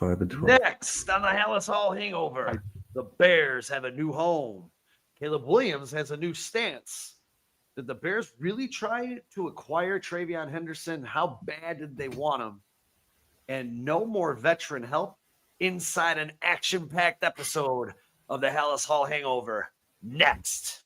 5-12. Next on the Halas Hall Hangover, the Bears have a new home. Caleb Williams has a new stance. Did the Bears really try to acquire Travion Henderson? How bad did they want him? And no more veteran help inside an action-packed episode of the Halas Hall Hangover. Next.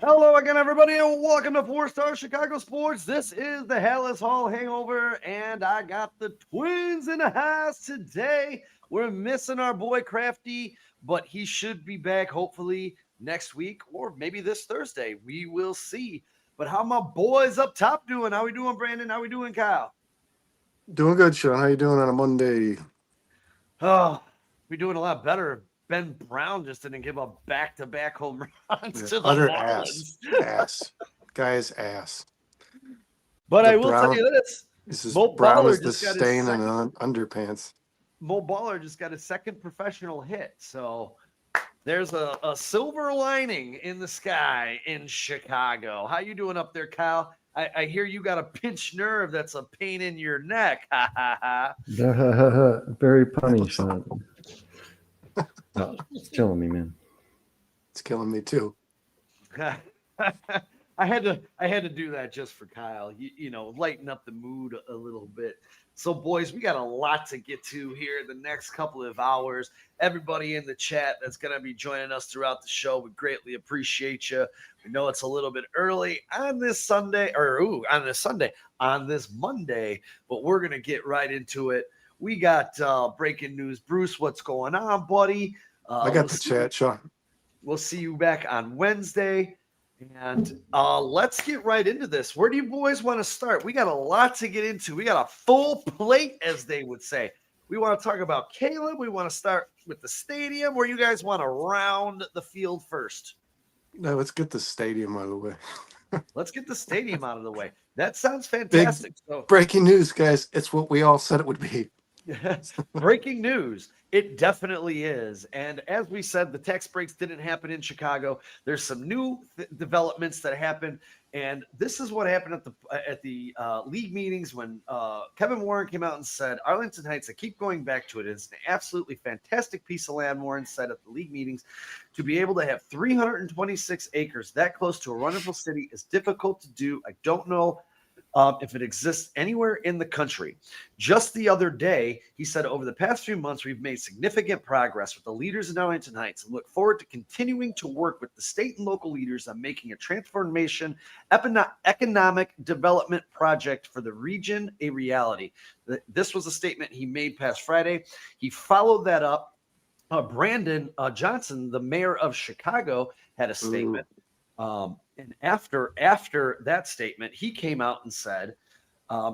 Hello again, everybody, and welcome to 4-Star Chicago Sports. This is the Halas Hall Hangover, and I got the twins in the house today. We're missing our boy Crafty, but he should be back hopefully next week or maybe this Thursday. We will see. But how my boys up top doing? How we doing, Brandon? How we doing, Kyle? Doing good, Sean. How you doing on a Monday? Oh, we're doing a lot better. Ben Brown just didn't give up back-to-back home runs to the Utter Marlins. ass. Guy's ass. But The I will tell Brown- you this. This is Mo brown Baller as the just got his stain second- on underpants. Mo Baller just got a second professional hit. So there's a silver lining in the sky in Chicago. How you doing up there, Kyle? I hear you got a pinched nerve that's a pain in your neck. Ha, ha, ha. Very punny, Sean. Oh, it's killing me, man. It's killing me too. I had to do that just for Kyle. You know, lighten up the mood a little bit. So, boys, we got a lot to get to here the next couple of hours. Everybody in the chat that's going to be joining us throughout the show, we greatly appreciate you. We know it's a little bit early on this Monday, but we're going to get right into it. We got breaking news. Bruce, what's going on, buddy? I got the chat, Sean. We'll see you back on Wednesday. And let's get right into this. Where do you boys want to start? We got a lot to get into. We got a full plate, as they would say. We want to talk about Caleb. We want to start with the stadium. Where you guys want to round the field first? No, let's get the stadium out of the way. Let's get the stadium out of the way. That sounds fantastic. So, Breaking news, guys. It's what we all said it would be. breaking news. It definitely is. And as we said, the tax breaks didn't happen in Chicago. There's some new developments that happened. And this is what happened at the league meetings when Kevin Warren came out and said, Arlington Heights, I keep going back to it. It's an absolutely fantastic piece of land, Warren said at the league meetings. To be able to have 326 acres that close to a wonderful city is difficult to do. I don't know if it exists anywhere in the country. Just the other day, he said, over the past few months, we've made significant progress with the leaders in Arlington Heights and look forward to continuing to work with the state and local leaders on making a transformation economic development project for the region a reality. This was a statement he made past Friday. He followed that up. Brandon Johnson, the mayor of Chicago, had a statement. And after that statement, he came out and said,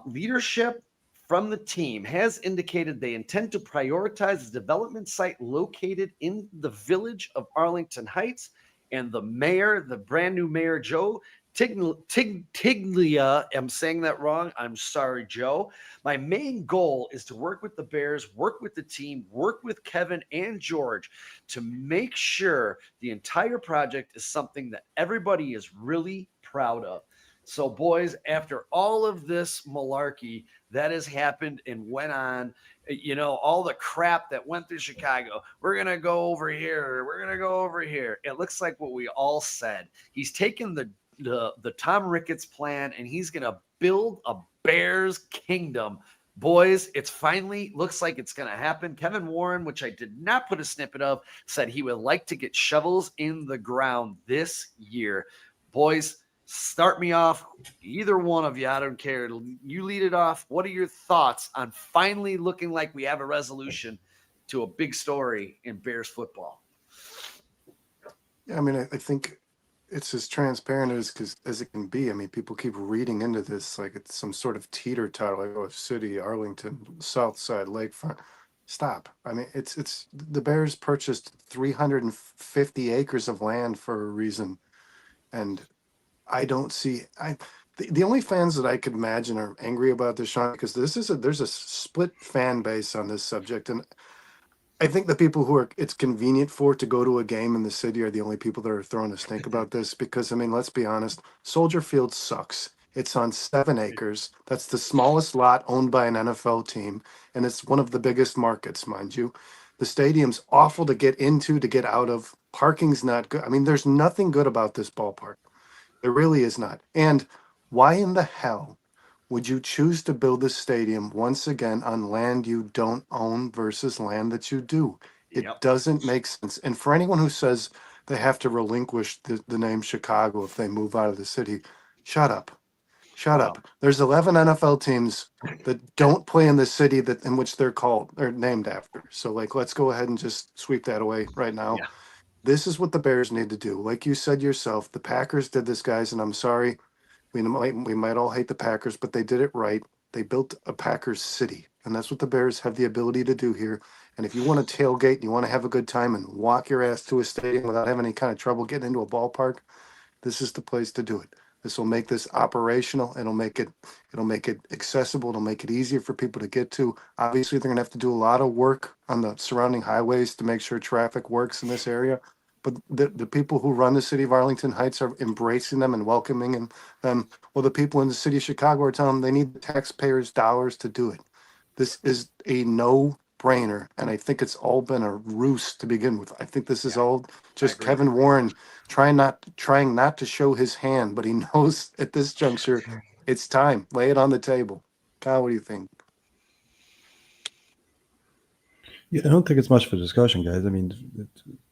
leadership from the team has indicated they intend to prioritize the development site located in the village of Arlington Heights. And the mayor, the brand new mayor, Joe Tiglia, I'm saying that wrong. I'm sorry, Joe. My main goal is to work with the Bears, work with the team, work with Kevin and George to make sure the entire project is something that everybody is really proud of. So, boys, after all of this malarkey that has happened and went on, you know, all the crap that went through Chicago, we're going to go over here. We're going to go over here. It looks like what we all said. He's taken the Tom Ricketts plan and he's going to build a Bears kingdom. Boys, it's finally looks like it's going to happen. Kevin Warren, which I did not put a snippet of, said he would like to get shovels in the ground this year. Boys, start me off. Either one of you, I don't care. You lead it off. What are your thoughts on finally looking like we have a resolution to a big story in Bears football? Yeah, I mean, I think it's as transparent as it can be. I mean, people keep reading into this like it's some sort of teeter-totter, like, oh, city, Arlington, South Side, Lakefront. Stop. I mean, it's the Bears purchased 350 acres of land for a reason. And I don't see the only fans that I could imagine are angry about this, Sean, because there's a split fan base on this subject, and I think the people who are it's convenient for to go to a game in the city are the only people that are throwing a stink about this. Because I mean, let's be honest, Soldier Field sucks. It's on 7 acres. That's the smallest lot owned by an NFL team, and it's one of the biggest markets, mind you. The stadium's awful to get into, to get out of. Parking's not good. I mean, there's nothing good about this ballpark. There really is not. And why in the hell would you choose to build this stadium once again on land you don't own versus land that you do? It Yep. doesn't make sense. And for anyone who says they have to relinquish the name Chicago if they move out of the city, shut up. Shut Wow. up. There's 11 NFL teams that don't play in the city that in which they're called or named after. So like let's go ahead and just sweep that away right now. Yeah. This is what the Bears need to do. Like you said yourself, the Packers did this, guys, and I'm sorry. We might all hate the Packers, but they did it right. They built a Packers city, and that's what the Bears have the ability to do here. And if you want to tailgate and you want to have a good time and walk your ass to a stadium without having any kind of trouble getting into a ballpark, this is the place to do it. This will make this operational. It'll make it accessible. It'll make it easier for people to get to. Obviously, they're gonna have to do a lot of work on the surrounding highways to make sure traffic works in this area. But the people who run the city of Arlington Heights are embracing them and welcoming them. Well, the people in the city of Chicago are telling them they need the taxpayers' dollars to do it. This is a no-brainer, and I think it's all been a ruse to begin with. I think this is all just agree. Kevin Warren trying not to show his hand, but he knows at this juncture it's time. Lay it on the table. Kyle, what do you think? Yeah, I don't think it's much of a discussion, guys. I mean,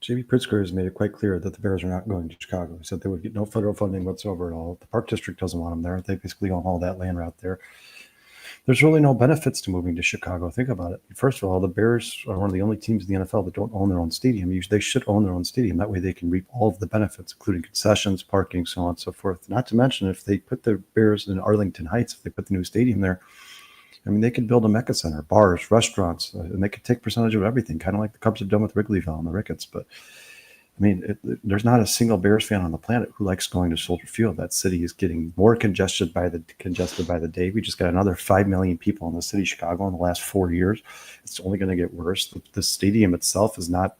J.B. Pritzker has made it quite clear that the Bears are not going to Chicago. He said they would get no federal funding whatsoever at all. The Park District doesn't want them there. They basically own all that land out there. There's really no benefits to moving to Chicago. Think about it. First of all, the Bears are one of the only teams in the NFL that don't own their own stadium. They should own their own stadium. That way they can reap all of the benefits, including concessions, parking, so on and so forth. Not to mention, if they put the Bears in Arlington Heights, if they put the new stadium there, I mean, they could build a Mecca Center, bars, restaurants, and they could take percentage of everything, kind of like the Cubs have done with Wrigleyville and the Ricketts. But, I mean, there's not a single Bears fan on the planet who likes going to Soldier Field. That city is getting more congested by the day. We just got another 5 million people in the city of Chicago in the last 4 years. It's only going to get worse. The stadium itself is not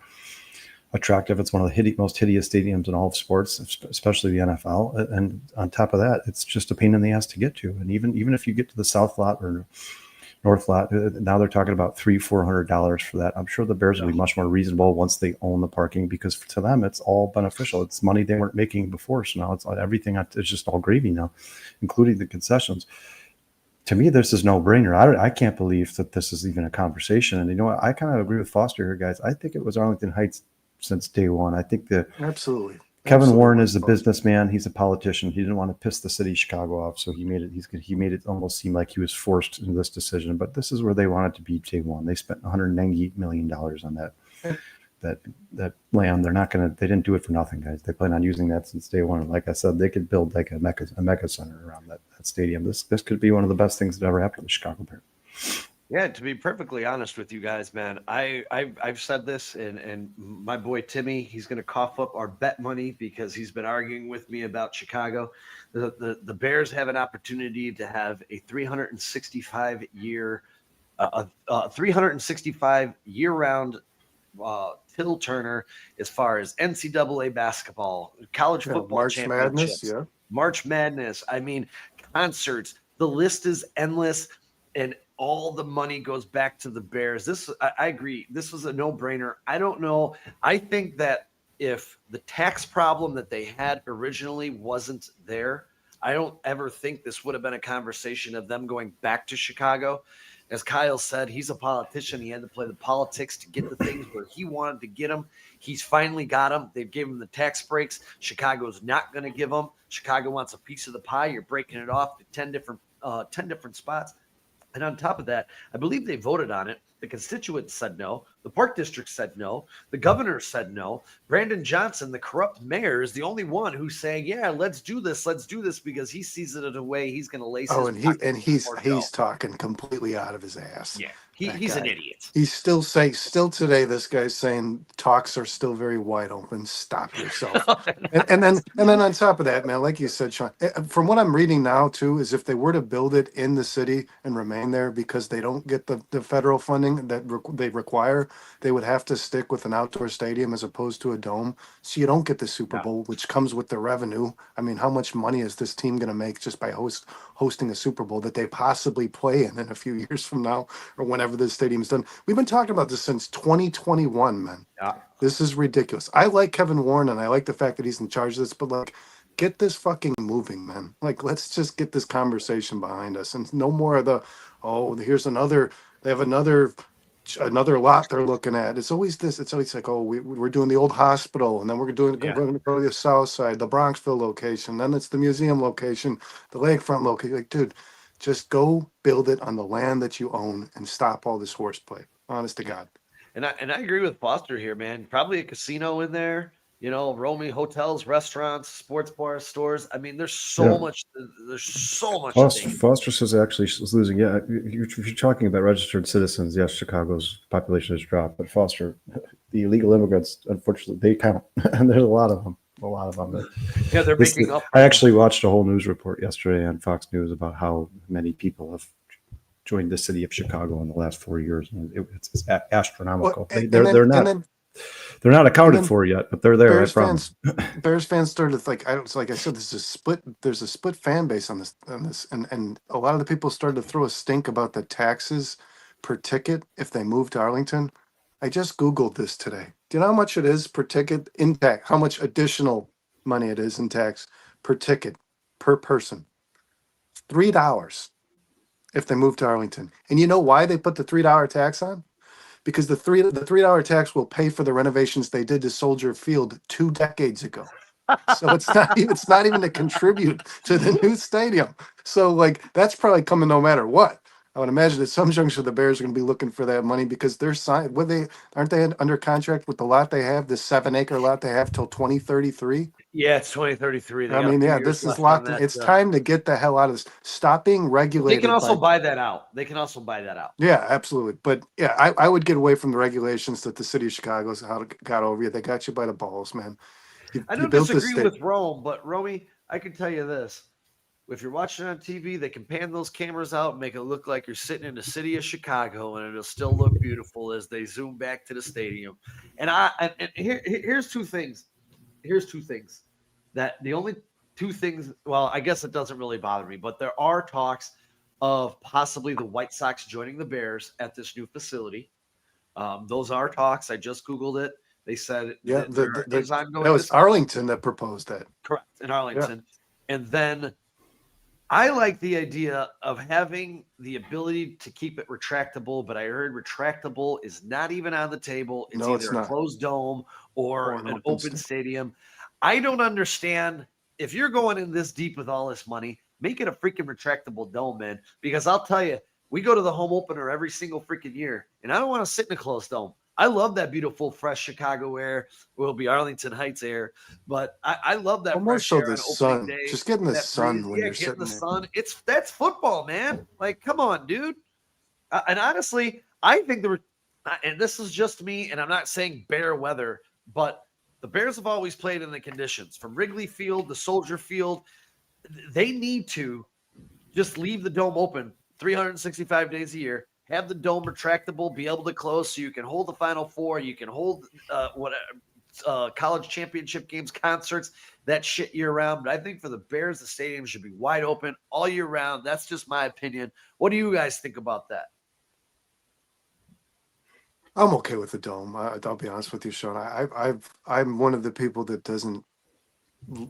attractive. It's one of the most hideous stadiums in all of sports, especially the NFL. And on top of that, it's just a pain in the ass to get to. And even if you get to the South Lot or North Lot, now they're talking about $300-400 for that. I'm sure the Bears will be much more reasonable once they own the parking, because to them it's all beneficial. It's money they weren't making before, so now it's everything. It's just all gravy now, including the concessions. To me, this is no brainer. I can't believe that this is even a conversation. And you know what? I kind of agree with Foster here, guys. I think it was Arlington Heights since day one. I think that Absolutely. Kevin Warren is a businessman. He's a politician. He didn't want to piss the city of Chicago off, so he made it almost seem like he was forced into this decision. But this is where they wanted to be day one. They spent $198 million on that land. They didn't do it for nothing, guys. They plan on using that since day one. And like I said, they could build like a Mecca Center around that stadium. This could be one of the best things that ever happened to the Chicago Bears. Yeah, to be perfectly honest with you guys, man, I've said this, and my boy Timmy, he's going to cough up our bet money because he's been arguing with me about Chicago. The Bears have an opportunity to have a 365 year-round Till Turner as far as NCAA basketball, college football, March championships, Madness, March Madness. I mean, concerts. The list is endless, and all the money goes back to the Bears. I agree. This was a no-brainer. I don't know. I think that if the tax problem that they had originally wasn't there, I don't ever think this would have been a conversation of them going back to Chicago. As Kyle said, he's a politician. He had to play the politics to get the things where he wanted to get them. He's finally got them. They've given him the tax breaks. Chicago's not going to give them. Chicago wants a piece of the pie. You're breaking it off to 10 different spots. And on top of that, I believe they voted on it. The constituents said no. The Park District said no. The governor said no. Brandon Johnson, the corrupt mayor, is the only one who's saying, yeah, let's do this, because he sees it in a way he's going to lace his and he's talking completely out of his ass. Yeah. That He's an guy. idiot. He's still today, this guy's saying talks are still very wide open. Stop yourself. And then on top of that, man, like you said, Sean, from what I'm reading now too, is if they were to build it in the city and remain there because they don't get the federal funding that they require, they would have to stick with an outdoor stadium as opposed to a dome. So you don't get the Super Yeah. Bowl, which comes with the revenue. I mean, how much money is this team going to make just by hosting a Super Bowl that they possibly play in a few years from now or whenever this stadium's done? We've been talking about this since 2021, man. Yeah. This is ridiculous. I like Kevin Warren and I like the fact that he's in charge of this, but like, get this fucking moving, man. Like, let's just get this conversation behind us and no more of the, oh, here's another, they have another lot they're looking at. It's always this. It's always like, oh, we're doing the old hospital, and then we're going Yeah. to go to the south side, the Bronxville location. Then it's the museum location, the lakefront location. Like, dude, just go build it on the land that you own and stop all this horseplay. Honest to God. And I agree with Foster here, man. Probably a casino in there, roaming hotels, restaurants, sports bars, stores. I mean, there's so much. There's so much. Foster says actually is losing. Yeah, if you're talking about registered citizens, yes, Chicago's population has dropped, but Foster, the illegal immigrants, unfortunately, they count, and there's a lot of them. Yeah, they're making up. I actually watched a whole news report yesterday on Fox News about how many people have joined the city of Chicago in the last 4 years. It's astronomical. Well, they're not accounted for yet, but they're there. Bears fans started like I said, there's a split fan base on this, and a lot of the people started to throw a stink about the taxes per ticket if they move to Arlington. I just Googled this today. Do you know how much it is per ticket in tax? How much additional money it is in tax per ticket per person? $3 if they move to Arlington. And you know why they put the $3 tax on? Because the $3 tax will pay for the renovations they did to Soldier Field 2 decades ago. So it's not even to contribute to the new stadium. So like that's probably coming no matter what. I would imagine at some juncture the Bears are going to be looking for that money because they're signed. Aren't they under contract with the lot they have, the 7-acre lot they have till 2033? Yeah, it's 2033. I mean, yeah, this is locked in. It's time to get the hell out of this. Stop being regulated. They can also buy that out. Yeah, absolutely. But yeah, I would get away from the regulations that the city of Chicago's got over you. They got you by the balls, man. I don't disagree with Rome, but Romy, I can tell you this. If you're watching on TV, they can pan those cameras out and make it look like you're sitting in the city of Chicago, and it'll still look beautiful as they zoom back to the stadium. And here's two things. That the only two things, well, I guess it doesn't really bother me, but there are talks of possibly the White Sox joining the Bears at this new facility. Those are talks. I just Googled it. They said that was Arlington that proposed that. Correct, in Arlington. Yeah. And then I like the idea of having the ability to keep it retractable, but I heard retractable is not even on the table. It's either a closed dome or an open stadium. I don't understand. If you're going in this deep with all this money, make it a freaking retractable dome, man. Because I'll tell you, we go to the home opener every single freaking year, and I don't want to sit in a closed dome. I love that beautiful, fresh Chicago air. Will be Arlington Heights air, but I love that. More so the sun. Day, just getting the sun when you're sitting the there. Sun. That's football, man. Like, come on, dude. And honestly, I think and this is just me, and I'm not saying bear weather, but the Bears have always played in the conditions from Wrigley Field to Soldier Field. They need to just leave the dome open 365 days a year. Have the dome retractable, be able to close so you can hold the Final Four, you can hold college championship games, concerts, that shit year round. But I think for the Bears, the stadium should be wide open all year round. That's just my opinion. What do you guys think about that? I'm okay with the dome. I'll be honest with you, Sean. I'm one of the people that doesn't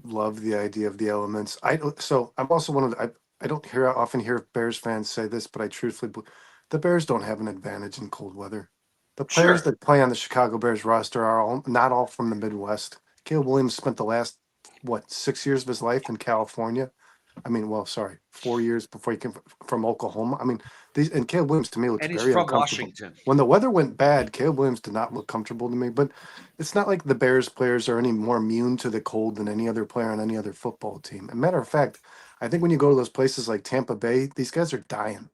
love the idea of the elements. So I'm also one of the, I don't often hear Bears fans say this, but I truthfully believe the Bears don't have an advantage in cold weather. The players that play on the Chicago Bears roster are not all from the Midwest. Caleb Williams spent the last 6 years of his life in California. 4 years before he came from Oklahoma. I mean, Caleb Williams to me looks very uncomfortable. Washington. When the weather went bad, Caleb Williams did not look comfortable to me. But it's not like the Bears players are any more immune to the cold than any other player on any other football team. As a matter of fact, I think when you go to those places like Tampa Bay, these guys are dying.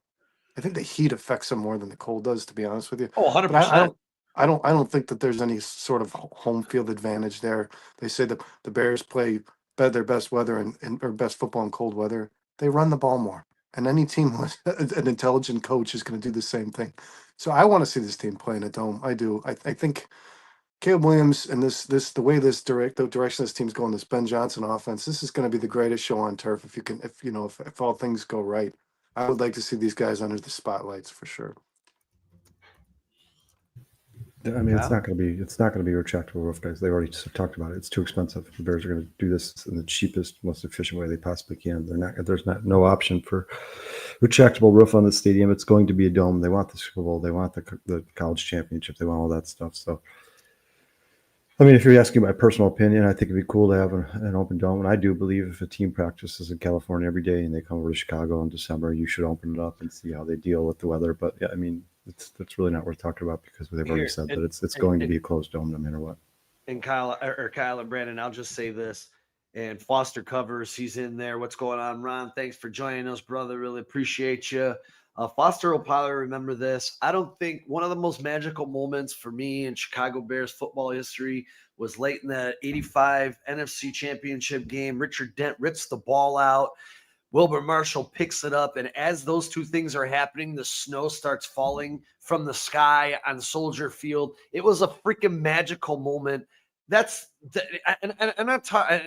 I think the heat affects them more than the cold does, to be honest with you. Oh, But I 100%. don't think that there's any sort of home field advantage there. They say that the Bears play their best weather and or best football in cold weather. They run the ball more, and any team with an intelligent coach is going to do the same thing. So I want to see this team play in a dome. I do. I think Caleb Williams and the way the direction this team's going, this Ben Johnson offense, this is going to be the greatest show on turf if all things go right. I would like to see these guys under the spotlights for sure. I mean, Yeah. it's not going to be retractable roof, guys. They already talked about it. It's too expensive. The Bears are going to do this in the cheapest, most efficient way they possibly can. There's no option for retractable roof on the stadium. It's going to be a dome. They want the Super Bowl. They want the college championship. They want all that stuff. So, I mean, if you're asking my personal opinion, I think it'd be cool to have an open dome. And I do believe if a team practices in California every day and they come over to Chicago in December, you should open it up and see how they deal with the weather. But yeah, I mean, that's really not worth talking about because they've already Here, said and- that it's going to be a closed dome no matter what. And Kyle and Brandon, I'll just say this. And Foster covers, he's in there. What's going on, Ron? Thanks for joining us, brother. Really appreciate you. Foster will probably remember this. I don't think one of the most magical moments for me in Chicago Bears football history was late in the 85 NFC Championship game. Richard Dent rips the ball out. Wilbur Marshall picks it up, and as those two things are happening, the snow starts falling from the sky on Soldier Field. It was a freaking magical moment. And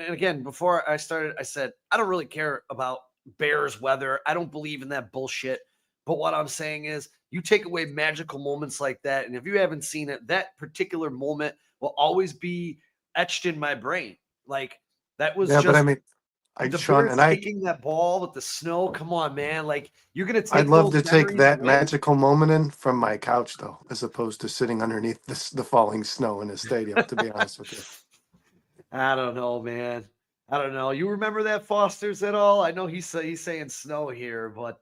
again, before I started, I said I don't really care about Bears weather. I don't believe in that bullshit. But what I'm saying is, you take away magical moments like that, and if you haven't seen it, that particular moment will always be etched in my brain. Like that was But I just mean, the Sean, Bears and taking that ball with the snow. Come on, man! Like you're gonna I'd take love those to take memories that away. magical moment in from my couch though, as opposed to sitting underneath the falling snow in the stadium. To be honest with you. I don't know, man. I don't know. You remember that Foster's at all? I know he's saying snow here, but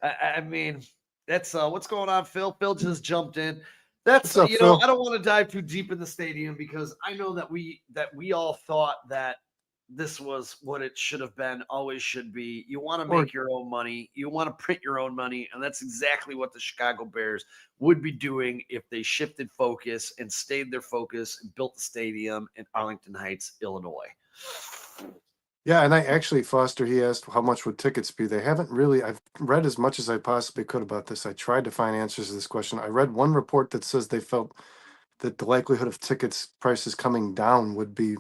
I mean that's what's going on. Phil just jumped in. That's What's up, Phil? I don't want to dive too deep in the stadium because I know that we all thought that this was what it should have been, always should be. You want to Or make your own money, you want to print your own money, and that's exactly what the Chicago Bears would be doing if they shifted focus and stayed their focus and built the stadium in Arlington Heights, Illinois. yeah, and I actually, Foster, he asked how much would tickets be. They haven't really. I've read as much as I possibly could about this. I tried to find answers to this question. I read one report that says they felt that the likelihood of tickets prices coming down would be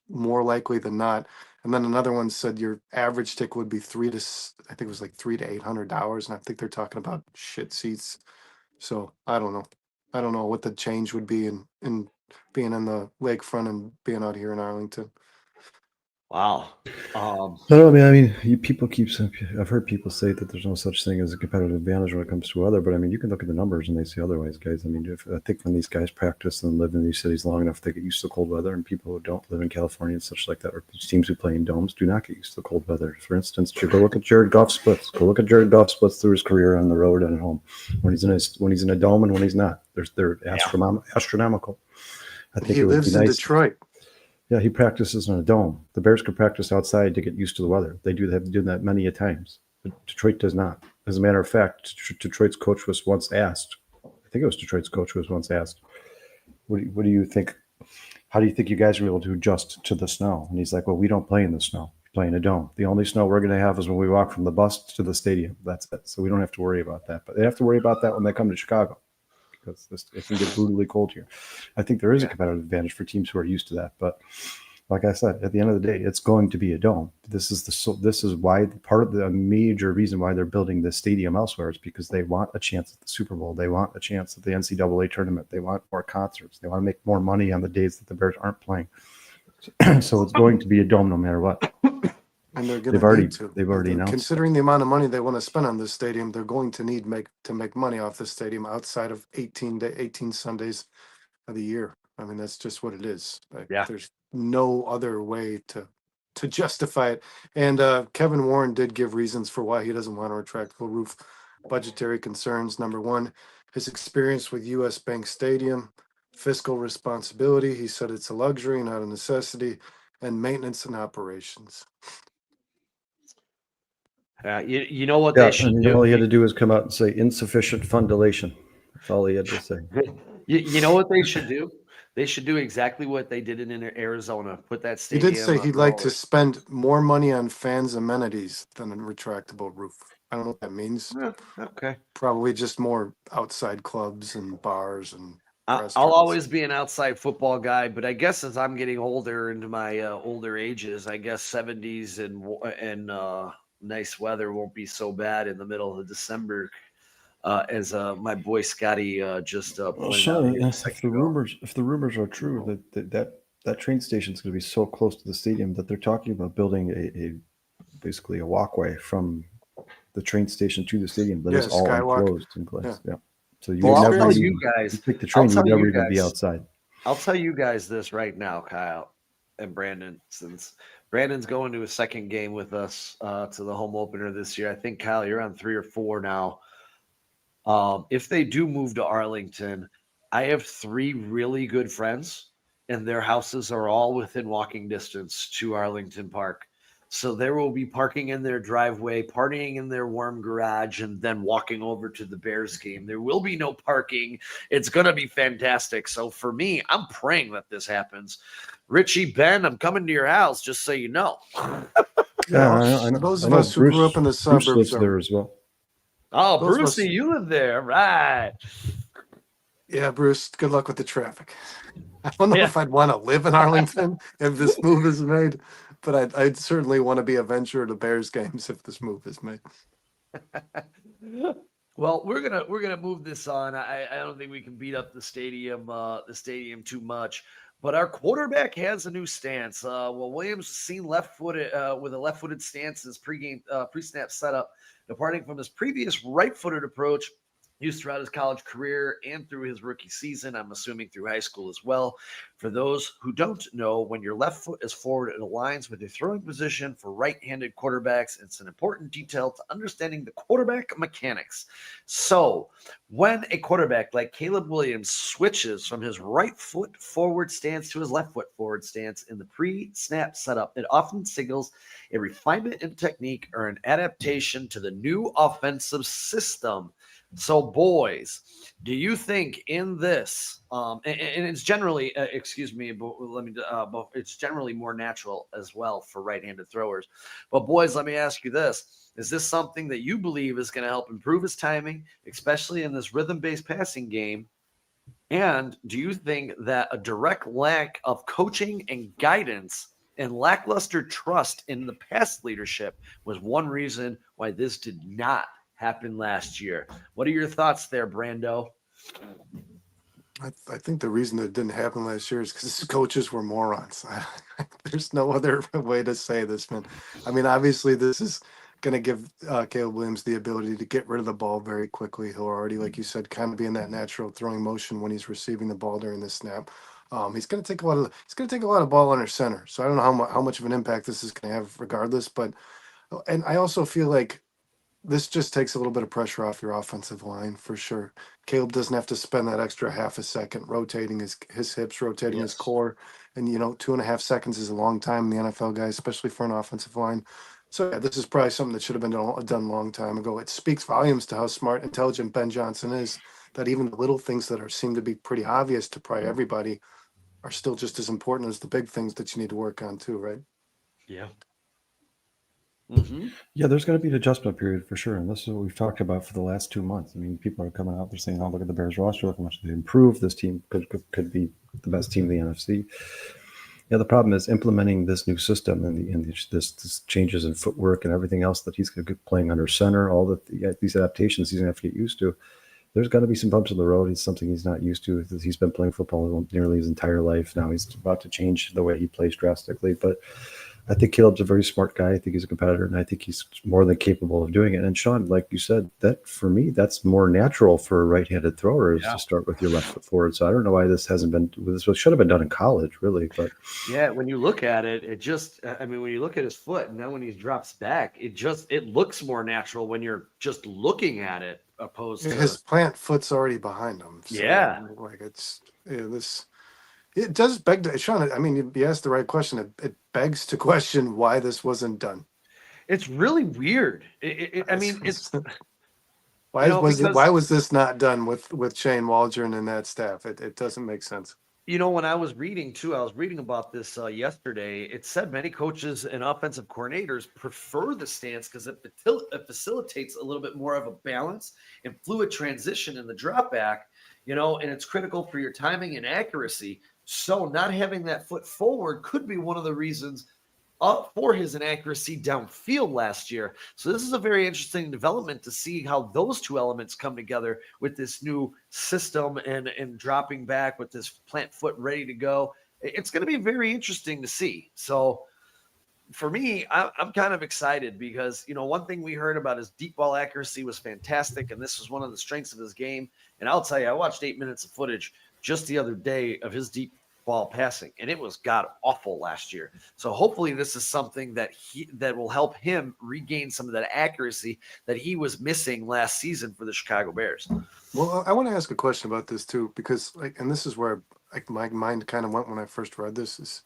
more likely than not. And then another one said your average ticket would be I think it was like $300 to $800, and I think they're talking about shit seats. So I don't know. I don't know what the change would be in being in the lakefront and being out here in Arlington. Wow. No, I mean, people keep saying, I've heard people say that there's no such thing as a competitive advantage when it comes to weather, but I mean, you can look at the numbers and they say otherwise, guys. I mean, I think when these guys practice and live in these cities long enough, they get used to cold weather, and people who don't live in California and such like that, or teams who play in domes, do not get used to cold weather. For instance, go look at Jared Goff's splits. Go look at Jared Goff's splits through his career on the road and at home. When he's in a dome and when he's not, they're astronomical. I think He it would lives be in nice. Detroit. Yeah, he practices in a dome. The Bears could practice outside to get used to the weather. They do have done that many a times. But Detroit does not. As a matter of fact, Detroit's coach was once asked. I think it was Detroit's coach who was once asked, "What do you think? How do you think you guys are able to adjust to the snow?" And he's like, "Well, we don't play in the snow. We play in a dome. The only snow we're going to have is when we walk from the bus to the stadium. That's it. So we don't have to worry about that. But they have to worry about that when they come to Chicago, because it can get brutally cold here. I think there is a competitive advantage for teams who are used to that. But like I said, at the end of the day, it's going to be a dome. This is why part of the major reason why they're building this stadium elsewhere is because they want a chance at the Super Bowl. They want a chance at the NCAA tournament. They want more concerts. They want to make more money on the days that the Bears aren't playing. So it's going to be a dome no matter what. And they're going They've to already need to. announced Considering the amount of money they want to spend on this stadium, they're going to need to make money off this stadium outside of 18 Sundays of the year. I mean, that's just what it is. Yeah. There's no other way to justify it. And Kevin Warren did give reasons for why he doesn't want a retractable roof. Budgetary concerns. Number one, his experience with U.S. Bank Stadium, fiscal responsibility. He said it's a luxury, not a necessity, and maintenance and operations. You know what Yeah, they should and do? all he had to do was come out and say insufficient fundulation. That's all he had to say. You know what they should do? They should do exactly what they did in Arizona. Put that He did stadium say on he'd like to rollers. spend more money on fans' amenities than a retractable roof. I don't know what that means. Okay. Probably just more outside clubs and bars and I'll restaurants. always be an outside football guy, but I guess as I'm getting older into my older ages, I guess 70s and nice weather won't be so bad in the middle of December, as my boy Scotty just Well, pointed out Sean, here a second ago. if the rumors are true that train station is going to be so close to the stadium that they're talking about building a basically a walkway from the train station to the stadium that Yeah, is all Skywalk. enclosed in Yeah. glass. Yeah. So you The Well, would I'll never tell experience. you even you guys. take the I'll train, you would tell never you even be guys. outside. I'll tell you guys this right now, Kyle and Brandon, since Brandon's going to a second game with us to the home opener this year. I think, Kyle, you're on 3 or 4 now. If they do move to Arlington, I have 3 really good friends, and their houses are all within walking distance to Arlington Park. So there will be parking in their driveway, partying in their warm garage, and then walking over to the Bears game. There will be no parking. It's going to be fantastic. So for me, I'm praying that this happens. Richie, Ben, I'm coming to your house, just so you know. Yeah, Those I of know. us who grew up Bruce in the Bruce suburbs lives are there as well. Oh, those of us. Brucey, you live there, right? Yeah, Bruce. Good luck with the traffic. I don't know Yeah. if I'd want to live in Arlington if this move is made, but I'd certainly want to be a venture to Bears games if this move is made. Well, we're gonna move this on. I don't think we can beat up the stadium too much. But our quarterback has a new stance. Well, Williams was seen left-footed with a left-footed stance in his pre-snap setup, departing from his previous right-footed approach used throughout his college career and through his rookie season. I'm assuming through high school as well. For those who don't know, when your left foot is forward, it aligns with your throwing position for right-handed quarterbacks. It's an important detail to understanding the quarterback mechanics. So, when a quarterback like Caleb Williams switches from his right foot forward stance to his left foot forward stance in the pre-snap setup, it often signals a refinement in technique or an adaptation to the new offensive system. So, boys, do you think in this, and it's generally, excuse me, but let me, but it's generally more natural as well for right-handed throwers. But boys, let me ask you this: is this something that you believe is going to help improve his timing, especially in this rhythm-based passing game? And do you think that a direct lack of coaching and guidance and lackluster trust in the pass leadership was one reason why this did not happen last year? What are your thoughts there, Brando? I think the reason it didn't happen last year is because his coaches were morons. There's no other way to say this, man. I mean, obviously, this is going to give Caleb Williams the ability to get rid of the ball very quickly. He'll already, like you said, kind of be in that natural throwing motion when he's receiving the ball during the snap. He's going to take a lot of ball under center. So I don't know how much of an impact this is going to have, regardless. But and I also feel like this just takes a little bit of pressure off your offensive line for sure. Caleb doesn't have to spend that extra half a second rotating his hips, rotating his Yes. core. And, 2.5 seconds is a long time in the NFL, guys, especially for an offensive line. So, yeah, this is probably something that should have been done a long time ago. It speaks volumes to how smart, intelligent Ben Johnson is, that even the little things that seem to be pretty obvious to probably everybody are still just as important as the big things that you need to work on, too, right? Yeah. Mm-hmm. Yeah, there's going to be an adjustment period for sure, and this is what we've talked about for the last 2 months. I mean, people are coming out, they're saying, "Oh, look at the Bears roster, look how much they improved. This team could be the best team in the NFC." Yeah, the problem is implementing this new system and this changes in footwork and everything else that he's going to be playing under center. All these adaptations he's going to have to get used to. There's got to be some bumps in the road. It's something he's not used to. He's been playing football nearly his entire life. Now he's about to change the way he plays drastically, but I think Caleb's a very smart guy. I think he's a competitor, and I think he's more than capable of doing it. And Sean, like you said, that for me, that's more natural for a right-handed thrower is to start with your left foot forward. So I don't know why this hasn't been. This should have been done in college, really. But Yeah, when you look at it, when you look at his foot and then when he drops back, it looks more natural when you're just looking at it opposed to His plant foot's already behind him. So, Yeah. like this. It does beg to, Sean. I mean, you asked the right question. It begs to question why this wasn't done. It's really weird. I mean, it's because why was this not done with Shane Waldron and that staff? It doesn't make sense. when I was reading too, I was reading about this yesterday. It said many coaches and offensive coordinators prefer the stance because it facilitates a little bit more of a balance and fluid transition in the drop back, and it's critical for your timing and accuracy. So not having that foot forward could be one of the reasons for his inaccuracy downfield last year. So this is a very interesting development to see how those two elements come together with this new system and dropping back with this plant foot ready to go. It's going to be very interesting to see. So for me, I'm kind of excited because, one thing we heard about his deep ball accuracy was fantastic, and this was one of the strengths of his game. And I'll tell you, I watched 8 minutes of footage just the other day of his deep ball passing, and it was god awful last year. So hopefully this is something that will help him regain some of that accuracy that he was missing last season for the Chicago Bears. Well, I want to ask a question about this too, because and this is where my mind kind of went when I first read this, is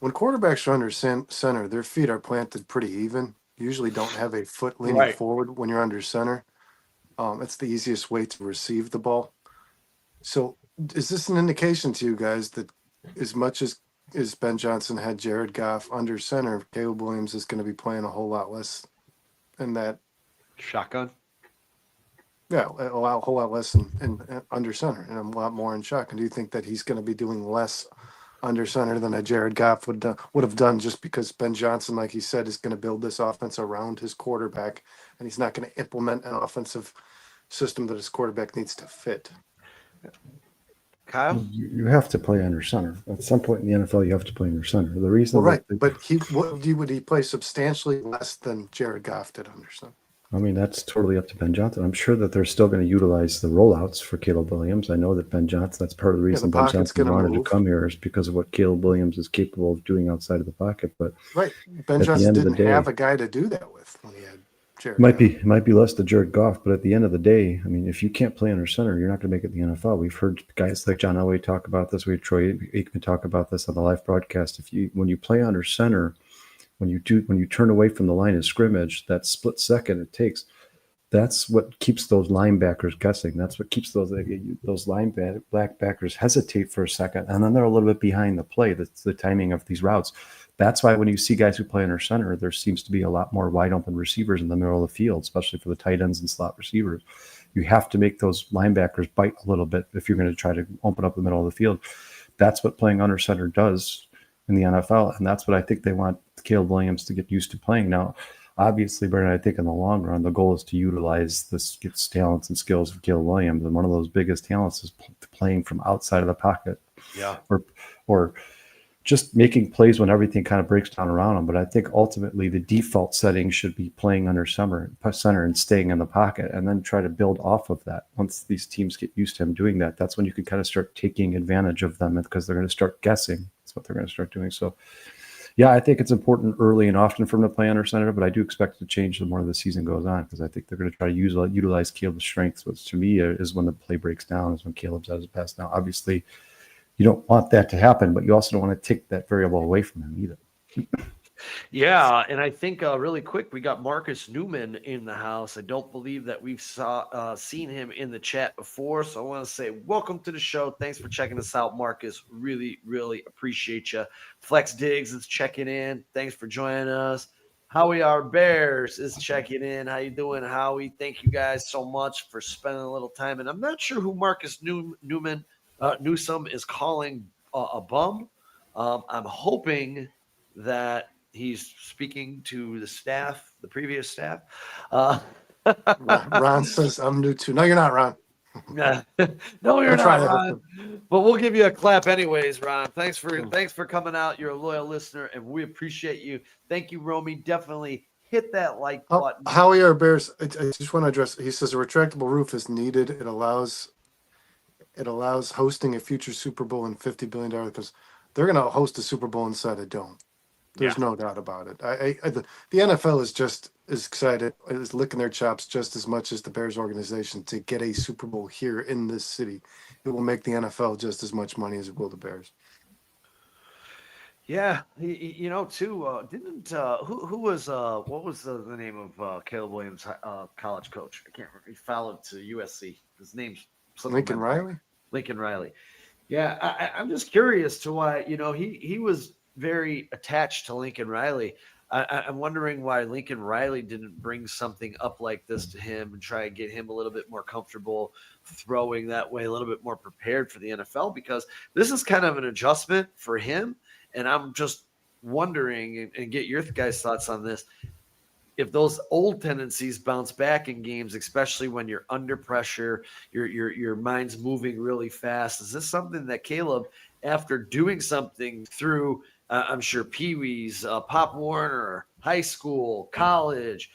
when quarterbacks are under center, their feet are planted pretty even. You usually don't have a foot leaning forward when you're under center. It's the easiest way to receive the ball. So is this an indication to you guys that as much as Ben Johnson had Jared Goff under center, Caleb Williams is going to be playing a whole lot less in that shotgun? Yeah, a whole lot less in under center and a lot more in shotgun. Do you think that he's going to be doing less under center than a Jared Goff would have done, just because Ben Johnson, like he said, is going to build this offense around his quarterback, and he's not going to implement an offensive system that his quarterback needs to fit? Kyle? You have to play under center. At some point in the NFL, you have to play under center. The reason, but would he play substantially less than Jared Goff did under center? I mean, that's totally up to Ben Johnson. I'm sure that they're still going to utilize the rollouts for Caleb Williams. I know that Ben Johnson, that's part of the reason Ben Johnson wanted to come here, is because of what Caleb Williams is capable of doing outside of the pocket. But Ben Johnson didn't have a guy to do that with when he had Jared Goff. It might be less to Jared Goff, but at the end of the day, I mean, if you can't play under center, you're not going to make it in the NFL. We've heard guys like John Elway talk about this. We had Troy Aikman talk about this on the live broadcast. When you play under center, when you turn away from the line of scrimmage, that split second it takes, that's what keeps those linebackers guessing. That's what keeps those linebackers hesitate for a second, and then they're a little bit behind the play. That's the timing of these routes. That's why when you see guys who play under center, there seems to be a lot more wide open receivers in the middle of the field, especially for the tight ends and slot receivers. You have to make those linebackers bite a little bit if you're going to try to open up the middle of the field. That's what playing under center does in the NFL, and that's what I think they want Caleb Williams to get used to playing. Now, obviously, Bernard, I think in the long run, the goal is to utilize the talents and skills of Caleb Williams, and one of those biggest talents is playing from outside of the pocket, or just making plays when everything kind of breaks down around him. But I think ultimately the default setting should be playing under center and staying in the pocket, and then try to build off of that. Once these teams get used to him doing that, that's when you can kind of start taking advantage of them, because they're going to start guessing. That's what they're going to start doing. So, yeah, I think it's important early and often for him to play under center, but I do expect it to change the more the season goes on, because I think they're going to try to utilize Caleb's strengths, which to me is when the play breaks down, is when Caleb's out of his pass. Now, obviously, you don't want that to happen, but you also don't want to take that variable away from him either. Yeah, and I think really quick, we got Marcus Newman in the house. I don't believe that we've seen him in the chat before, so I want to say welcome to the show. Thanks for checking us out, Marcus. Really, really appreciate you. Flex Diggs is checking in. Thanks for joining us. Howie Our Bears is checking in. How you doing, Howie? Thank you guys so much for spending a little time. And I'm not sure who Marcus Newsom is calling a bum. I'm hoping that he's speaking to the staff, the previous staff. Ron says, I'm new too. No, you're not, Ron. No, you're not, Ron. But we'll give you a clap anyways, Ron. Thanks for coming out. You're a loyal listener, and we appreciate you. Thank you, Romy. Definitely hit that like button. Howie Our Bears, I just want to address, he says a retractable roof is needed. It allows hosting a future Super Bowl in $50 billion, because they're going to host a Super Bowl inside a dome. There's no doubt about it. The NFL is just as excited, is licking their chops just as much as the Bears organization to get a Super Bowl here in this city. It will make the NFL just as much money as it will the Bears. Yeah, too. Didn't who was what was the name of Caleb Williams' college coach? I can't remember. He followed to USC. His name's slipping my Lincoln mind. Riley? Lincoln Riley. Yeah, I'm just curious to why he was very attached to Lincoln Riley. I'm wondering why Lincoln Riley didn't bring something up like this to him and try and get him a little bit more comfortable throwing that way, a little bit more prepared for the NFL, because this is kind of an adjustment for him. And I'm just wondering and get your guys' thoughts on this. If those old tendencies bounce back in games, especially when you're under pressure, your mind's moving really fast. Is this something that Caleb, after doing something through, I'm sure Pee Wee's, Pop Warner, high school, college,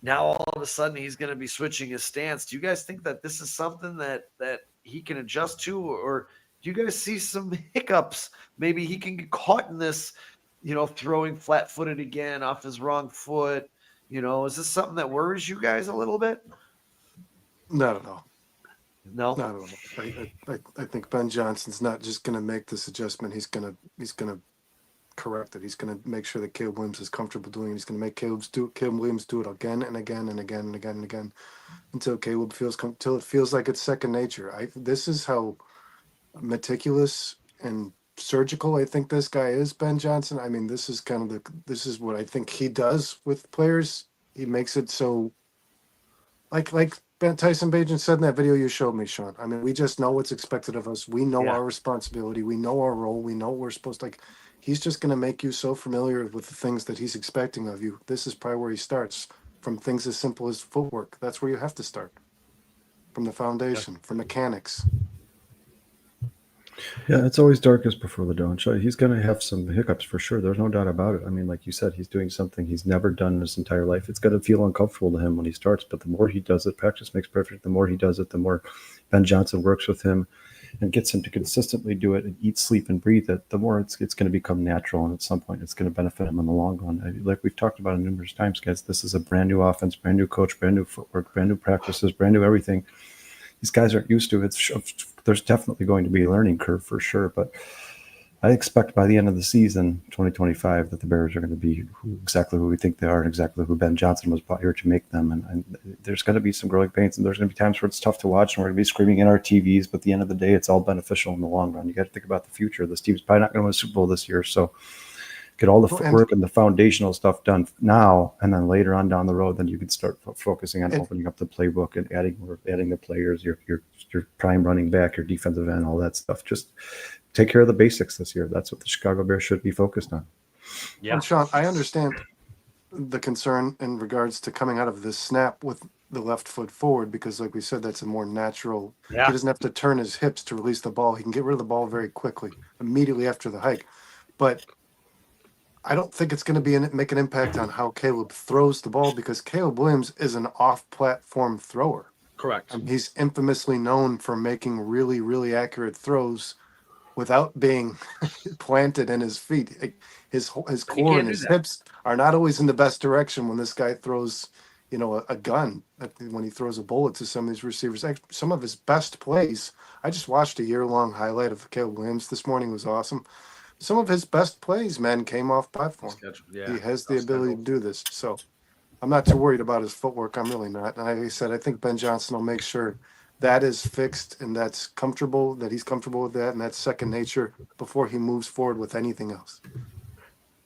now all of a sudden he's going to be switching his stance? Do you guys think that this is something that he can adjust to, or do you guys see some hiccups? Maybe he can get caught in this, throwing flat-footed again off his wrong foot. Is this something that worries you guys a little bit? Not at all. No. Not at all. I think Ben Johnson's not just going to make this adjustment. He's gonna correct it. He's going to make sure that Caleb Williams is comfortable doing it. He's going to make Caleb Williams do it again and again and again and again and again until until it feels like it's second nature. This is how meticulous and surgical I think this guy is, Ben Johnson. I mean, this is what I think he does with players. He makes it so like Ben Tyson Bagent said in that video you showed me, Sean. I mean, we just know what's expected of us. We know our responsibility. We know our role. We know what we're supposed to, he's just going to make you so familiar with the things that he's expecting of you. This is probably where he starts, from things as simple as footwork. That's where you have to start, from the foundation, from mechanics. Yeah, it's always darkest before the dawn. He's going to have some hiccups for sure. There's no doubt about it. I mean, like you said, he's doing something he's never done in his entire life. It's going to feel uncomfortable to him when he starts, but the more he does it, practice makes perfect. The more he does it, the more Ben Johnson works with him and gets him to consistently do it and eat, sleep, and breathe it, the more it's going to become natural. And at some point, it's going to benefit him in the long run. Like we've talked about it numerous times, guys, this is a brand new offense, brand new coach, brand new footwork, brand new practices, brand new everything. These guys aren't used to it. There's definitely going to be a learning curve for sure. But I expect by the end of the season, 2025, that the Bears are going to be exactly who we think they are and exactly who Ben Johnson was brought here to make them. And there's going to be some growing pains, and there's going to be times where it's tough to watch, and we're going to be screaming in our TVs. But at the end of the day, it's all beneficial in the long run. You got to think about the future. This team's probably not going to win a Super Bowl this year. So get all the footwork and the foundational stuff done now, and then later on down the road, then you can start focusing on opening up the playbook and adding the players, your prime running back, your defensive end, all that stuff. Just take care of the basics this year. That's what the Chicago Bears should be focused on. Yeah, and Sean, I understand the concern in regards to coming out of this snap with the left foot forward, because like we said, that's a more natural. Yeah. He doesn't have to turn his hips to release the ball. He can get rid of the ball very quickly, immediately after the hike. But I don't think it's going to make an impact on how Caleb throws the ball, because Caleb Williams is an off-platform thrower. Correct. He's infamously known for making really, really accurate throws without being planted in his feet. His core and his hips are not always in the best direction when this guy throws, a gun, when he throws a bullet to some of these receivers. Some of his best plays, I just watched a year-long highlight of Caleb Williams this morning. It was awesome. Some of his best plays, man, came off platform. Yeah, he has the ability to do this. So I'm not too worried about his footwork. I'm really not. And like I said, I think Ben Johnson will make sure that is fixed and that's comfortable, that he's comfortable with that, and that's second nature before he moves forward with anything else.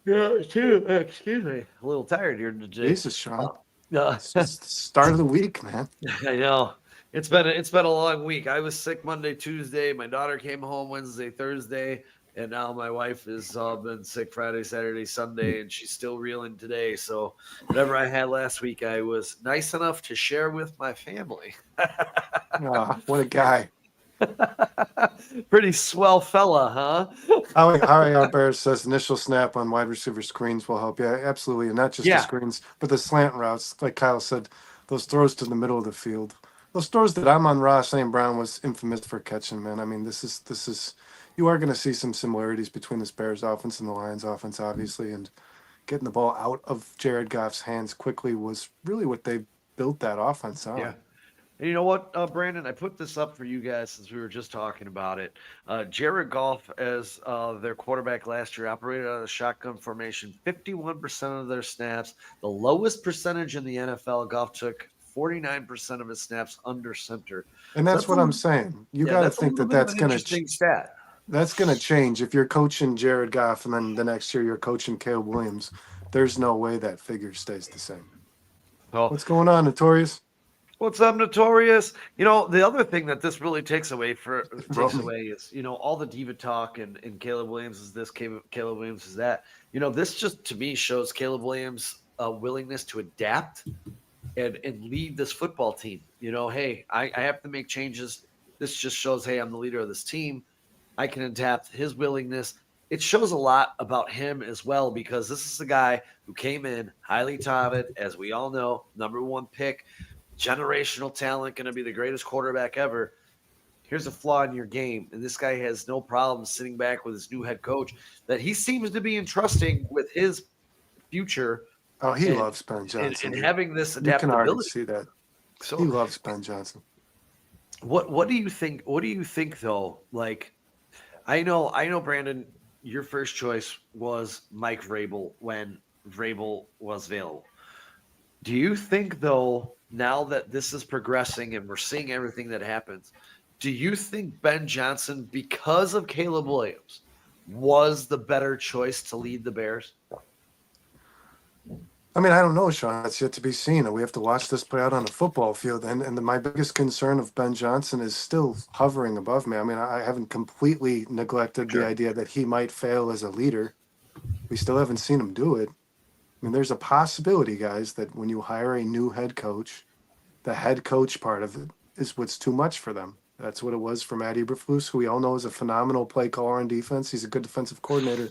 Yeah, too. Excuse me. A little tired here today. Jesus, Sean. It's just the start of the week, man. I know. It's been a long week. I was sick Monday, Tuesday. My daughter came home Wednesday, Thursday. And now my wife has been sick Friday, Saturday, Sunday, and she's still reeling today. So whatever I had last week, I was nice enough to share with my family. What a guy. Pretty swell fella, huh? Our Bears says initial snap on wide receiver screens will help. Yeah, absolutely. And not just the screens, but the slant routes. Like Kyle said, those throws to the middle of the field. Those throws that Amon-Ra St. Brown was infamous for catching, man. I mean, this is you are going to see some similarities between this Bears offense and the Lions offense, obviously, and getting the ball out of Jared Goff's hands quickly was really what they built that offense on. Yeah. And you know what, Brandon? I put this up for you guys since we were just talking about it. Jared Goff, as their quarterback last year, operated out of the shotgun formation 51% of their snaps, the lowest percentage in the NFL. Goff took 49% of his snaps under center. And So that's what I'm saying. You got to that's a think little that bit of an interesting stat. that's going to change if you're coaching Jared Goff and then the next year you're coaching Caleb Williams. There's no way that figure stays the same. So What's going on, Notorious? what's up, Notorious? The other thing that this really takes away Roman. is, all the diva talk and Caleb Williams is this, Caleb Williams is that. This just to me shows Caleb Williams' willingness to adapt and lead this football team. Hey, I have to make changes. This just shows, hey, I'm the leader of this team. I can adapt. His willingness. It shows a lot about him as well, because this is the guy who came in highly touted, as we all know, number one pick. Generational talent, going to be the greatest quarterback ever. Here's a flaw in your game, and this guy has no problem sitting back with his new head coach that he seems to be entrusting with his future. Oh, he loves Ben Johnson. And having this you can adaptability. already see that. So He loves Ben Johnson. what do you think? What do you think though? Like, I know, Brandon, your first choice was Mike Vrabel when Vrabel was available. Do you think though, now that this is progressing and we're seeing everything that happens, do you think Ben Johnson, because of Caleb Williams, was the better choice to lead the Bears? I mean, I don't know, Sean. That's yet to be seen. We have to watch this play out on the football field. And my biggest concern of Ben Johnson is still hovering above me. I mean, I haven't completely neglected the idea that he might fail as a leader. We still haven't seen him do it. I mean, there's a possibility, guys, that when you hire a new head coach, the head coach part of it is what's too much for them. That's what it was for Matt Eberflus, who we all know is a phenomenal play caller on defense. He's a good defensive coordinator.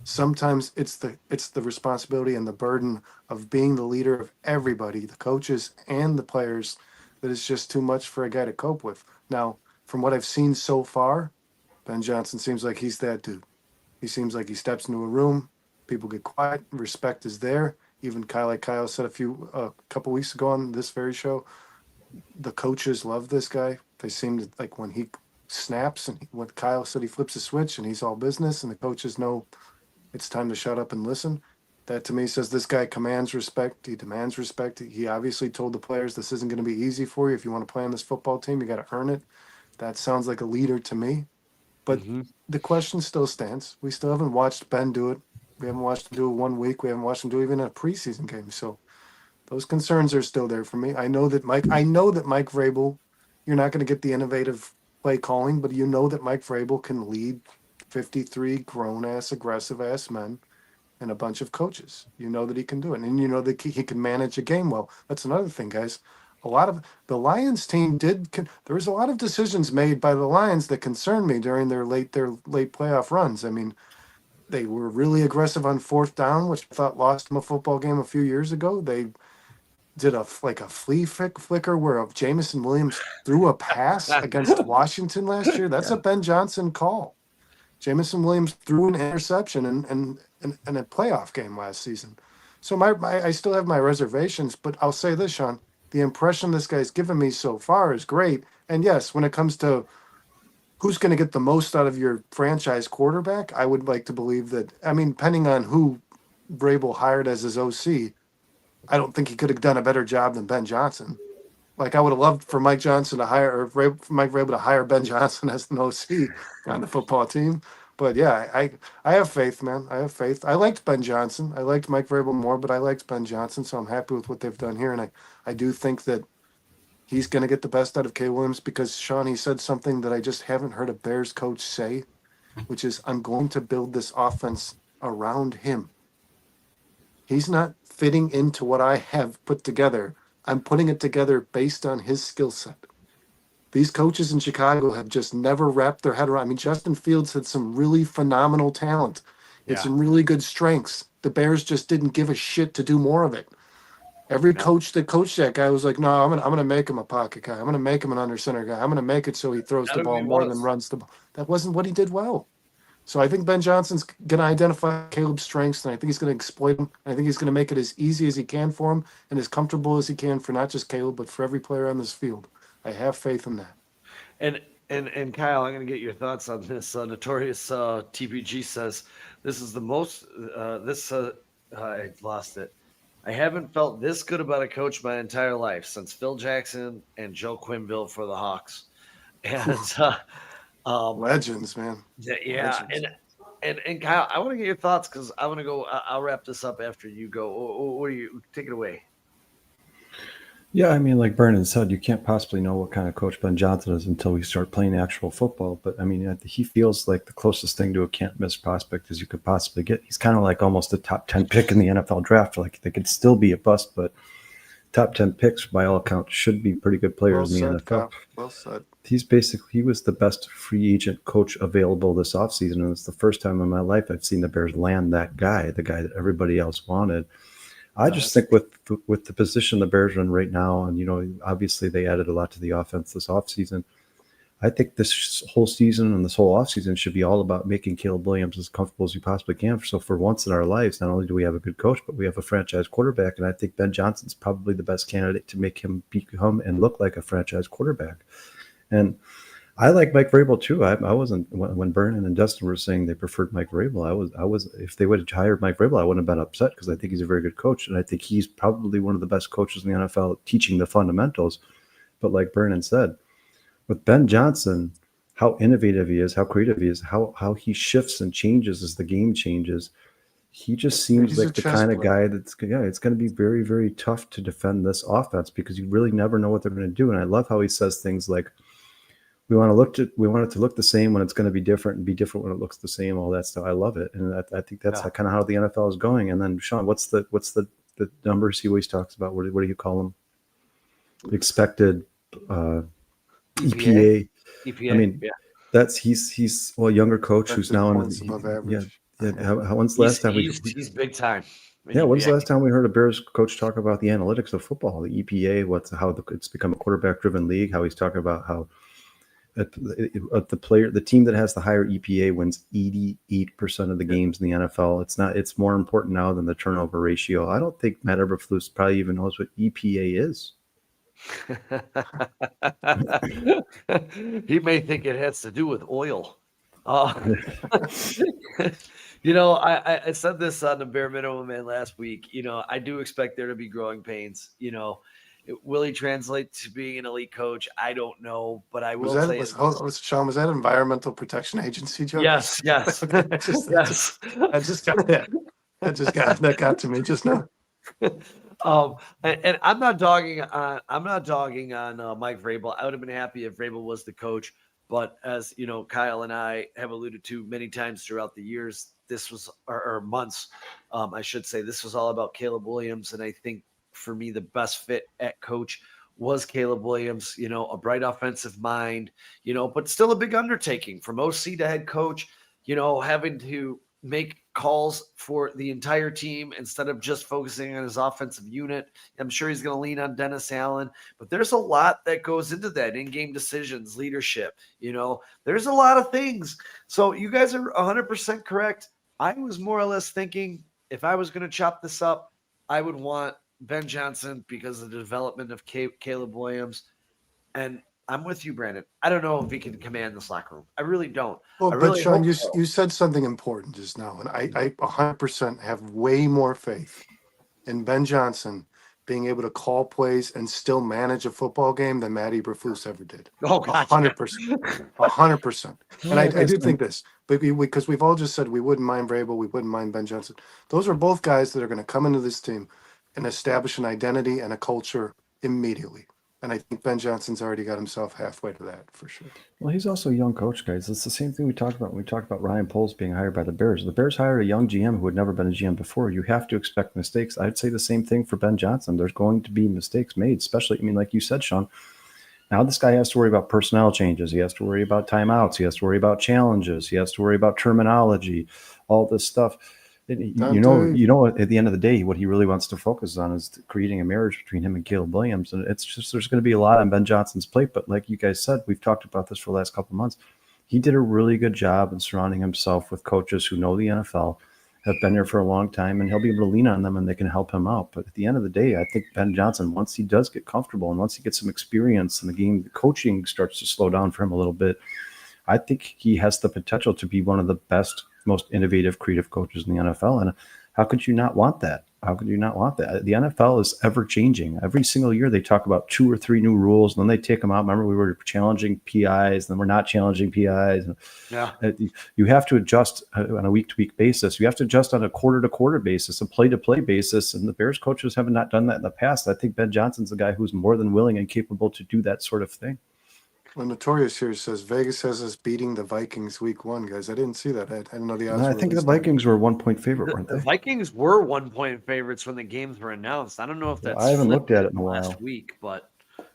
Sometimes it's the responsibility and the burden of being the leader of everybody, the coaches and the players, that is just too much for a guy to cope with. Now, from what I've seen so far, Ben Johnson seems like he's that dude. He seems like he steps into a room, people get quiet, respect is there. Even Kyle said a couple weeks ago on this very show, the coaches love this guy. They seem to, like, when he snaps and when Kyle said he flips a switch and he's all business and the coaches know it's time to shut up and listen. That to me says this guy commands respect. He demands respect. He obviously told the players this isn't going to be easy for you. If you want to play on this football team, you got to earn it. That sounds like a leader to me. But the question still stands. We still haven't watched Ben do it. We haven't watched him do it 1 week. We haven't watched him do it even in a preseason game. So those concerns are still there for me. I know that Mike Vrabel, you're not going to get the innovative play calling, but you know that Mike Vrabel can lead 53 grown-ass, aggressive-ass men and a bunch of coaches. You know that he can do it. And you know that he can manage a game well. That's another thing, guys. A lot of the Lions team there was a lot of decisions made by the Lions that concerned me during their late playoff runs. I mean, they were really aggressive on fourth down, which I thought lost them a football game a few years ago. They did a flea flicker where Jamison Williams threw a pass against Washington last year. That's a Ben Johnson call. Jamison Williams threw an interception in a playoff game last season. So I still have my reservations, but I'll say this, Sean. The impression this guy's given me so far is great. And yes, when it comes to who's going to get the most out of your franchise quarterback, I would like to believe that, I mean, depending on who Vrabel hired as his OC, I don't think he could have done a better job than Ben Johnson. Like, I would have loved for Mike Johnson to hire, or for Mike Vrabel to hire Ben Johnson as an OC on the football team. But yeah, I have faith, man. I have faith. I liked Ben Johnson. I liked Mike Vrabel more, but I liked Ben Johnson, so I'm happy with what they've done here. And I do think that he's going to get the best out of K. Williams because, Sean, he said something that I just haven't heard a Bears coach say, which is, I'm going to build this offense around him. He's not fitting into what I have put together. I'm putting it together based on his skill set. These coaches in Chicago have just never wrapped their head around. I mean, Justin Fields had some really phenomenal talent. It's some really good strengths. The Bears just didn't give a shit to do more of it. Every coach that coached that guy was like, no, I'm gonna make him a pocket guy. I'm gonna make him an under center guy. I'm gonna make it so he throws the ball more than runs the ball. That wasn't what he did well. So I think Ben Johnson's gonna identify Caleb's strengths, and I think he's gonna exploit them. I think he's gonna make it as easy as he can for him and as comfortable as he can for not just Caleb, but for every player on this field. I have faith in that. And Kyle, I'm going to get your thoughts on this. Notorious TPG says this is the most. I lost it. I haven't felt this good about a coach my entire life since Phil Jackson and Joe Quenneville for the Hawks. And Legends, man. yeah, Legends. and Kyle, I want to get your thoughts because I want to go. I'll wrap this up after you go. What do you take it away? Yeah, I mean, like Vernon said, you can't possibly know what kind of coach Ben Johnson is until we start playing actual football. But I mean, he feels like the closest thing to a can't miss prospect as you could possibly get. He's kind of like almost a top 10 pick in the NFL draft. Like they could still be a bust, but top 10 picks by all accounts should be pretty good players in the NFL. Kyle. Well said. He was the best free agent coach available this offseason. And it's the first time in my life I've seen the Bears land that guy, the guy that everybody else wanted. I just think with the position the Bears are in right now, and obviously they added a lot to the offense this offseason. I think this whole season and this whole offseason should be all about making Caleb Williams as comfortable as you possibly can. So for once in our lives, not only do we have a good coach, but we have a franchise quarterback, and I think Ben Johnson's probably the best candidate to make him become and look like a franchise quarterback. And I like Mike Vrabel too. I wasn't when Vernon and Dustin were saying they preferred Mike Vrabel. I was if they would have hired Mike Vrabel, I wouldn't have been upset because I think he's a very good coach, and I think he's probably one of the best coaches in the NFL teaching the fundamentals. But like Vernon said, with Ben Johnson, how innovative he is, how creative he is, how he shifts and changes as the game changes. He just seems like the kind of guy it's going to be very, very tough to defend this offense because you really never know what they're going to do. And I love how he says things like, we want it to look the same when it's going to be different and be different when it looks the same, all that stuff. I love it. And I think that's kind of how the NFL is going. And then Sean, what's the numbers he always talks about? What do you call them? Expected EPA. I mean, he's a younger coach who's now above average. When's the last time he's big time. Yeah, when's the last time we heard a Bears coach talk about the analytics of football, the EPA, it's become a quarterback-driven league? How he's talking about how the team that has the higher EPA wins 88% of the games in the NFL. It's more important now than the turnover ratio. I don't think Matt Eberflus probably even knows what EPA is. He may think it has to do with oil. I said this on the Bare Minimum Man last week. I do expect there to be growing pains. Will he translate to being an elite coach? I don't know, but I will say. Sean, was that Environmental Protection Agency joke? Yes. Yes. That got to me just now. And I'm not dogging on Mike Vrabel. I would have been happy if Vrabel was the coach, but as Kyle and I have alluded to many times throughout the years, this was or months, I should say, this was all about Caleb Williams, and I think for me the best fit at coach was Caleb Williams. A bright offensive mind, but still a big undertaking from OC to head coach. Having to make calls for the entire team instead of just focusing on his offensive unit. I'm sure he's going to lean on Dennis Allen, but there's a lot that goes into that in-game decisions, leadership. There's a lot of things. So you guys are 100% correct. I was more or less thinking if I was going to chop this up, I would want Ben Johnson because of the development of Caleb Williams. And I'm with you, Brandon. I don't know if he can command this locker room. I really don't. Well, but Sean, you said something important just now, and I 100% have way more faith in Ben Johnson being able to call plays and still manage a football game than Matt Eberflus ever did. Oh, God. 100%. 100%. And I do think this, but because we've all just said we wouldn't mind Vrabel, we wouldn't mind Ben Johnson. Those are both guys that are going to come into this team and establish an identity and a culture immediately. And I think Ben Johnson's already got himself halfway to that for sure. Well, he's also a young coach, guys. It's the same thing we talked about when we talked about Ryan Poles being hired by the Bears. The Bears hired a young GM who had never been a GM before. You have to expect mistakes. I'd say the same thing for Ben Johnson. There's going to be mistakes made, especially, like you said, Sean. Now this guy has to worry about personnel changes. He has to worry about timeouts. He has to worry about challenges. He has to worry about terminology, all this stuff. At the end of the day, what he really wants to focus on is creating a marriage between him and Caleb Williams. And it's just, there's going to be a lot on Ben Johnson's plate. But like you guys said, we've talked about this for the last couple of months. He did a really good job in surrounding himself with coaches who know the NFL have been here for a long time, and he'll be able to lean on them and they can help him out. But at the end of the day, I think Ben Johnson, once he does get comfortable and once he gets some experience and the coaching starts to slow down for him a little bit, I think he has the potential to be one of the best, most innovative, creative coaches in the NFL. And how could you not want that? How could you not want that? The NFL is ever changing. Every single year they talk about 2 or 3 new rules, and then they take them out. Remember, we were challenging PIs, then we're not challenging PIs. Yeah. You have to adjust on a week-to-week basis. You have to adjust on a quarter-to-quarter basis, a play-to-play basis, and the Bears coaches have not done that in the past. I think Ben Johnson's a guy who's more than willing and capable to do that sort of thing. Well, Notorious here says Vegas has us beating the Vikings week 1, guys. I didn't see that. I didn't know the odds. I think the Vikings were 1-point favorite, weren't The they? Vikings were 1-point favorites when the games were announced. I don't know if that's I haven't flipped looked at it in a last while. week, but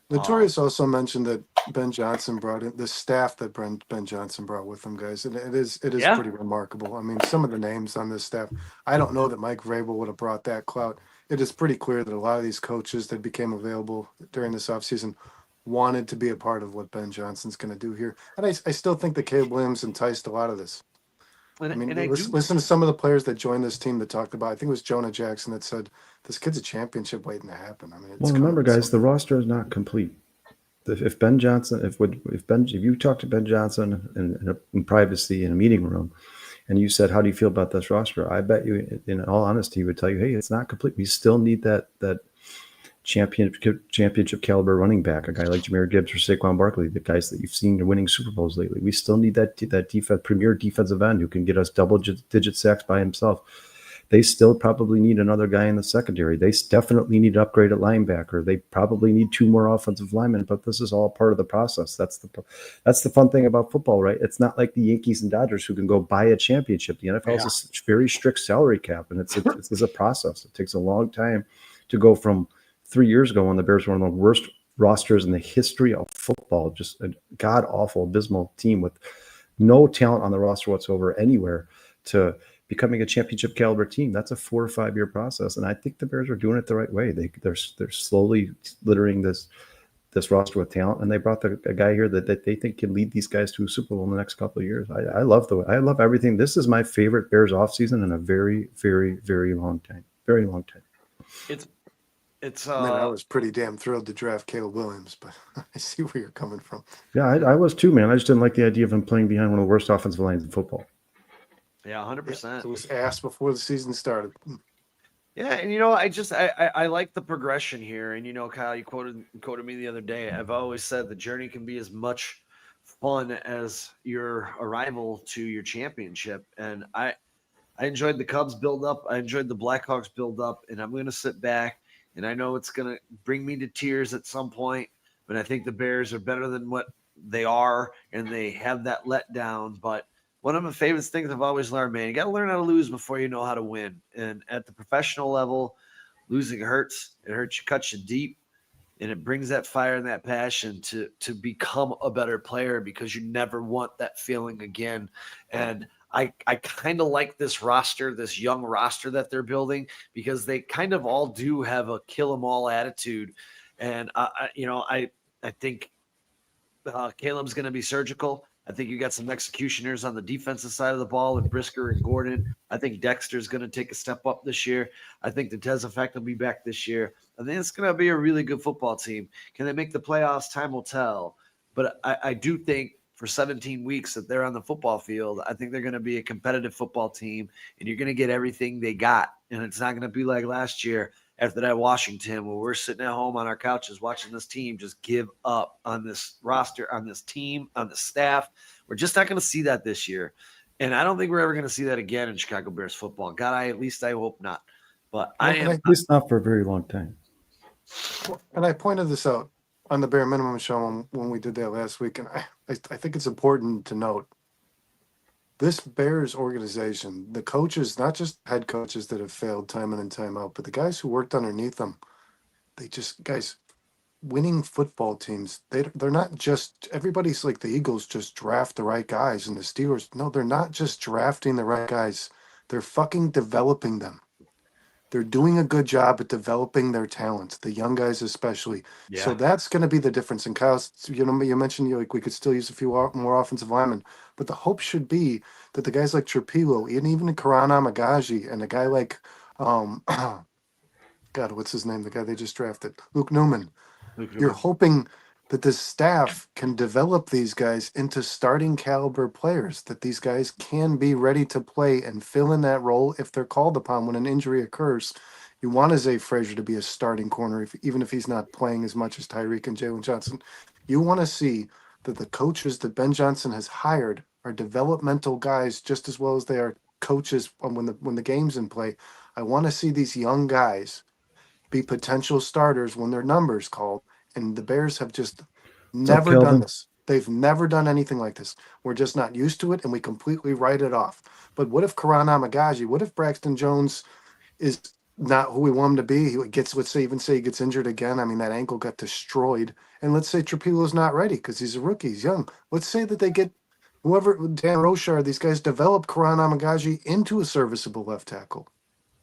Notorious also mentioned that Ben Johnson brought in the staff that Ben Johnson brought with him, guys. And it is Yeah. pretty remarkable. I mean, some of the names on this staff, I don't know that Mike Vrabel would have brought that clout. It is pretty clear that a lot of these coaches that became available during this offseason wanted to be a part of what Ben Johnson's going to do here. And I still think that Caleb Williams enticed a lot of this. and, I mean, and I do, listen to some of the players that joined this team that talked about, I think it was Jonah Jackson that said, this kid's a championship waiting to happen. I mean, it's Well, remember, coming. guys, the roster is not complete. If Ben Johnson, if you talk to Ben Johnson in privacy in a meeting room, and you said, "How do you feel about this roster?" I bet you, in all honesty, he would tell you, "Hey, it's not complete. We still need that championship caliber running back, a guy like Jahmyr Gibbs or Saquon Barkley, the guys that you've seen winning Super Bowls lately. We still need that premier defensive end who can get us double-digit sacks by himself. They still probably need another guy in the secondary. They definitely need to upgrade at linebacker. They probably need 2 more offensive linemen, but this is all part of the process. That's the fun thing about football, right? It's not like the Yankees and Dodgers who can go buy a championship. The NFL is a very strict salary cap, and it's a process. It takes a long time to go from 3 years ago when the Bears were one of the worst rosters in the history of football, just a god-awful, abysmal team with no talent on the roster whatsoever anywhere, to becoming a championship caliber team. That's a 4 or 5 year process, and I think the Bears are doing it the right way. They're slowly littering this roster with talent, and they brought a guy here that they think can lead these guys to a Super Bowl in the next couple of years. I love everything. This is my favorite Bears offseason in a very, very, very long time. Very long time. it's I mean, I was pretty damn thrilled to draft Caleb Williams, but I see where you're coming from. Yeah, I was too, man. I just didn't like the idea of him playing behind one of the worst offensive lines in football. yeah, 100%. It was asked before the season started. Yeah, and I like the progression here. And Kyle, you quoted me the other day. I've always said the journey can be as much fun as your arrival to your championship. And I enjoyed the Cubs build up. I enjoyed the Blackhawks build up, and I'm going to sit back. And I know it's going to bring me to tears at some point, but I think the Bears are better than what they are, and they have that letdown. But one of my favorite things I've always learned, man, you got to learn how to lose before you know how to win. And at the professional level, losing hurts. It hurts you, cuts you deep, and it brings that fire and that passion to become a better player, because you never want that feeling again. And I kind of like this roster, this young roster that they're building, because they kind of all do have a kill 'em all attitude. And I think Caleb's going to be surgical. I think you got some executioners on the defensive side of the ball with Brisker and Gordon. I think Dexter's going to take a step up this year. I think the Tez Effect will be back this year. I think it's going to be a really good football team. Can they make the playoffs? Time will tell. But I do think for 17 weeks that they're on the football field, I think they're going to be a competitive football team, and you're going to get everything they got. And it's not going to be like last year after that Washington, where we're sitting at home on our couches watching this team just give up on this roster, on this team, on the staff. We're just not going to see that this year. And I don't think we're ever going to see that again in Chicago Bears football. God, at least I hope not. But At least not for a very long time. And I pointed this out on the Bare Minimum show when we did that last week, and I think it's important to note this Bears organization, the coaches, not just head coaches that have failed time in and time out, but the guys who worked underneath them, guys, winning football teams, they're not just, everybody's like the Eagles just draft the right guys, and the Steelers, no, they're not just drafting the right guys. They're fucking developing them. They're doing a good job at developing their talent, the young guys especially. So Yeah. that's going to be the difference. And Kyle, you mentioned like we could still use a few more offensive linemen, but the hope should be that the guys like Trapilo and even Karan Amagaji and a guy like, God, what's his name? The guy they just drafted, Luke Newman. Luke You're Newman. hoping that the staff can develop these guys into starting caliber players, that these guys can be ready to play and fill in that role if they're called upon when an injury occurs. You want Zay Frazier to be a starting corner, even if he's not playing as much as Tyreek and Jalen Johnson. You want to see that the coaches that Ben Johnson has hired are developmental guys just as well as they are coaches when the game's in play. I want to see these young guys be potential starters when their number's called. And the Bears have just What's up, never done Kelvin? this. They've never done anything like this. We're just not used to it, and we completely write it off. But what if Karan Amagaji, what if Braxton Jones is not who we want him to be? He gets, let's say, even say he gets injured again. I mean, that ankle got destroyed. And let's say Trapilo's not ready because he's a rookie, he's young. Let's say that they get whoever, Dan Roshar, these guys develop Karan Amagaji into a serviceable left tackle.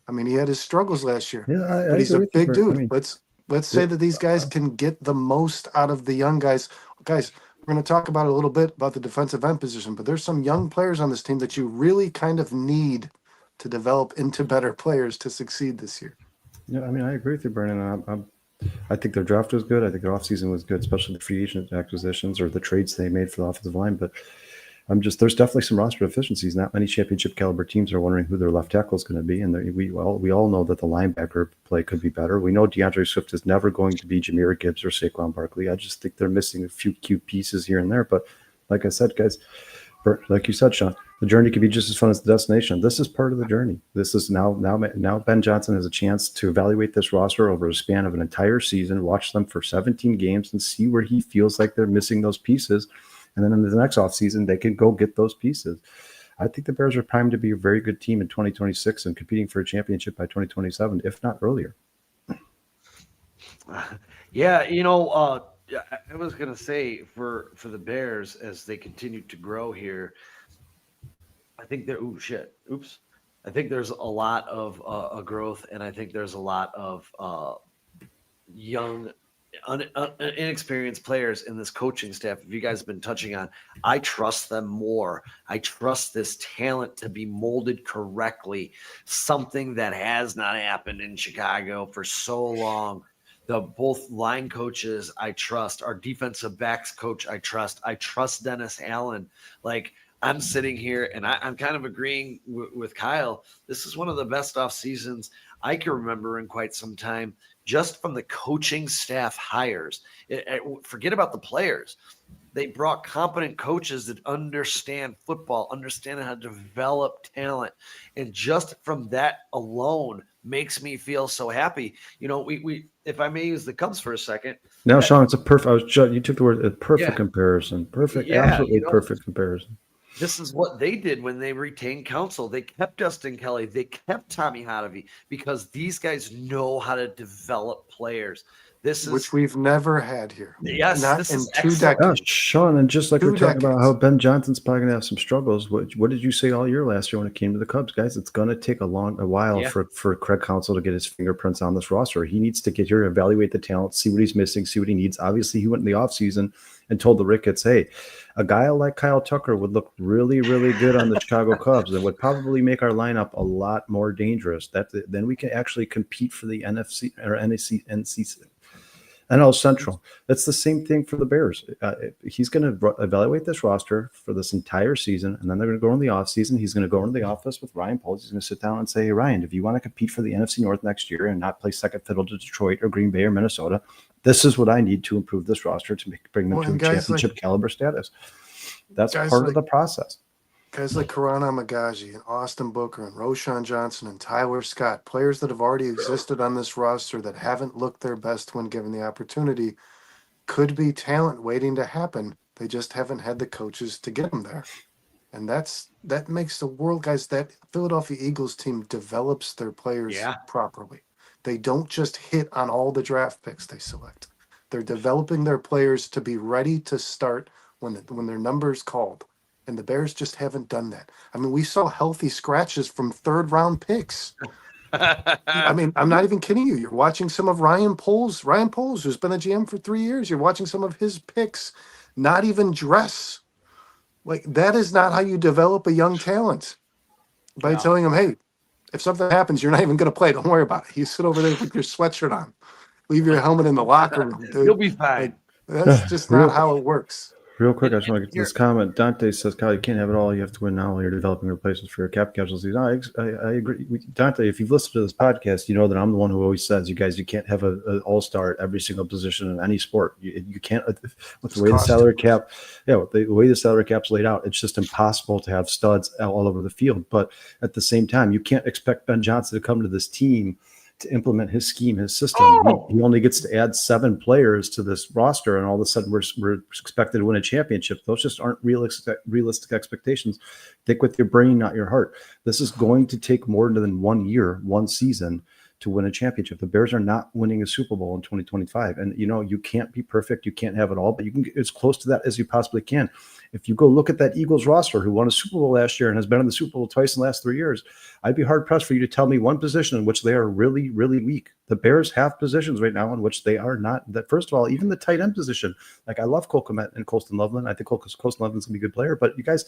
I mean, he had his struggles last year, Yeah, I but he's agree a with you, big Bert. I dude. mean, Let's say that these guys can get the most out of the young guys. Guys, we're going to talk about it a little bit about the defensive end position, but there's some young players on this team that you really kind of need to develop into better players to succeed this year. yeah, I mean, I agree with you, Brandon. I think their draft was good. I think their offseason was good, especially the free agent acquisitions or the trades they made for the offensive line. But there's definitely some roster deficiencies. Not many championship caliber teams are wondering who their left tackle is going to be. And we all know that the linebacker play could be better. We know DeAndre Swift is never going to be Jahmyr Gibbs or Saquon Barkley. I just think they're missing a few cute pieces here and there. But like I said, guys, like you said, Sean, the journey can be just as fun as the destination. This is part of the journey. This is now Ben Johnson has a chance to evaluate this roster over a span of an entire season, watch them for 17 games and see where he feels like they're missing those pieces. And then in the next offseason, they can go get those pieces. I think the Bears are primed to be a very good team in 2026 and competing for a championship by 2027, if not earlier. Yeah, I was gonna say for the Bears as they continue to grow here, I think they're I think there's a lot of growth, and I think there's a lot of young inexperienced players in this coaching staff. If you guys have been touching on, I trust them more. I trust this talent to be molded correctly, something that has not happened in Chicago for so long. Both line coaches I trust, our defensive backs coach I trust Dennis Allen. Like, I'm sitting here and I'm kind of agreeing with Kyle. This is one of the best off seasons I can remember in quite some time, just from the coaching staff hires. Forget about the players. They brought competent coaches that understand football, understand how to develop talent. And just from that alone makes me feel so happy. We if I may use the Cubs for a second. Now, Sean, it's a perfect. You took the word a perfect Yeah. comparison. Perfect, Yeah, absolutely perfect comparison. this is what they did when they retained counsel. They kept Justin Kelly. They kept Tommy Hotovy because these guys know how to develop players. Which we've never had here. Yes, Not this in is 2 excellent. decades. Sean, and just like we're talking about decades. how Ben Johnson's probably going to have some struggles. What did you say all year last year when it came to the Cubs, guys? It's going to take a while Yeah. for Craig Counsell to get his fingerprints on this roster. He needs to get here, evaluate the talent, see what he's missing, see what he needs. Obviously, he went in the offseason and told the Ricketts, hey, a guy like Kyle Tucker would look really, really good on the Chicago Cubs and would probably make our lineup a lot more dangerous. Then we can actually compete for the NFC or NC NL Central. That's the same thing for the Bears. He's going to evaluate this roster for this entire season, and then they're going to go in the offseason. He's going to go into the office with Ryan Poles. He's going to sit down and say, hey, Ryan, if you want to compete for the NFC North next year and not play second fiddle to Detroit or Green Bay or Minnesota, this is what I need to improve this roster to bring them to a championship caliber status. That's part of the process. Guys like Karan Amagaji and Austin Booker and Roshan Johnson and Tyler Scott, players that have already existed on this roster that haven't looked their best when given the opportunity, could be talent waiting to happen. They just haven't had the coaches to get them there. And that makes the world, guys, that Philadelphia Eagles team develops their players properly. They don't just hit on all the draft picks they select. They're developing their players to be ready to start when their number is called. And the Bears just haven't done that. I mean, we saw healthy scratches from third-round picks. I mean, I'm not even kidding you. You're watching some of Ryan Poles, who's been a GM for 3 years. You're watching some of his picks not even dress. Like, that is not how you develop a young talent, by Yeah. telling him, hey, if something happens, you're not even going to play. Don't worry about it. You sit over there with your sweatshirt on. Leave your helmet in the locker room, dude. You'll be fine. Like, that's just not how it works. Real quick, I just And want to get to here- this comment. Dante says, Kyle, you can't have it all. You have to win now while you're developing replacements for your cap casualties. No, I agree. Dante, if you've listened to this podcast, you know that I'm the one who always says, you guys, you can't have an all-star at every single position in any sport. You can't, with the way the salary cap, with the way the salary cap's laid out, it's just impossible to have studs all over the field. But at the same time, you can't expect Ben Johnson to come to this team to implement his scheme, his system. He only gets to add 7 players to this roster, and all of a sudden we're expected to win a championship. Those just aren't realistic expectations. Think with your brain, not your heart. This is going to take more than 1 year, 1 season to win a championship. The Bears are not winning a Super Bowl in 2025. And, you can't be perfect. You can't have it all, but you can get as close to that as you possibly can. If you go look at that Eagles roster who won a Super Bowl last year and has been in the Super Bowl twice in the last 3 years, I'd be hard pressed for you to tell me one position in which they are really, really weak. The Bears have positions right now in which they are not. That, first of all, even the tight end position, like I love Cole Kmet and Colston Loveland. I think Colston Loveland's going to be a good player, but you guys,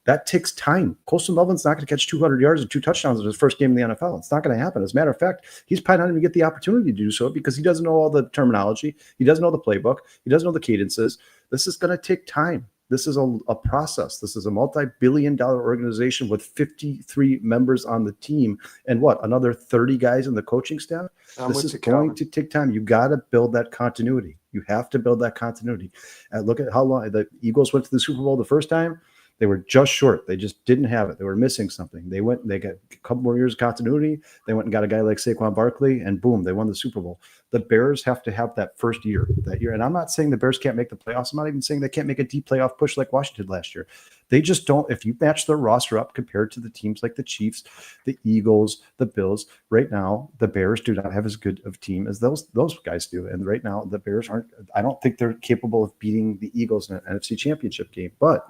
that takes time. Colston Loveland's not going to catch 200 yards and 2 touchdowns in his first game in the NFL. It's not going to happen. As a matter of fact, he's probably not even get the opportunity to do so because he doesn't know all the terminology. He doesn't know the playbook. He doesn't know the cadences. This is going to take time. This is a process. This is a multi-billion-dollar organization with 53 members on the team and another 30 guys in the coaching staff. This is going to take time. You got to build that continuity. You have to build that continuity. And look at how long the Eagles went to the Super Bowl the first time. They were just short. They just didn't have it. They were missing something. They got a couple more years of continuity. They went and got a guy like Saquon Barkley, and boom, they won the Super Bowl. The Bears have to have that first year, that year. And I'm not saying the Bears can't make the playoffs. I'm not even saying they can't make a deep playoff push like Washington last year. They just don't. If you match their roster up compared to the teams like the Chiefs, the Eagles, the Bills, right now, the Bears do not have as good of a team as those guys do. And right now, the Bears aren't. I don't think they're capable of beating the Eagles in an NFC Championship game, but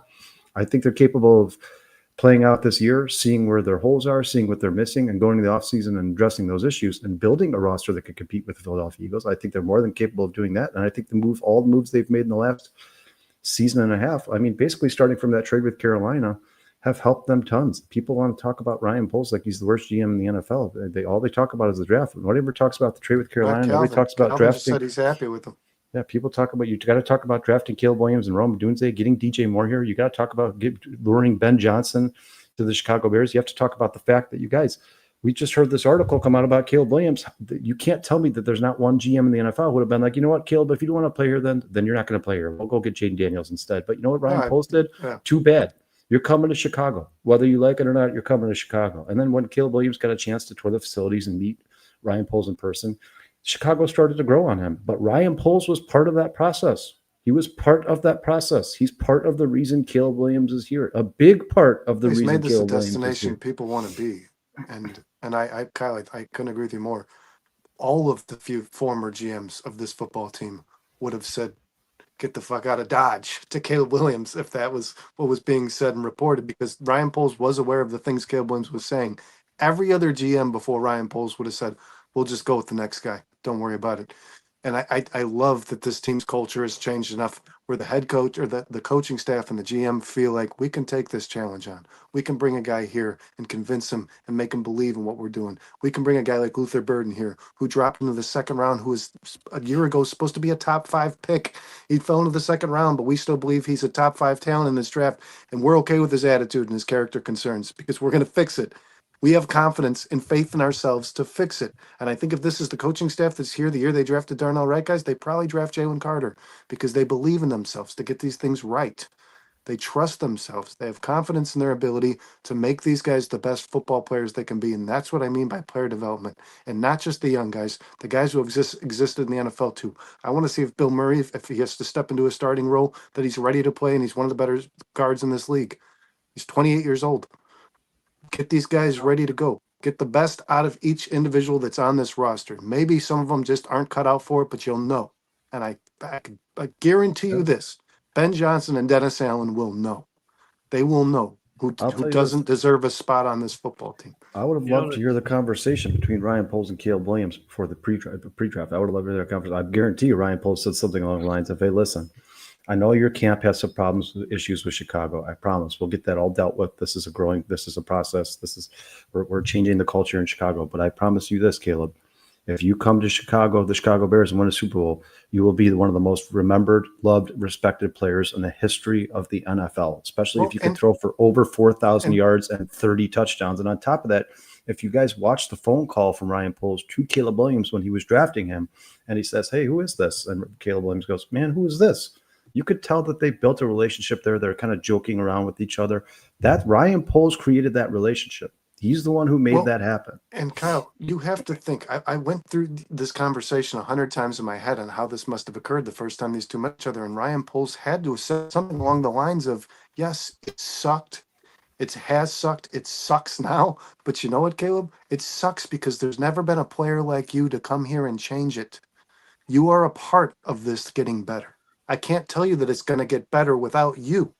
I think they're capable of playing out this year, seeing where their holes are, seeing what they're missing, and going to the offseason and addressing those issues and building a roster that could compete with the Philadelphia Eagles. I think they're more than capable of doing that. And I think all the moves they've made in the last season and a half, I mean, basically starting from that trade with Carolina, have helped them tons. People want to talk about Ryan Poles like he's the worst GM in the NFL. All they talk about is the draft. Nobody ever talks about the trade with Carolina. Nobody talks about drafting. Just said he's happy with them. Yeah, people talk about, you got to talk about drafting Caleb Williams and Rome Odunze, getting DJ Moore here. You got to talk about luring Ben Johnson to the Chicago Bears. You have to talk about the fact that you guys, we just heard this article come out about Caleb Williams. You can't tell me that there's not one GM in the NFL who would have been like, you know what, Caleb, if you don't want to play here, then you're not going to play here. We'll go get Jaden Daniels instead. But you know what Ryan Poles did? Yeah. Too bad. You're coming to Chicago. Whether you like it or not, you're coming to Chicago. And then when Caleb Williams got a chance to tour the facilities and meet Ryan Poles in person, Chicago started to grow on him. But Ryan Poles was part of that process. He was part of that process. He's part of the reason Caleb Williams is here. A big part of the reason Caleb Williams is here. He's made this a destination people want to be. And I couldn't agree with you more. All of the few former GMs of this football team would have said, get the fuck out of Dodge to Caleb Williams if that was what was being said and reported, because Ryan Poles was aware of the things Caleb Williams was saying. Every other GM before Ryan Poles would have said, we'll just go with the next guy. Don't worry about it. And I love that this team's culture has changed enough where the head coach or the coaching staff and the GM feel like we can take this challenge on. We can bring a guy here and convince him and make him believe in what we're doing. We can bring a guy like Luther Burden here, who dropped into the second round, who was a year ago supposed to be a top 5 pick. He fell into the second round, but we still believe he's a top 5 talent in this draft. And we're okay with his attitude and his character concerns because we're going to fix it. We have confidence and faith in ourselves to fix it. And I think if this is the coaching staff that's here the year they drafted Darnell Wright, guys, they probably draft Jalen Carter because they believe in themselves to get these things right. They trust themselves. They have confidence in their ability to make these guys the best football players they can be. And that's what I mean by player development. And not just the young guys, the guys who have existed in the NFL too. I want to see if Bill Murray, if he has to step into a starting role, that he's ready to play and he's one of the better guards in this league. He's 28 years old. Get these guys ready to go. Get the best out of each individual that's on this roster. Maybe some of them just aren't cut out for it, but you'll know. And I guarantee you this. Ben Johnson and Dennis Allen will know. They will know who doesn't deserve a spot on this football team. I would have You know, loved to hear the conversation between Ryan Poles and Caleb Williams before the pre-draft. I would have loved to hear that conversation. I guarantee you Ryan Poles said something along the lines of, hey, listen, I know your camp has some problems, issues with Chicago. I promise we'll get that all dealt with. This is a process. We're changing the culture in Chicago. But I promise you this, Caleb, if you come to Chicago, the Chicago Bears, and win a Super Bowl, you will be one of the most remembered, loved, respected players in the history of the NFL, especially if you can throw for over 4,000 yards and 30 touchdowns. And on top of that, if you guys watch the phone call from Ryan Poles to Caleb Williams when he was drafting him, and he says, hey, who is this? And Caleb Williams goes, man, who is this? You could tell that they built a relationship there. They're kind of joking around with each other. That Ryan Poles created that relationship. He's the one who made that happen. And Kyle, you have to think, I went through this conversation 100 times in my head on how this must have occurred the first time these two met each other. And Ryan Poles had to have said something along the lines of, yes, it sucked. It has sucked. It sucks now. But you know what, Caleb? It sucks because there's never been a player like you to come here and change it. You are a part of this getting better. I can't tell you that it's going to get better without you.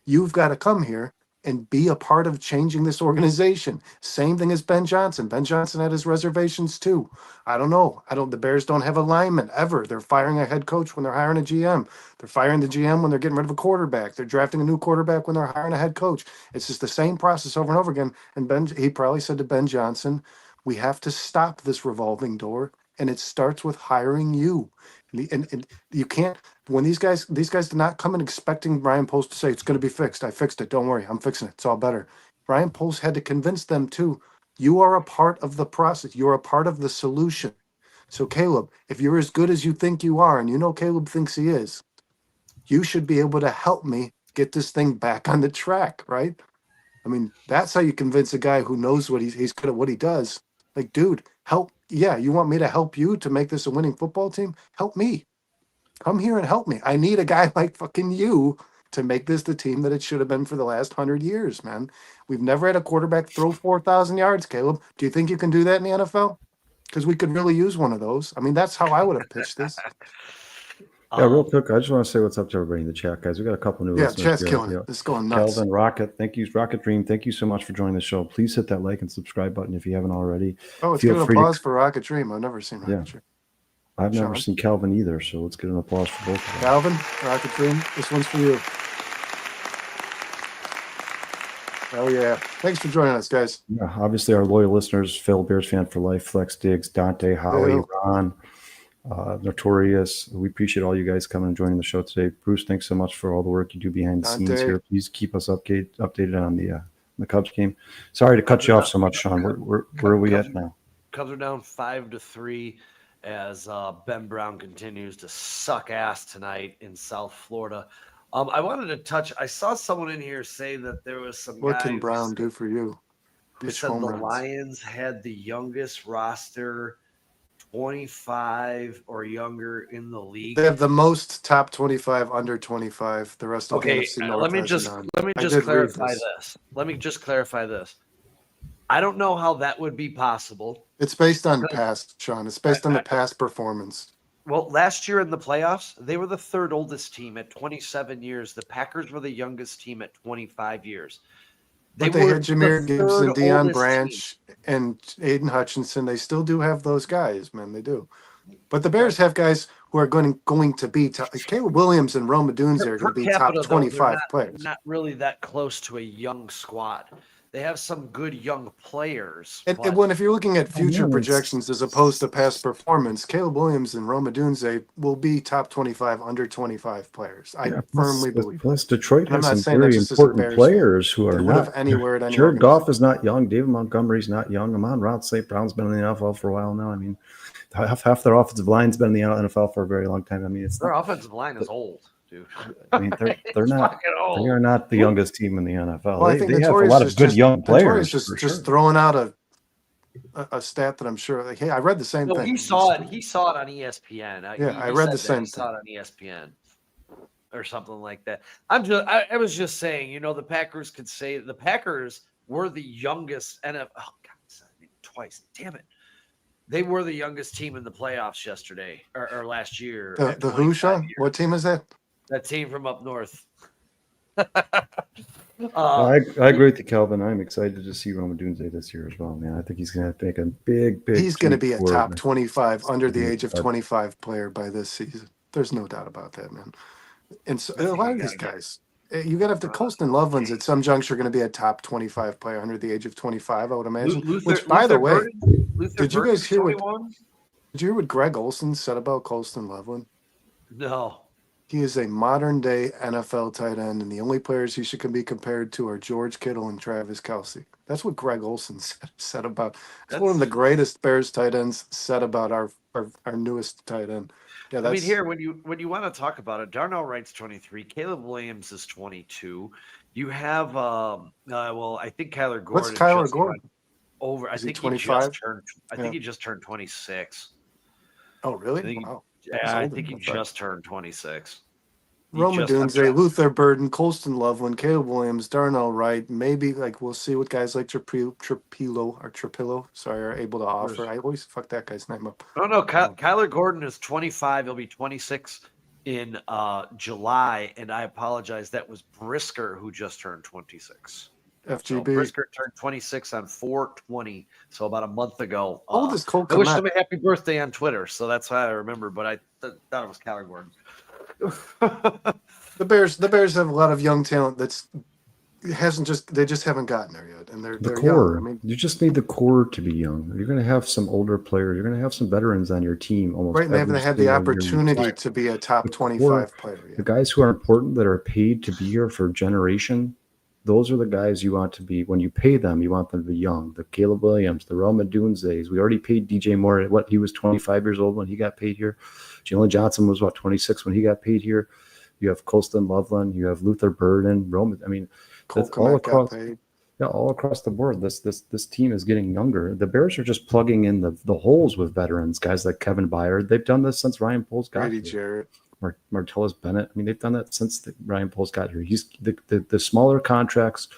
You've got to come here and be a part of changing this organization. Same thing as Ben Johnson. Ben Johnson had his reservations too. I don't know. The Bears don't have a lineman ever. They're firing a head coach when they're hiring a GM. They're firing the GM when they're getting rid of a quarterback. They're drafting a new quarterback when they're hiring a head coach. It's just the same process over and over again. And he probably said to Ben Johnson, we have to stop this revolving door. And it starts with hiring you. And you can't, when these guys did not come in expecting Ryan Poles to say, it's going to be fixed. I fixed it. Don't worry. I'm fixing it. It's all better. Ryan Poles had to convince them too. You are a part of the process. You're a part of the solution. So Caleb, if you're as good as you think you are, and you know Caleb thinks he is, you should be able to help me get this thing back on the track, right? I mean, that's how you convince a guy who knows what he's good at what he does. Like, dude, help. Yeah, you want me to help you to make this a winning football team? Help me. Come here and help me. I need a guy like fucking you to make this the team that it should have been for the last 100 years, man. We've never had a quarterback throw 4,000 yards, Caleb. Do you think you can do that in the NFL? Because we could really use one of those. I mean, that's how I would have pitched this. Yeah, real quick, I just want to say what's up to everybody in the chat, guys. We got a couple new listeners. Chat's here. killing it. It's going nuts. Kelvin, Rocket, thank you. Rocket Dream, thank you so much for joining the show. Please hit that like and subscribe button if you haven't already. Oh, let's get an applause for Rocket Dream. I've never seen Rocket Dream. I've never seen Calvin either, so let's get an applause for both of them. Calvin, Rocket Dream, this one's for you. Oh, yeah. Thanks for joining us, guys. Yeah, obviously, our loyal listeners, Phil, Bears fan for life, Flex Diggs, Dante, Howie, Ron, Notorious. We appreciate all you guys coming and joining the show today. Bruce, thanks so much for all the work you do behind the scenes here. Please keep us updated on the Cubs game. Sorry to cut you off so much, Sean. Where are we at now? Cubs are down 5-3 as Ben Brown continues to suck ass tonight in South Florida. I wanted to touch. I saw someone in here say that there was some. What can Brown do for you? Who said the Lions had the youngest roster, 25 or younger in the league. They have the most top 25 under 25. The rest of the NFC North. Let me just clarify this. Let me just clarify this. I don't know how that would be possible. It's based on past, Sean. It's based on the past performance. Well, last year in the playoffs, they were the third oldest team at 27 years. The Packers were the youngest team at 25 years. They had Jahmyr Gibbs and Deion Branch and Aiden Hutchinson. They still do have those guys, man. They do. But the Bears have guys who are going to be top. Caleb Williams and Rome Odunze are going to be top 25 players. Not really that close to a young squad. They have some good young players. And if you're looking at future projections as opposed to past performance, Caleb Williams and Rome Odunze will be top 25 under 25 players. I firmly believe. Plus, Detroit has some very important players who are not anywhere. Jared Goff is not young. David Montgomery's not young. Amon-Ra St. Brown's been in the NFL for a while now. I mean, half their offensive line's been in the NFL for a very long time. I mean, their offensive line is old. Dude. I mean, they're not. They are not the youngest team in the NFL. Well, I think they have a lot of good young players. Just throwing out a stat that I'm sure. Like, hey, I read the same thing. He saw it. He saw it on ESPN. I read the same thing. He saw it on ESPN or something like that. I was just saying. You know, the Packers could say the Packers were the youngest NFL. Oh God, twice. Damn it. They were the youngest team in the playoffs yesterday or last year. The who, Sean? What team is that? That team from up north. I agree with you, Calvin. I'm excited to see Roma Dunze this year as well, man. I think he's going to make a big He's going to change be a forward. top 25 under the age of But 25 player by this season. There's no doubt about that, man. And so, I a think lot you of got these to get. guys, you got to have to Colston Loveland's at some juncture going to be a top 25 player under the age of 25, I would imagine. Luther Which, by the way, Luther did you guys Burden's hear what 21. did you hear what Greg Olson said about Colston Loveland? No. He is a modern day NFL tight end, and the only players he should be compared to are George Kittle and Travis Kelce. That's what Greg Olson said about. It's one of the That's. greatest Bears tight ends said about our newest tight end. Yeah, I mean, that's here when you want to talk about it, Darnell Wright's 23, Caleb Williams is 22. You have well, I think Kyler what's Gordon Kyler just turned Gordon? over. Is he 25? I Yeah. think he just turned 26. Oh, really? I think Wow. He's yeah, I older think he than that. just turned 26. He Roma just I'm Dunze, trying- Luther Burden, Colston Loveland, Caleb Williams, Darnell Wright. Maybe we'll see what guys like Trapillo, sorry, are able to offer. I always fuck that guy's name up. No, Kyler Gordon is 25. He'll be 26 in July, and I apologize. That was Brisker who just turned 26. So FGB. Brisker turned 26 on 4/20, so about a month ago. How old is Cole I wished Kmet? him a happy birthday on Twitter, so that's why I remember. But I thought it was Kyler Gordon. The Bears have a lot of young talent they just haven't gotten there yet, and the they're core, young. I mean, you just need the core to be young. You're going to have some older players. You're going to have some veterans on your team. Almost right, and they haven't every had the single year. opportunity to be a top The 25 player The yet. guys who are important that are paid to be here for a generation, those are the guys you want to be. When you pay them, you want them to be young. The Caleb Williams, the Roma Dunzes. We already paid DJ Moore. He was 25 years old when he got paid here. Jalen Johnson was 26 when he got paid here. You have Colston Loveland. You have Luther Burden. Roma. I mean, Cole that's all Kmet across. got paid. Yeah, all across the board. This team is getting younger. The Bears are just plugging in the holes with veterans, guys like Kevin Byard. They've done this since Ryan Poles got Grady here. Jarrett. Martellus Bennett. I mean, they've done that since Ryan Poles got here. He's the smaller contracts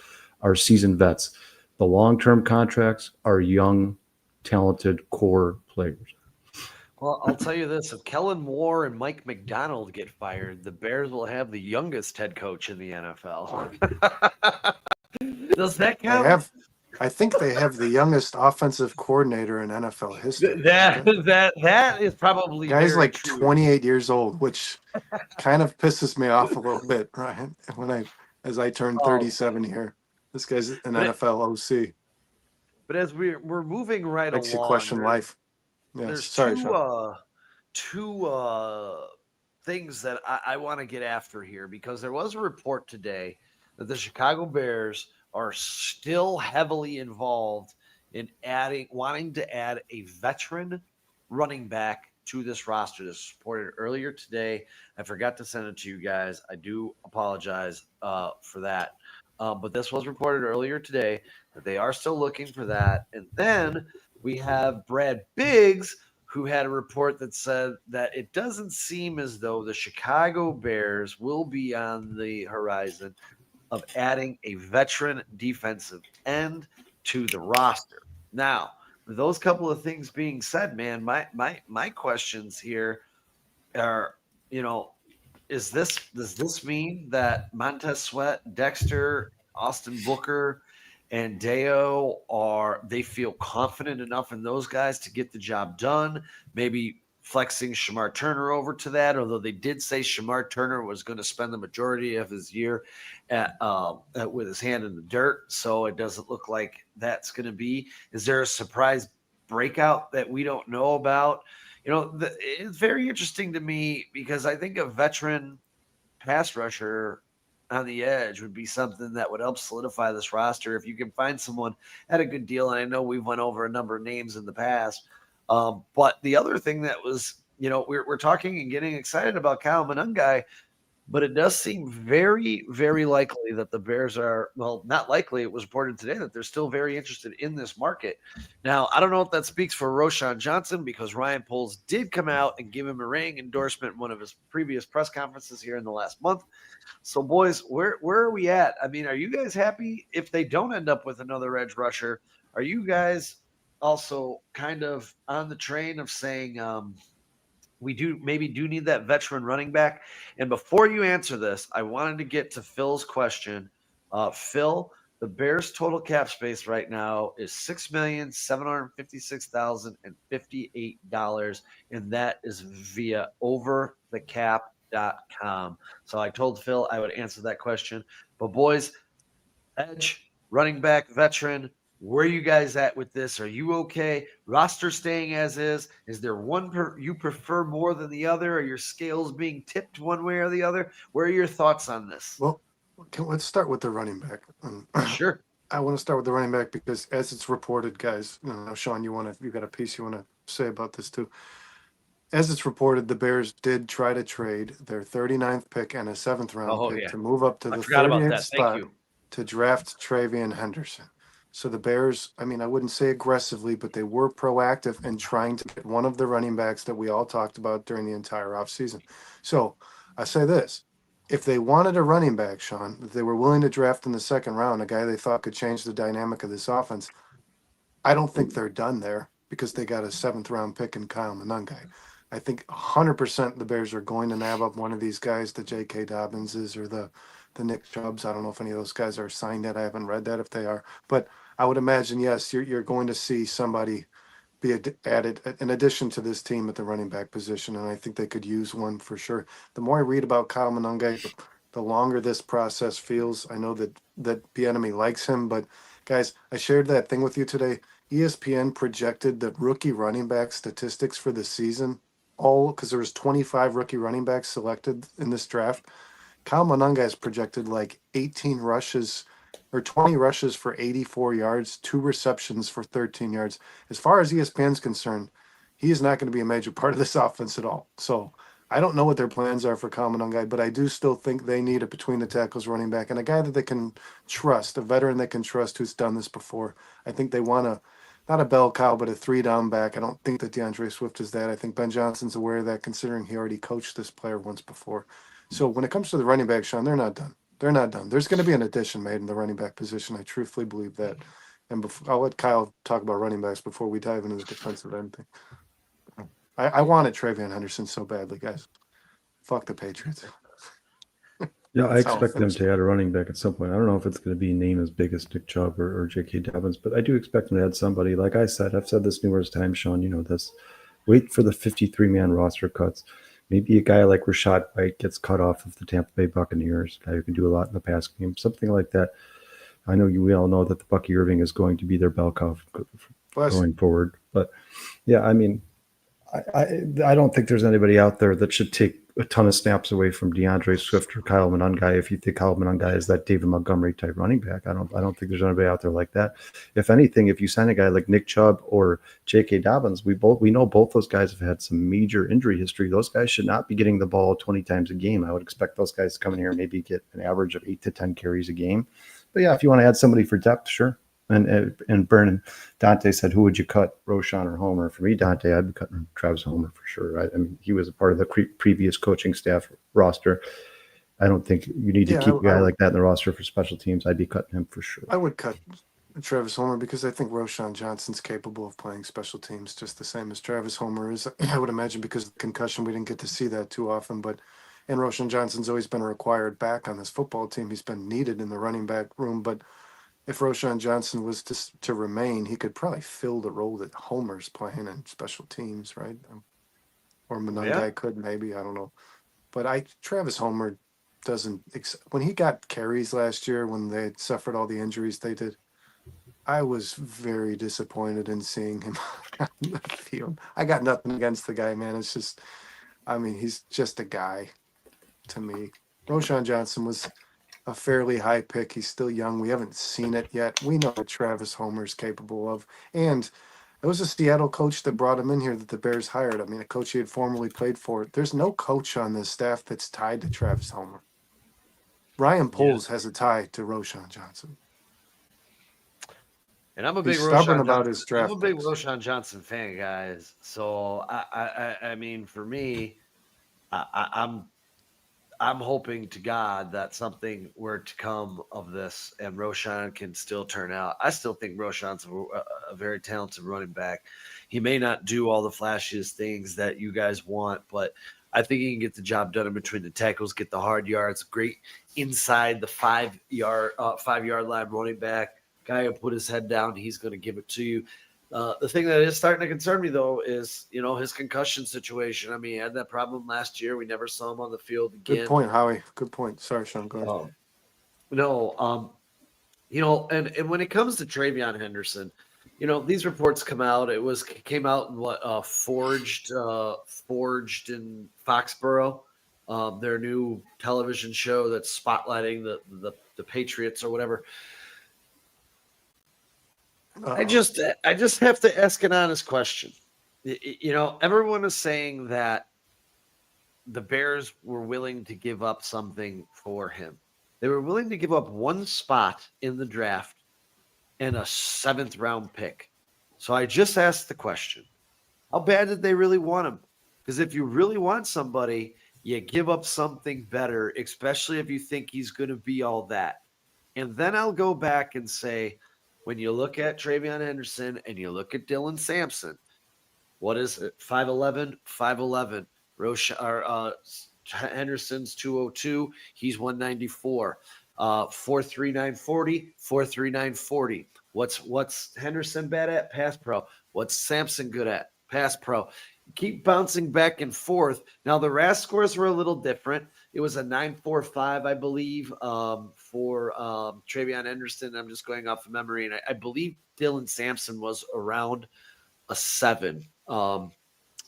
are seasoned vets. The long-term contracts are young, talented core players. Well, I'll tell you this: if Kellen Moore and Mike McDonald get fired, the Bears will have the youngest head coach in the NFL. Does that count? I think they have the youngest offensive coordinator in NFL history. That is probably Guy's very like true. 28 years old, which kind of pisses me off a little bit, Ryan. As I turn 37 here, this guy's an NFL OC. But as we're moving right Makes along, you question life. Yes. there's Sorry, two things that I want to get after here, because there was a report today that the Chicago Bears are still heavily involved in wanting to add a veteran running back to this roster. This was reported earlier today. I forgot to send it to you guys. I do apologize for that. But this was reported earlier today that they are still looking for that. And then we have Brad Biggs, who had a report that said that it doesn't seem as though the Chicago Bears will be on the horizon of adding a veteran defensive end to the roster. Now, with those couple of things being said, man, my questions here are, does this mean that Montez Sweat, Dexter, Austin Booker, and Deo they feel confident enough in those guys to get the job done? Maybe flexing Shamar Turner over to that, although they did say Shamar Turner was going to spend the majority of his year with his hand in the dirt, so it doesn't look like that's going to be. Is there a surprise breakout that we don't know about? It's very interesting to me, because I think a veteran pass rusher on the edge would be something that would help solidify this roster if you can find someone at a good deal. And I know we've went over a number of names in the past. But the other thing that was, we're talking and getting excited about Kyle Monangai, but it does seem very, very likely that the Bears are, well, not likely. It was reported today that they're still very interested in this market. Now, I don't know if that speaks for Roshan Johnson, because Ryan Poles did come out and give him a ringing endorsement in one of his previous press conferences here in the last month. So, boys, where are we at? I mean, are you guys happy if they don't end up with another edge rusher? Are you guys also kind of on the train of saying we do need that veteran running back? And before you answer this, I wanted to get to Phil's question Phil, the Bears' total cap space right now is $6,756,058, and that is via overthecap.com. So I told Phil I would answer that question. But boys, edge, running back, veteran, where are you guys at with this? Are you okay? Roster staying as is? Is there one you prefer more than the other? Are your scales being tipped one way or the other? Where are your thoughts on this? Well, let's start with the running back. Sure. I want to start with the running back because, as it's reported, guys, Sean, you got a piece you want to say about this too. As it's reported, the Bears did try to trade their 39th pick and a 7th round pick to move up to I the forgot about 38th that. Thank spot you. to draft Travion Henderson. So the Bears, I mean, I wouldn't say aggressively, but they were proactive in trying to get one of the running backs that we all talked about during the entire offseason. So I say this. If they wanted a running back, Sean, that they were willing to draft in the 2nd round, a guy they thought could change the dynamic of this offense, I don't think they're done there because they got a 7th round pick in Kyle Monangai. I think 100% the Bears are going to nab up one of these guys, the J.K. Dobbinses or the Nick Chubbs. I don't know if any of those guys are signed yet. I haven't read that if they are. But I would imagine, yes, you're going to see somebody be added in addition to this team at the running back position. And I think they could use one for sure. The more I read about Kyle Monangai, the longer this process feels. I know that Bieniemy likes him, but guys, I shared that thing with you today. ESPN projected the rookie running back statistics for the season, all because there was 25 rookie running backs selected in this draft. Kyle Monangai is projected like 18 rushes or 20 rushes for 84 yards, 2 receptions for 13 yards. As far as ESPN's concerned, he is not going to be a major part of this offense at all. So I don't know what their plans are for Kyle Monangai, but I do still think they need a between the tackles running back and a guy that they can trust, a veteran they can trust who's done this before. I think they want to. Not a bell cow, but a 3-down back. I don't think that DeAndre Swift is that. I think Ben Johnson's aware of that, considering he already coached this player once before. So when it comes to the running back, Sean, they're not done. They're not done. There's going to be an addition made in the running back position. I truthfully believe that. And I'll let Kyle talk about running backs before we dive into the defensive end thing. I wanted Travion Henderson so badly, guys. Fuck the Patriots. Yeah, I That's how it expect them finished. to add a running back at some point. I don't know if it's going to be named as big as Nick Chubb or J.K. Dobbins, but I do expect them to add somebody. Like I said, I've said this numerous times, Sean. You know this. Wait for the 53-man roster cuts. Maybe a guy like Rashad White gets cut off of the Tampa Bay Buccaneers, a guy who can do a lot in the pass game, something like that. I know we all know that the Bucky Irving is going to be their bell cow going forward. But, yeah, I mean, I don't think there's anybody out there that should take a ton of snaps away from DeAndre Swift or Kyle Monangai. If you think Kyle Monangai is that David Montgomery type running back, I don't think there's anybody out there like that. If anything, if you sign a guy like Nick Chubb or J.K. Dobbins, we know both those guys have had some major injury history. Those guys should not be getting the ball 20 times a game. I would expect those guys to come in here and maybe get an average of 8 to 10 carries a game. But yeah, if you want to add somebody for depth, sure. And Vernon, Dante said, who would you cut, Roshan or Homer? For me, Dante, I'd be cutting Travis Homer for sure. I mean, he was a part of the previous coaching staff roster. I don't think you need to keep a guy like that in the roster for special teams. I'd be cutting him for sure. I would cut Travis Homer because I think Roshan Johnson's capable of playing special teams just the same as Travis Homer is. I would imagine because of the concussion, we didn't get to see that too often. And Roshan Johnson's always been a required back on this football team. He's been needed in the running back room, but if Roshan Johnson was to remain, he could probably fill the role that Homer's playing in special teams, right? Or Monangai could maybe, I don't know. But Travis Homer doesn't when he got carries last year when they had suffered all the injuries they did, I was very disappointed in seeing him on the field. I got nothing against the guy, man. It's just, I mean, he's just a guy to me. Roshan Johnson was a fairly high pick. He's still young. We haven't seen it yet. We know what Travis Homer's capable of. And it was a Seattle coach that brought him in here that the Bears hired. I mean, a coach he had formerly played for. There's no coach on this staff that's tied to Travis Homer. Ryan Poles has a tie to Roshan Johnson. And I'm a big Roshan Johnson fan, guys. So I mean, for me, I'm hoping to God that something were to come of this and Roshan can still turn out. I still think Roshan's a very talented running back. He may not do all the flashiest things that you guys want, but I think he can get the job done in between the tackles, get the hard yards, great inside the 5-yard line running back. Guy will put his head down. He's going to give it to you. The thing that is starting to concern me, though, is, his concussion situation. I mean, he had that problem last year. We never saw him on the field again. Good point, Howie. Good point. Sorry, Sean. Go ahead. And when it comes to TreVeyon Henderson, these reports come out. Came out in Forged in Foxborough, their new television show that's spotlighting the Patriots or whatever. I just have to ask an honest question. Everyone is saying that the Bears were willing to give up something for him. They were willing to give up one spot in the draft and a 7th round pick. So I just asked the question, how bad did they really want him? Because if you really want somebody, you give up something better, especially if you think he's going to be all that. And then I'll go back and say, when you look at TreVeyon Henderson and you look at Dylan Sampson, what is it? 5'11", 5'11". Henderson's 202. He's 194. 4.39 40, 4.39 40. What's Henderson bad at? Pass pro. What's Sampson good at? Pass pro. Keep bouncing back and forth. Now the RAS scores were a little different. It was a 9.45, I believe, for TreVeyon Henderson. I'm just going off of memory, and I believe Dylan Sampson was around a 7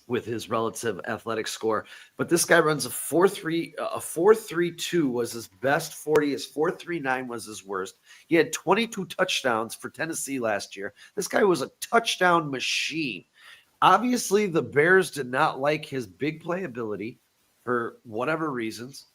with his relative athletic score. But this guy runs a 4.32 was his best 40. His 4.39 was his worst. He had 22 touchdowns for Tennessee last year. This guy was a touchdown machine. Obviously, the Bears did not like his big play ability for whatever reasons.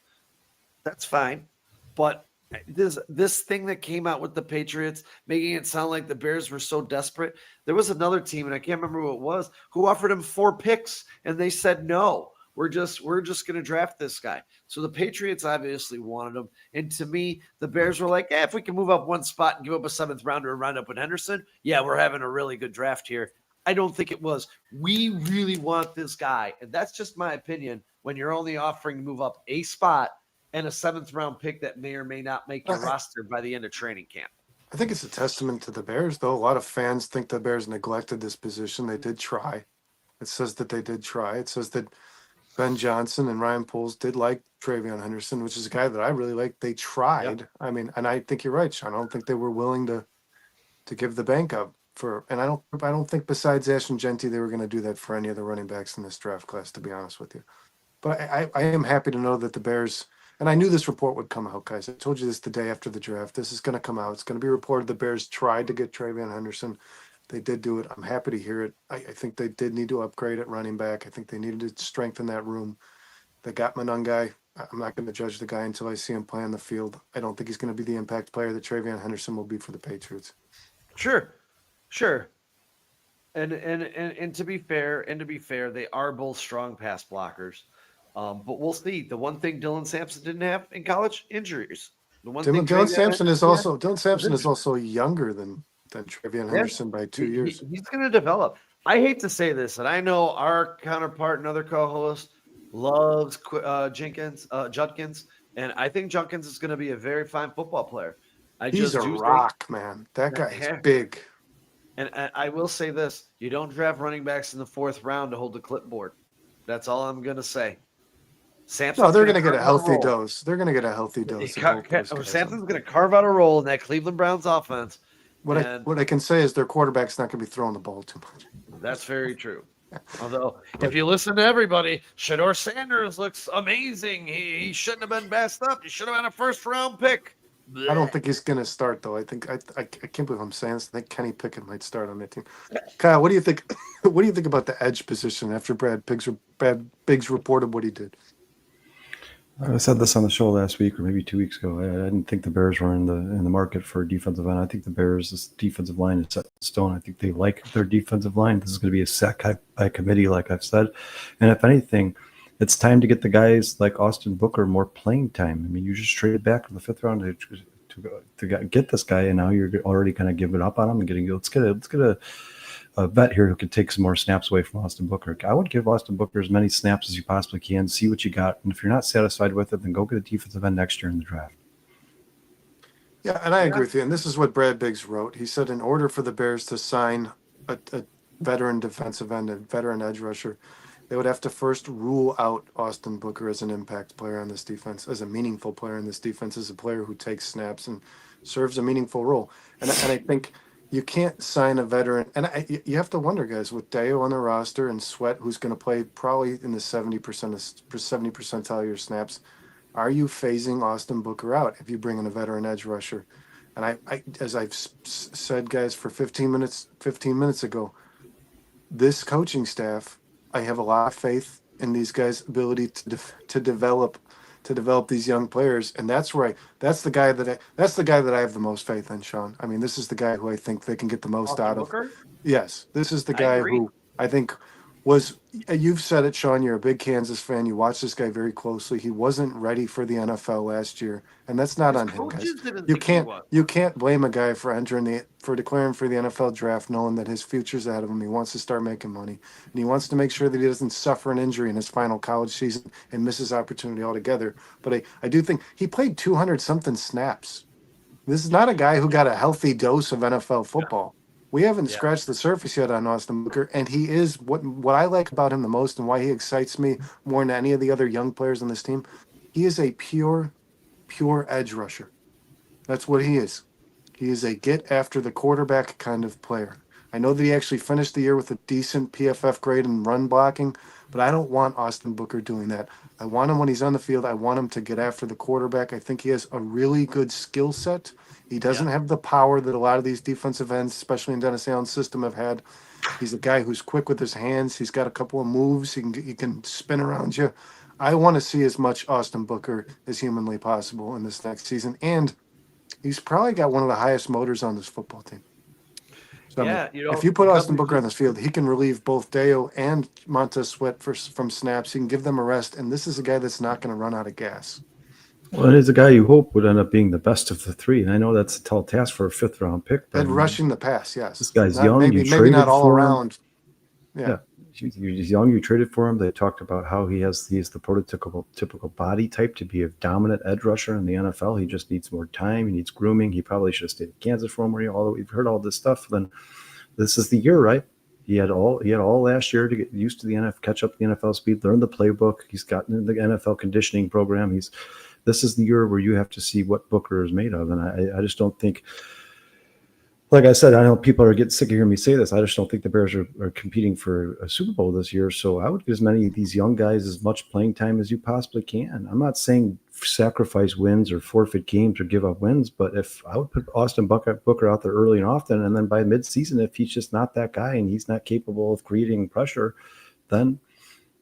That's fine. But this thing that came out with the Patriots, making it sound like the Bears were so desperate. There was another team, and I can't remember who it was, who offered him 4 picks, and they said, no, we're just going to draft this guy. So the Patriots obviously wanted him. And to me, the Bears were like, if we can move up one spot and give up a 7th rounder and round up with Henderson, yeah, we're having a really good draft here. I don't think it was, we really want this guy. And that's just my opinion when you're only offering to move up a spot and a 7th round pick that may or may not make your roster by the end of training camp. I think it's a testament to the Bears, though. A lot of fans think the Bears neglected this position. They did try. It says that they did try. It says that Ben Johnson and Ryan Poles did like TreVeyon Henderson, which is a guy that I really like. They tried. Yep. I mean, and I think you're right, Sean. I don't think they were willing to give the bank up for, and I don't think besides Ashton Genty, they were going to do that for any of the running backs in this draft class, to be honest with you. But I am happy to know that the Bears, and I knew this report would come out, guys. I told you this the day after the draft. This is going to come out. It's going to be reported the Bears tried to get TreVeyon Henderson. They did do it. I'm happy to hear it. I think they did need to upgrade at running back. I think they needed to strengthen that room. They got Monangai. I'm not going to judge the guy until I see him play on the field. I don't think he's going to be the impact player that TreVeyon Henderson will be for the Patriots. Sure. And to be fair, they are both strong pass blockers. But we'll see. The one thing Dylan Sampson didn't have in college, injuries. The one thing Dylan Sampson is also younger than TreVeyon Henderson by 2 years. He's going to develop. I hate to say this, and I know our counterpart and other co-host loves Judkins, and I think Judkins is going to be a very fine football player. He's a rock, man. That guy is big. And I will say this: you don't draft running backs in the 4th round to hold the clipboard. That's all I'm going to say. No, they're going to get a healthy dose. They're going to get a healthy dose. Sampson's going to carve out a role in that Cleveland Browns offense. What I can say is their quarterback's not going to be throwing the ball too much. That's very true. Although, if you listen to everybody, Shedeur Sanders looks amazing. He shouldn't have been passed up. He should have been a 1st round pick. I don't think he's going to start, though. I can't believe I'm saying this. I think Kenny Pickett might start on that team. Kyle, what do you think? What do you think about the edge position after Brad Biggs reported what he did? I said this on the show last week or maybe 2 weeks ago. I didn't think the Bears were in the market for a defensive end. I think the Bears' defensive line is set in stone. I think they like their defensive line. This is going to be a set by committee, like I've said. And if anything, it's time to get the guys like Austin Booker more playing time. I mean, you just traded back in the 5th round to get this guy, and now you're already kind of giving up on him and let's get a a vet here who could take some more snaps away from Austin Booker. I would give Austin Booker as many snaps as you possibly can, see what you got. And if you're not satisfied with it, then go get a defensive end next year in the draft. Yeah, and I agree with you. And this is what Brad Biggs wrote. He said, in order for the Bears to sign a veteran defensive end, a veteran edge rusher, they would have to first rule out Austin Booker as an impact player on this defense, as a meaningful player in this defense, as a player who takes snaps and serves a meaningful role. And I think you can't sign a veteran. And you have to wonder, guys, with Deo on the roster and Sweat, who's going to play probably in the 70 percentile of your snaps, are you phasing Austin Booker out if you bring in a veteran edge rusher? And I as I've said, guys, for 15 minutes ago, this coaching staff, I have a lot of faith in these guys' ability to develop these young players, and that's the guy that I have the most faith in, Sean. I mean, this is the guy who I think they can get the most Austin out Booker? of. Yes, this is the guy who I think was. You've said it, Sean. You're a big Kansas fan. You watch this guy very closely. He wasn't ready for the NFL last year, and that's not on him, guys. You can't blame a guy for declaring for the NFL draft, knowing that his future's ahead of him. He wants to start making money, and he wants to make sure that he doesn't suffer an injury in his final college season and miss his opportunity altogether. But I do think he played 200-something snaps. This is not a guy who got a healthy dose of NFL football. We haven't scratched the surface yet on Austin Booker, and he is what I like about him the most, and why he excites me more than any of the other young players on this team. He is a pure edge rusher. That's what he is. He is a get after the quarterback kind of player. I know that he actually finished the year with a decent PFF grade in run blocking, but I don't want Austin Booker doing that. I want him when he's on the field. I want him to get after the quarterback. I think he has a really good skill set. He doesn't have the power that a lot of these defensive ends, especially in Dennis Allen's system, have had. He's a guy who's quick with his hands. He's got a couple of moves. He can spin around you. I want to see as much Austin Booker as humanly possible in this next season. And he's probably got one of the highest motors on this football team. So, if you put Austin Booker on this field, he can relieve both Deo and Montez Sweat from snaps. He can give them a rest. And this is a guy that's not going to run out of gas. Well, it is a guy you hope would end up being the best of the three. And I know that's a tall task for a fifth-round pick. And rushing the pass, yes. This guy's young. Maybe not all around. Yeah. He's young. You traded for him. They talked about how he's the prototypical body type to be a dominant edge rusher in the NFL. He just needs more time. He needs grooming. He probably should have stayed in Kansas for him. We've heard all this stuff. Then this is the year, right? He had all last year to get used to the NFL, catch up to the NFL speed, learn the playbook. He's gotten in the NFL conditioning program. This is the year where you have to see what Booker is made of. And I just don't think, like I said, I know people are getting sick of hearing me say this. I just don't think the Bears are competing for a Super Bowl this year. So I would give as many of these young guys as much playing time as you possibly can. I'm not saying sacrifice wins or forfeit games or give up wins, but if I would put Austin Booker out there early and often, and then by midseason, if he's just not that guy and he's not capable of creating pressure, then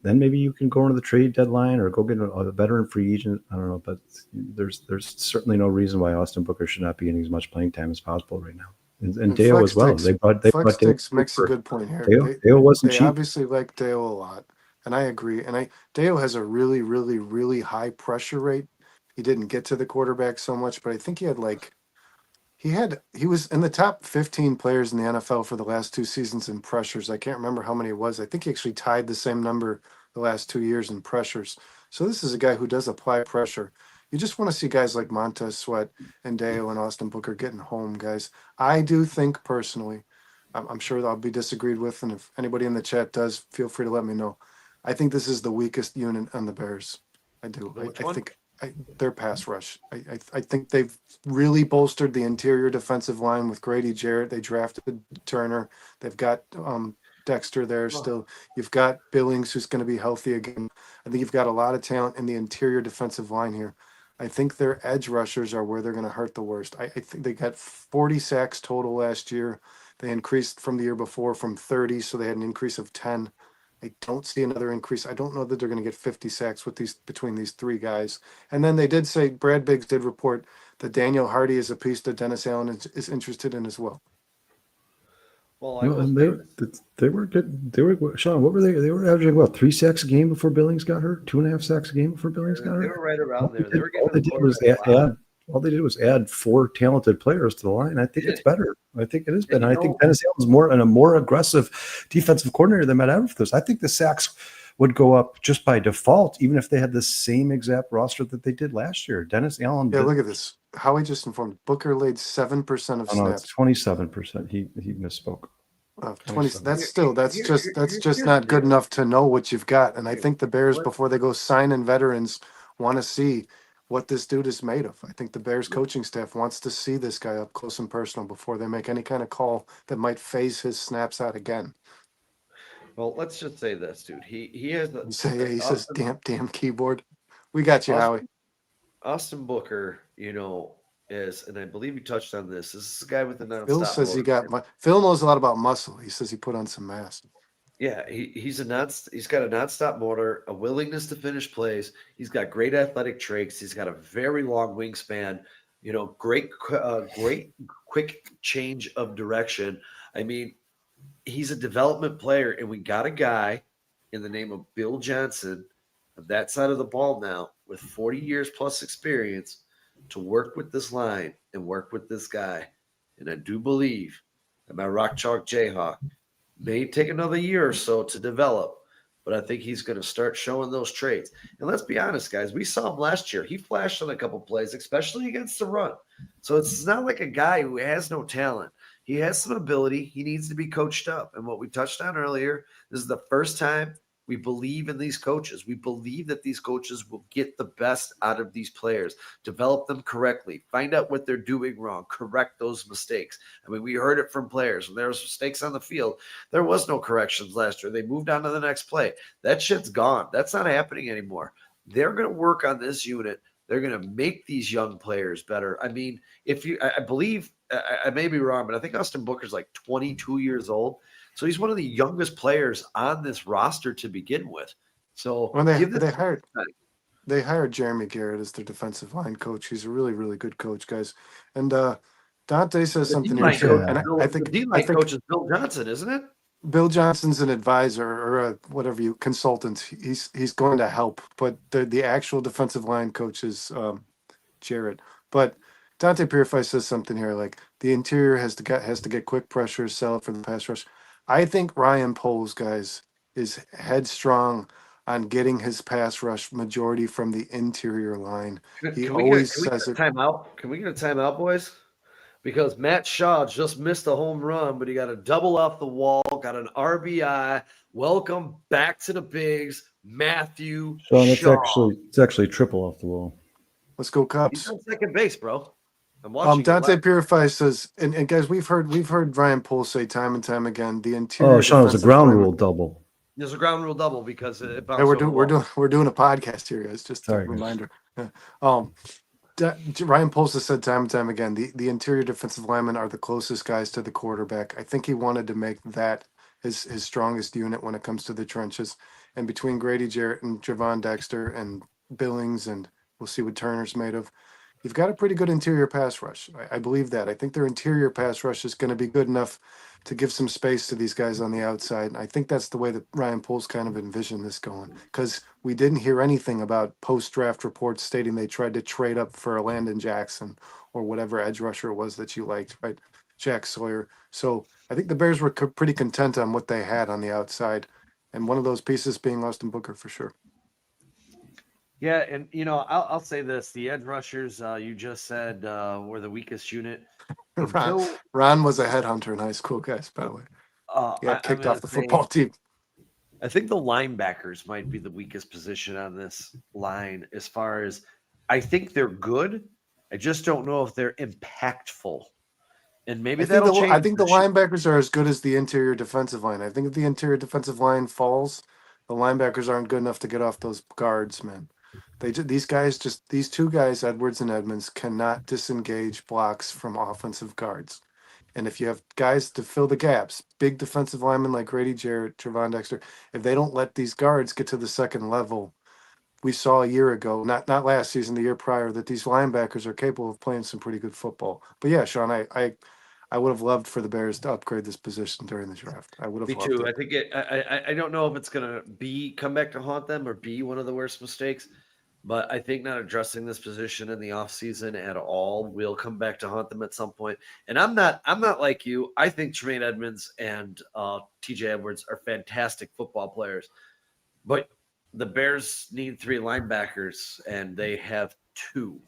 maybe you can go into the trade deadline or go get a veteran free agent. I don't know, but there's certainly no reason why Austin Booker should not be getting as much playing time as possible right now. And Dale as well. Flex Sticks makes a good point here. Dale wasn't cheap. They obviously like Dale a lot, and I agree. And Dale has a really, really, really high pressure rate. He didn't get to the quarterback so much, but I think he was in the top 15 players in the NFL for the last 2 seasons in pressures. I can't remember how many it was. I think he actually tied the same number the last 2 years in pressures. So this is a guy who does apply pressure. You just want to see guys like Montez Sweat and Deo and Austin Booker getting home, guys. I do think personally, I'm sure I'll be disagreed with, and if anybody in the chat does, feel free to let me know. I think this is the weakest unit on the Bears. I do. I think their pass rush. I think they've really bolstered the interior defensive line with Grady Jarrett. They drafted Turner. They've got Dexter there still. You've got Billings, who's going to be healthy again. I think you've got a lot of talent in the interior defensive line here. I think their edge rushers are where they're going to hurt the worst. I think they got 40 sacks total last year. They increased from the year before from 30, so they had an increase of 10. I don't see another increase. I don't know that they're going to get 50 sacks between these 3 guys. And then they did say, Brad Biggs did report that Daniel Hardy is a piece that Dennis Allen is interested in as well. Well, they were good. Sean, what were they? They were averaging 3 sacks a game before Billings got hurt. 2.5 sacks a game before Billings got hurt. They were right around there. All they did was add All they did was add 4 talented players to the line. I think it's better. I think it is better. And I think Dennis Allen's a more aggressive defensive coordinator than Matt Ever for this. I think the sacks would go up just by default, even if they had the same exact roster that they did last year. Dennis Allen. Yeah, look at this. Howie just informed Booker laid 7% of Oh, no, it's snaps. 27%. He misspoke. 20. That's Here's just the not good deal. enough to know what you've got. And I think the Bears, before they go signing veterans, want to see what this dude is made of. I think the Bears coaching staff wants to see this guy up close and personal before they make any kind of call that might phase his snaps out again. Well, let's just say this, dude. He has the He says, damn keyboard. We got you, Howie. Austin Booker, is, and I believe you touched on this. This is a guy with a nonstop. Phil says he motor. got. Phil knows a lot about muscle. He says he put on some mass. Yeah, he's got a nonstop motor, a willingness to finish plays. He's got great athletic traits. He's got a very long wingspan. Great quick change of direction. I mean, he's a development player, and we got a guy in the name of Bill Johnson of that side of the ball now with 40 years plus experience to work with this line and work with this guy. And I do believe that my Rock Chalk Jayhawk may take another year or so to develop, but I think he's going to start showing those traits. And let's be honest, guys, we saw him last year. He flashed on a couple plays, especially against the run. So it's not like a guy who has no talent. He has some ability. He needs to be coached up. And what we touched on earlier, this is the first time we believe in these coaches. We believe that these coaches will get the best out of these players, develop them correctly, find out what they're doing wrong, correct those mistakes. I mean, we heard it from players. When there was mistakes on the field, there was no corrections last year. They moved on to the next play. That shit's gone. That's not happening anymore. They're going to work on this unit. They're going to make these young players better. I mean, I believe, I may be wrong, but I think Austin Booker's like 22 years old. So he's one of the youngest players on this roster to begin with. So they hired Jeremy Garrett as their defensive line coach. He's a really, really good coach, guys. And Dante says something here too. And I think the D-line coach is Bill Johnson, isn't it? Bill Johnson's an advisor or consultant. He's going to help, but the actual defensive line coach is Jarrett. But Dante Purify says something here like the interior has to get quick pressure, sell it for the pass rush. I think Ryan Poles, guys, is headstrong on getting his pass rush majority from the interior line. He always says it. Timeout. Can we get a timeout, boys? Because Matt Shaw just missed a home run, but he got a double off the wall, got an RBI. Welcome back to the Bigs, Matthew Shaw. It's actually triple off the wall. Let's go Cubs. He's on second base, bro. I'm watching. Dante Purify says, and guys, we've heard Ryan Poles say time and time again, the interior. Oh, Sean, it was a ground rule double. There's a ground rule double because it bounced. We're doing a podcast here, guys. Just a reminder. Ryan Poles has said time and time again, the interior defensive linemen are the closest guys to the quarterback. I think he wanted to make that his strongest unit when it comes to the trenches. And between Grady Jarrett and Javon Dexter and Billings, and we'll see what Turner's made of, you've got a pretty good interior pass rush. I believe that. I think their interior pass rush is going to be good enough to give some space to these guys on the outside. And I think that's the way that Ryan Poles kind of envisioned this going, because we didn't hear anything about post-draft reports stating they tried to trade up for a Landon Jackson or whatever edge rusher it was that you liked, right? Jack Sawyer. So I think the Bears were pretty content on what they had on the outside. And one of those pieces being Austin Booker for sure. Yeah, and I'll say this: the edge rushers you just said were the weakest unit. Ron was a headhunter in high school, guys. By the way, kicked off the football team. I think the linebackers might be the weakest position on this line. As far as I think they're good, I just don't know if they're impactful. And maybe that'll change. I think the linebackers are as good as the interior defensive line. I think if the interior defensive line falls, the linebackers aren't good enough to get off those guards, man. These two guys, Edwards and Edmonds, cannot disengage blocks from offensive guards. And if you have guys to fill the gaps, big defensive linemen like Grady Jarrett, Javon Dexter, if they don't let these guards get to the second level, we saw a year ago, not last season, the year prior, that these linebackers are capable of playing some pretty good football. But yeah, Sean, I would have loved for the Bears to upgrade this position during the draft. I would have loved it. I think I don't know if it's going to come back to haunt them or be one of the worst mistakes. but I think not addressing this position in the offseason at all will come back to haunt them at some point. And I'm not like you. I think Tremaine Edmonds and TJ Edwards are fantastic football players, but the Bears need 3 linebackers, and they have 2.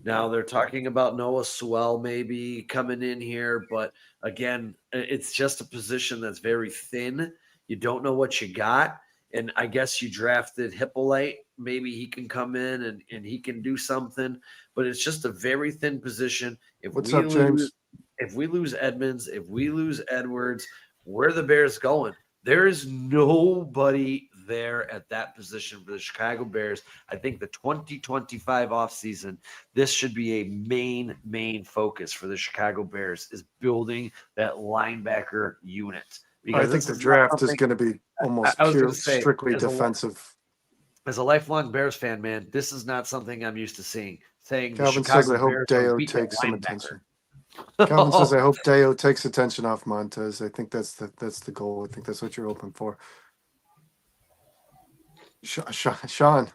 Now they're talking about Noah Sewell maybe coming in here, but again, it's just a position that's very thin. You don't know what you got. And I guess you drafted Hippolyte. Maybe he can come in and he can do something, but it's just a very thin position. What's up, James? If we lose Edmonds, if we lose Edwards, where are the Bears going? There is nobody there at that position for the Chicago Bears. I think the 2025 offseason, this should be a main focus for the Chicago Bears, is building that linebacker unit. I think the draft is going to be almost strictly defensive. As a lifelong Bears fan, man, this is not something I'm used to seeing. Calvin says, I hope Deo takes some attention. Calvin says, I hope Deo takes attention off Montez. I think that's the goal. I think that's what you're hoping for. Sean.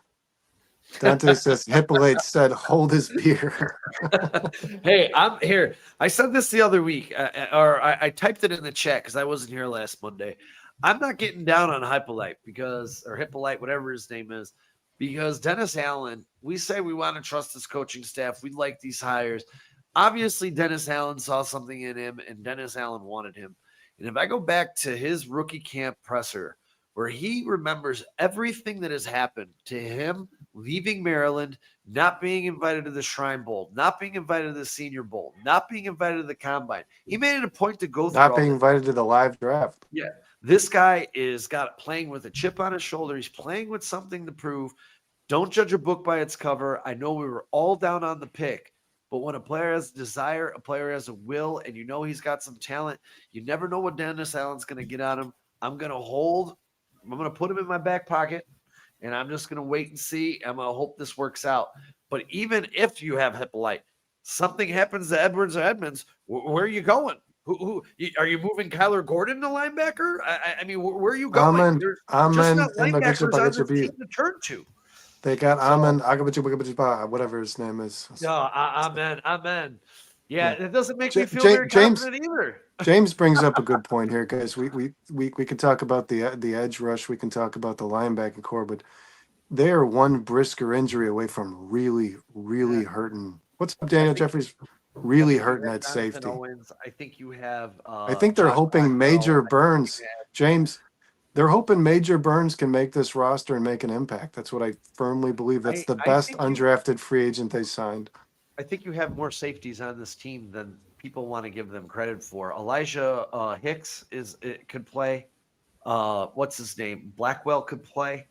Dante says, Hippolyte said, hold his beer. Hey, I'm here. I said this the other week, or I typed it in the chat because I wasn't here last Monday. I'm not getting down on Hippolyte or Hippolyte, whatever his name is, because Dennis Allen, we say we want to trust his coaching staff. We like these hires. Obviously, Dennis Allen saw something in him, and Dennis Allen wanted him. And if I go back to his rookie camp presser, where he remembers everything that has happened to him leaving Maryland, not being invited to the Shrine Bowl, not being invited to the Senior Bowl, not being invited to the Combine. He made it a point to go through not being invited to the live draft. Yeah. This guy is playing with a chip on his shoulder. He's playing with something to prove. Don't judge a book by its cover. I know we were all down on the pick, but when a player has a desire, a player has a will, and you know he's got some talent, you never know what Dennis Allen's going to get on him. I'm going to put him in my back pocket, and I'm just going to wait and see. I'm going to hope this works out. But even if you have Hippolyte, something happens to Edwards or Edmonds, where are you going? Who are you moving Kyler Gordon to linebacker? I mean, where are you going? There's just not linebackers on the team to turn to. They got Amen, whatever his name is. No, Amen. Yeah, it doesn't make me feel very confident either. James brings up a good point here, guys. We can talk about the edge rush. We can talk about the linebacking core, but they are one Brisker injury away from really hurting. What's up, Daniel Jeffries? Really hurting at safety. Owens, I think you have. I think they're hoping Major Burns, James. They're hoping Major Burns can make this roster and make an impact. That's what I firmly believe. That's the best undrafted free agent they signed. I think you have more safeties on this team than people want to give them credit for. Elijah Hicks could play. What's his name? Blackwell could play.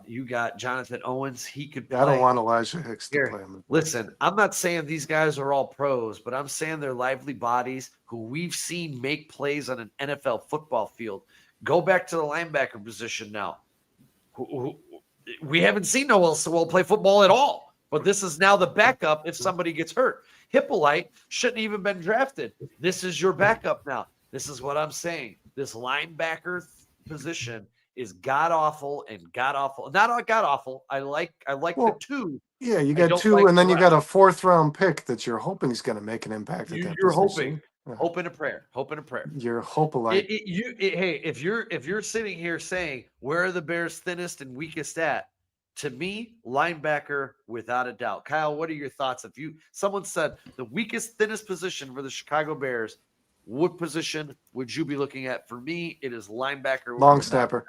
You got Jonathan Owens. He could play. I don't want Elijah Hicks to play. Listen, I'm not saying these guys are all pros, but I'm saying they're lively bodies who we've seen make plays on an NFL football field. Go back to the linebacker position now. We haven't seen Noah Sewell play football at all, but this is now the backup if somebody gets hurt. Hippolyte shouldn't even been drafted. This is your backup now. This is what I'm saying. This linebacker position is god-awful. Not god-awful. I like the 2. Yeah, you got 2, and then you got a 4th-round pick that you're hoping is going to make an impact. You're hoping. Hope and a prayer. You're Hopalite. Hey, if you're sitting here saying where are the Bears thinnest and weakest at, to me, linebacker without a doubt. Kyle, what are your thoughts? Someone said the weakest, thinnest position for the Chicago Bears, what position would you be looking at? For me, it is linebacker. Long snapper.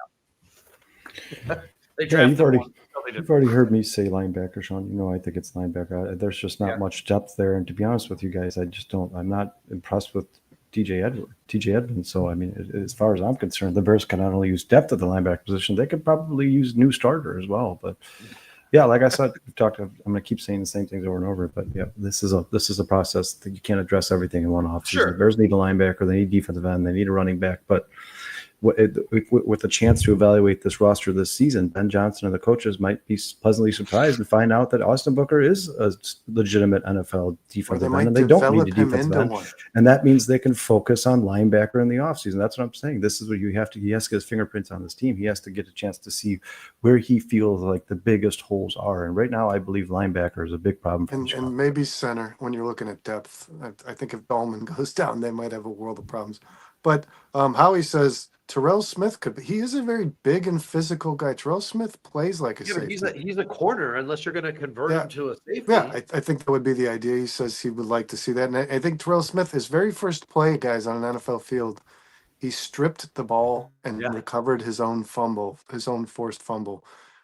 You've already heard me say linebacker, Sean. You know I think it's linebacker. There's just not much depth there, and to be honest with you guys, I'm not impressed with TJ Edmonds. So I mean, as far as I'm concerned, the Bears can not only use depth at the linebacker position, they could probably use new starter as well. But yeah, like I said, I'm going to keep saying the same things over and over. But yeah, this is a process that you can't address everything in one offseason. Sure. The Bears need a linebacker, they need defensive end, they need a running back, but with a chance to evaluate this roster this season, Ben Johnson and the coaches might be pleasantly surprised and find out that Austin Booker is a legitimate NFL Or they defensive end, might and they don't need a develop him defensive into end. one. And that means they can focus on linebacker in the offseason. That's what I'm saying. This is what he has to get his fingerprints on this team. He has to get a chance to see where he feels like the biggest holes are. And right now, I believe linebacker is a big problem for the And maybe center when you're looking at depth. I think if Dolman goes down, they might have a world of problems. But Howie says Terrell Smith he is a very big and physical guy. Terrell Smith plays like a Yeah, but safety. he's a corner unless you're going to convert Yeah. him to a safety. Yeah, I think that would be the idea. He says he would like to see that. And I think Terrell Smith, his very first play, guys, on an NFL field, he stripped the ball and Yeah. recovered his own fumble, his own forced fumble.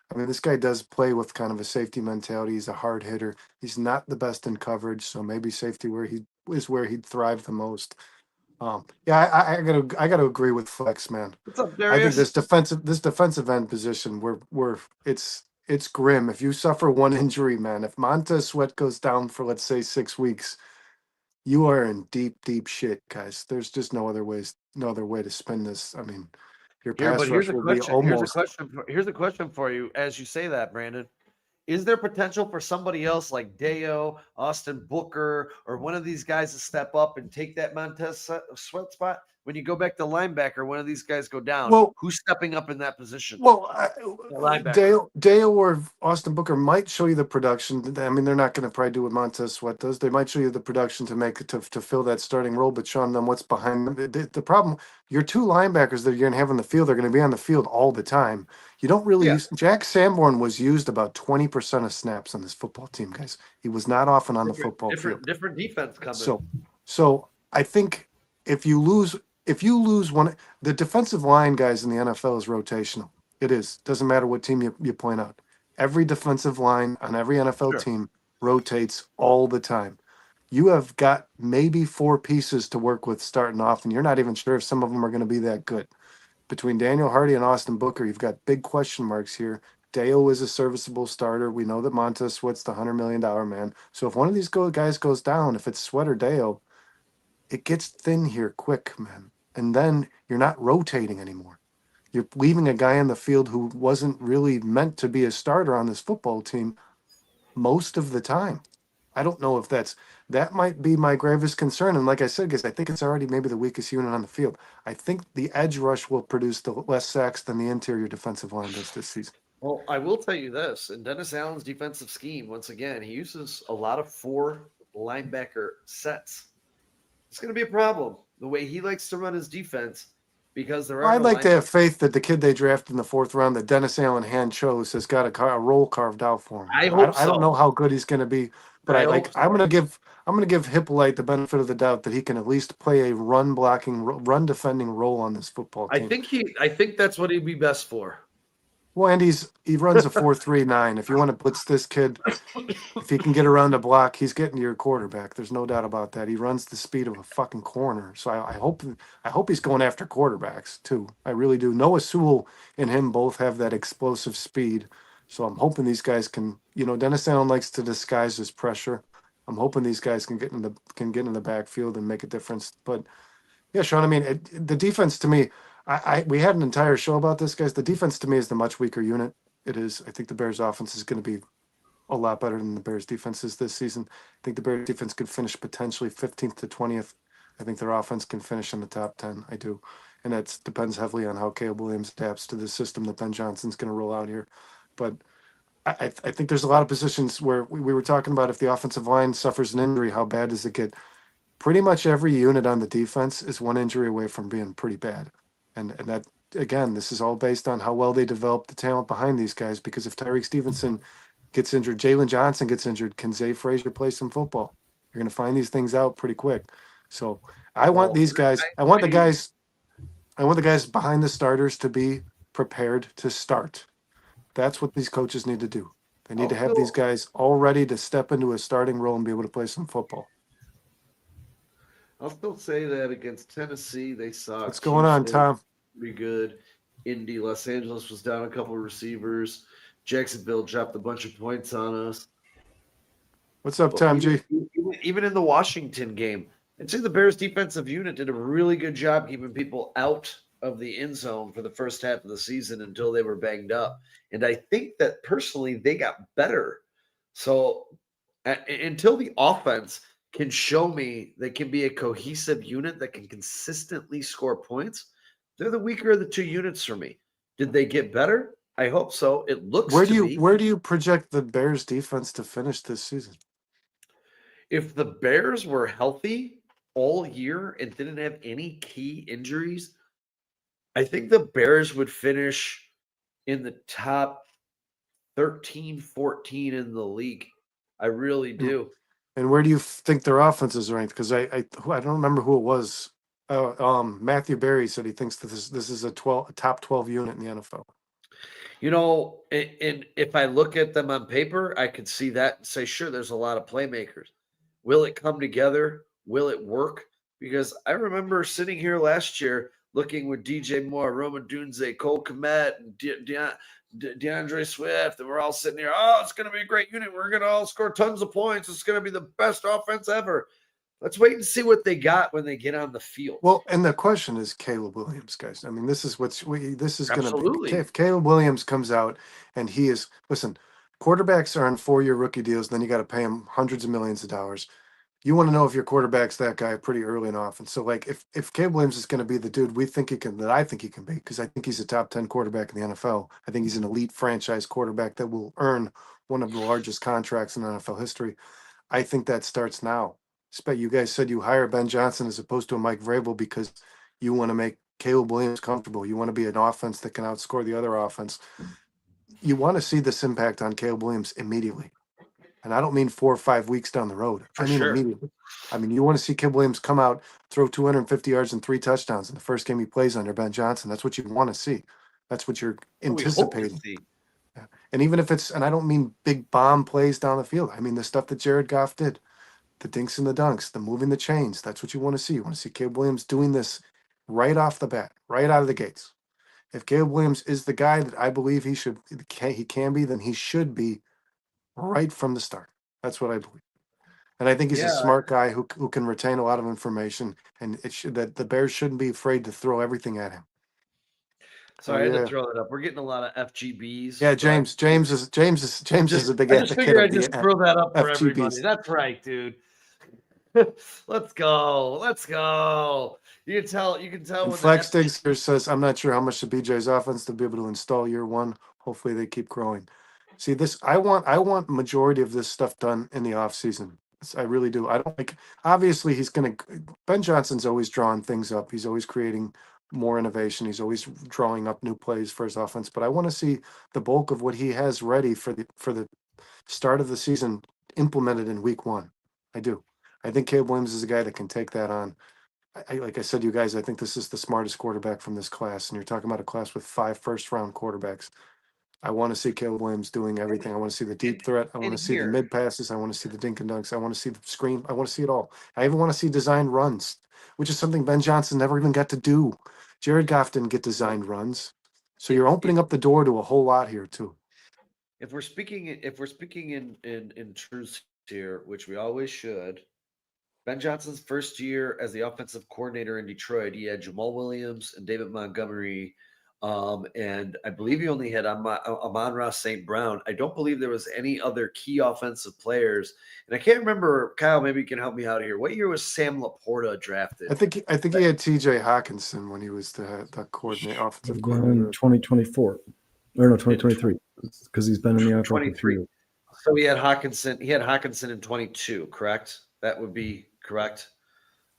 I mean, this guy does play with kind of a safety mentality. He's a hard hitter. He's not the best in coverage, so maybe safety where he'd thrive the most. Yeah, I gotta agree with Flex, man. What's up, I think Darius? this defensive end position, it's grim. If you suffer one injury, man, if Montez Sweat goes down for let's say 6 weeks, you are in deep shit, guys. There's just no other way to spin this. I mean, your pass rush will be almost. Here's a question for you as you say that, Brandon. Is there potential for somebody else like Deo, Austin Booker, or one of these guys to step up and take that Montez Sweat spot? When you go back to linebacker, one of these guys go down. Well- who's stepping up in that position? Well, linebacker. Dale or Austin Booker might show you the production. I mean, they're not going to probably do what Montez Sweat does. They might show you the production to make to fill that starting role. But showing them what's behind them, the problem, your two linebackers that you're going to have on the field are going to be on the field all the time. You don't really Yeah. use. Jack Sanborn was used about 20% of snaps on this football team, guys. He was not often on the football field. Different defense coming. So I think if you lose one, the defensive line, guys, in the NFL is rotational. It is. Doesn't matter what team you point out. Every defensive line on every NFL Sure. team rotates all the time. You have got maybe 4 pieces to work with starting off, and you're not even sure if some of them are going to be that good. Between Daniel Hardy and Austin Booker, you've got big question marks here. Deo is a serviceable starter. We know that Montez Sweat's the $100 million man. So if one of these guys goes down, if it's Sweat or Deo, it gets thin here quick, man. And then you're not rotating anymore. You're leaving a guy on the field who wasn't really meant to be a starter on this football team most of the time. I don't know if that might be my gravest concern. And like I said, guys, I think it's already maybe the weakest unit on the field. I think the edge rush will produce the less sacks than the interior defensive line does this season. Well, I will tell you this: in Dennis Allen's defensive scheme, once again, he uses a lot of 4 linebacker sets. It's going to be a problem the way he likes to run his defense because there are. I'd like to have faith that the kid they drafted in the 4th round that Dennis Allen hand chose has got a role carved out for him. I hope I don't so. know how good he's going to be, but I'm going to give Hippolyte the benefit of the doubt that he can at least play a run defending role on this football team. I think that's what he'd be best for. Well, and he runs a 4.39. If you want to blitz this kid, if he can get around the block, he's getting to your quarterback. There's no doubt about that. He runs the speed of a fucking corner. So I hope he's going after quarterbacks too. I really do. Noah Sewell and him both have that explosive speed. So I'm hoping these guys can. Dennis Allen likes to disguise his pressure. I'm hoping these guys can get in the backfield and make a difference. But yeah, Sean. I mean, the defense to me. We had an entire show about this, guys. The defense to me is the much weaker unit. It is. I think the Bears offense is going to be a lot better than the Bears defenses this season. I think the Bears defense could finish potentially 15th to 20th. I think their offense can finish in the top 10. I do. And that depends heavily on how Caleb Williams adapts to the system that Ben Johnson's going to roll out here. But I think there's a lot of positions where we were talking about if the offensive line suffers an injury, how bad does it get? Pretty much every unit on the defense is one injury away from being pretty bad. And that, again, this is all based on how well they develop the talent behind these guys. Because if Tyreek Stevenson gets injured, Jalen Johnson gets injured, can Zay Frazier play some football? You're going to find these things out pretty quick. So I want these guys. I want the guys behind the starters to be prepared to start. That's what these coaches need to do. They need to have these guys all ready to step into a starting role and be able to play some football. I'll still say that against Tennessee, they suck. What's going on, Tom? Pretty good. Indy, Los Angeles was down a couple of receivers. Jacksonville dropped a bunch of points on us. What's up, Tom G? Even in the Washington game, I'd say the Bears defensive unit did a really good job keeping people out of the end zone for the first half of the season until they were banged up. And I think that personally they got better. So until the offense can show me they can be a cohesive unit that can consistently score points, they're the weaker of the two units for me. Did they get better? I hope so. It looks Where to do you me. where do you project the Bears defense to finish this season? If the Bears were healthy all year and didn't have any key injuries, I think the Bears would finish in the top 13, 14 in the league. I really And, do. and where do you think their offense is ranked? Because I don't remember who it was. Matthew Berry said he thinks that this is a top 12 unit in the NFL. And if I look at them on paper, I could see that and say, sure, there's a lot of playmakers. Will it come together? Will it work? Because I remember sitting here last year looking with DJ Moore, Roman Dunze, Cole Kmet, and DeAndre Swift, and we're all sitting here. Oh, it's going to be a great unit. We're going to all score tons of points. It's going to be the best offense ever. Let's wait and see what they got when they get on the field. Well, and the question is Caleb Williams, guys. I mean, this is going to be if Caleb Williams comes out and he is quarterbacks are on 4-year rookie deals, then you got to pay him hundreds of millions of dollars. You want to know if your quarterback's that guy pretty early and often. So, like, if Caleb Williams is going to be the dude I think he can be, because I think he's a top 10 quarterback in the NFL. I think he's an elite franchise quarterback that will earn one of the largest contracts in NFL history. I think that starts now. You guys said you hire Ben Johnson as opposed to a Mike Vrabel because you want to make Caleb Williams comfortable. You want to be an offense that can outscore the other offense. You want to see this impact on Caleb Williams immediately. And I don't mean 4 or 5 weeks down the road. I mean immediately. I mean, you want to see Caleb Williams come out, throw 250 yards and 3 touchdowns in the first game he plays under Ben Johnson. That's what you want to see. That's what you're anticipating. Yeah. And even if and I don't mean big bomb plays down the field. I mean the stuff that Jared Goff did. The dinks and the dunks, the moving the chains. That's what you want to see. You want to see Caleb Williams doing this right off the bat, right out of the gates. If Caleb Williams is the guy that I believe he can be, then he should be right from the start. That's what I believe. And I think he's a smart guy who can retain a lot of information, and that the Bears shouldn't be afraid to throw everything at him. So I had to throw that up. We're getting a lot of FGBs. Yeah, James is a big advocate. I just figured I'd just throw that up for FGBs. everybody. That's right, dude. Let's go. You can tell. And Flex Diggs here says, I'm not sure how much the BJ's offense to be able to install year one. Hopefully they keep growing. See this, I want majority of this stuff done in the off season. I really do. I don't like, obviously Ben Johnson's always drawing things up. He's always creating more innovation. He's always drawing up new plays for his offense, but I want to see the bulk of what he has ready for the start of the season implemented in week 1. I do. I think Caleb Williams is a guy that can take that on. Like I said to you guys, I think this is the smartest quarterback from this class. And you're talking about a class with 5 first-round quarterbacks. I want to see Caleb Williams doing everything. I want to see the deep threat. I want to see the mid passes. I want to see the dink and dunks. I want to see the screen. I want to see it all. I even want to see designed runs, which is something Ben Johnson never even got to do. Jared Goff didn't get designed runs. So you're opening up the door to a whole lot here too. If we're speaking in truth here, which we always should, Ben Johnson's first year as the offensive coordinator in Detroit, he had Jamal Williams and David Montgomery. And I believe he only had Amon-Ra St. Brown. I don't believe there was any other key offensive players. And I can't remember, Kyle, maybe you can help me out here. What year was Sam Laporta drafted? I think he had TJ Hawkinson when he was the coordinator, offensive coordinator. 2024. Or no, 2023. Because he's been in the NFL 23. So he had Hawkinson in 22, correct? That would be correct.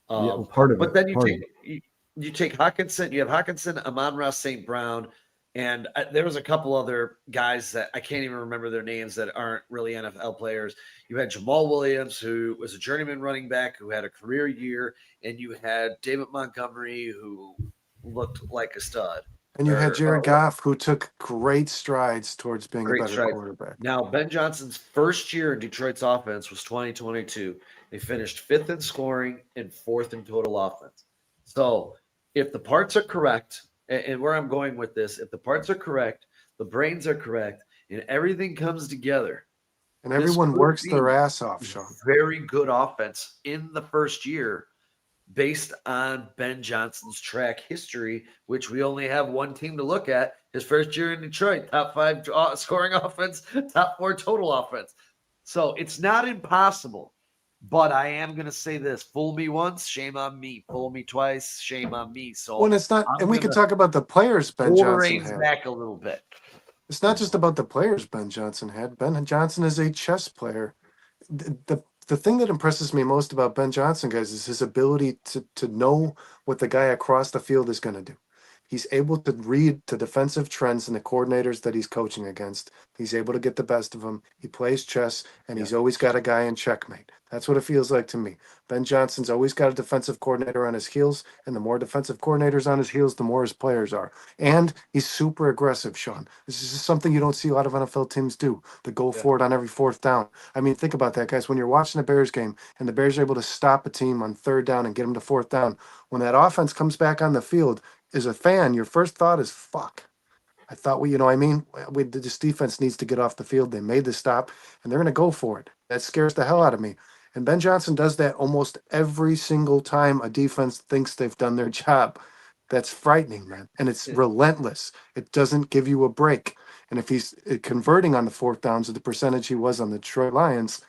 Part of but it. Then you take Hawkinson, you have Hawkinson, Amon-Ra St. Brown, and there was a couple other guys that I can't even remember their names that aren't really NFL players. You had Jamal Williams, who was a journeyman running back who had a career year, and you had David Montgomery, who looked like a stud. And you had Jared Goff, who took great strides towards being a better quarterback. Now, Ben Johnson's first year in Detroit's offense was 2022. They finished 5th in scoring and 4th in total offense. So if the parts are correct, and where I'm going with this, if the parts are correct, the brains are correct, and everything comes together. And everyone works their ass off, Sean. Very good offense in the first year based on Ben Johnson's track history, which we only have one team to look at. His first year in Detroit, top 5 scoring offense, top 4 total offense. So it's not impossible. But I am going to say this: fool me once, shame on me. Fool me twice, shame on me. So When it's not, I'm and we going could to talk about the players Ben pull the Johnson reins had. back a little bit. It's not just about the players Ben Johnson had. Ben Johnson is a chess player. The thing that impresses me most about Ben Johnson, guys, is his ability to know what the guy across the field is going to do. He's able to read the defensive trends and the coordinators that he's coaching against. He's able to get the best of them. He plays chess, and he's always got a guy in checkmate. That's what it feels like to me. Ben Johnson's always got a defensive coordinator on his heels, and the more defensive coordinators on his heels, the more his players are. And he's super aggressive, Sean. This is just something you don't see a lot of NFL teams do. The go for it on every fourth down. I mean, think about that, guys. When you're watching a Bears game and the Bears are able to stop a team on third down and get them to fourth down, when that offense comes back on the field, as a fan, your first thought is, fuck. I thought this defense needs to get off the field. They made the stop, and they're going to go for it. That scares the hell out of me. And Ben Johnson does that almost every single time a defense thinks they've done their job. That's frightening, man. And it's relentless. It doesn't give you a break. And if he's converting on the fourth downs at the percentage he was on the Detroit Lions,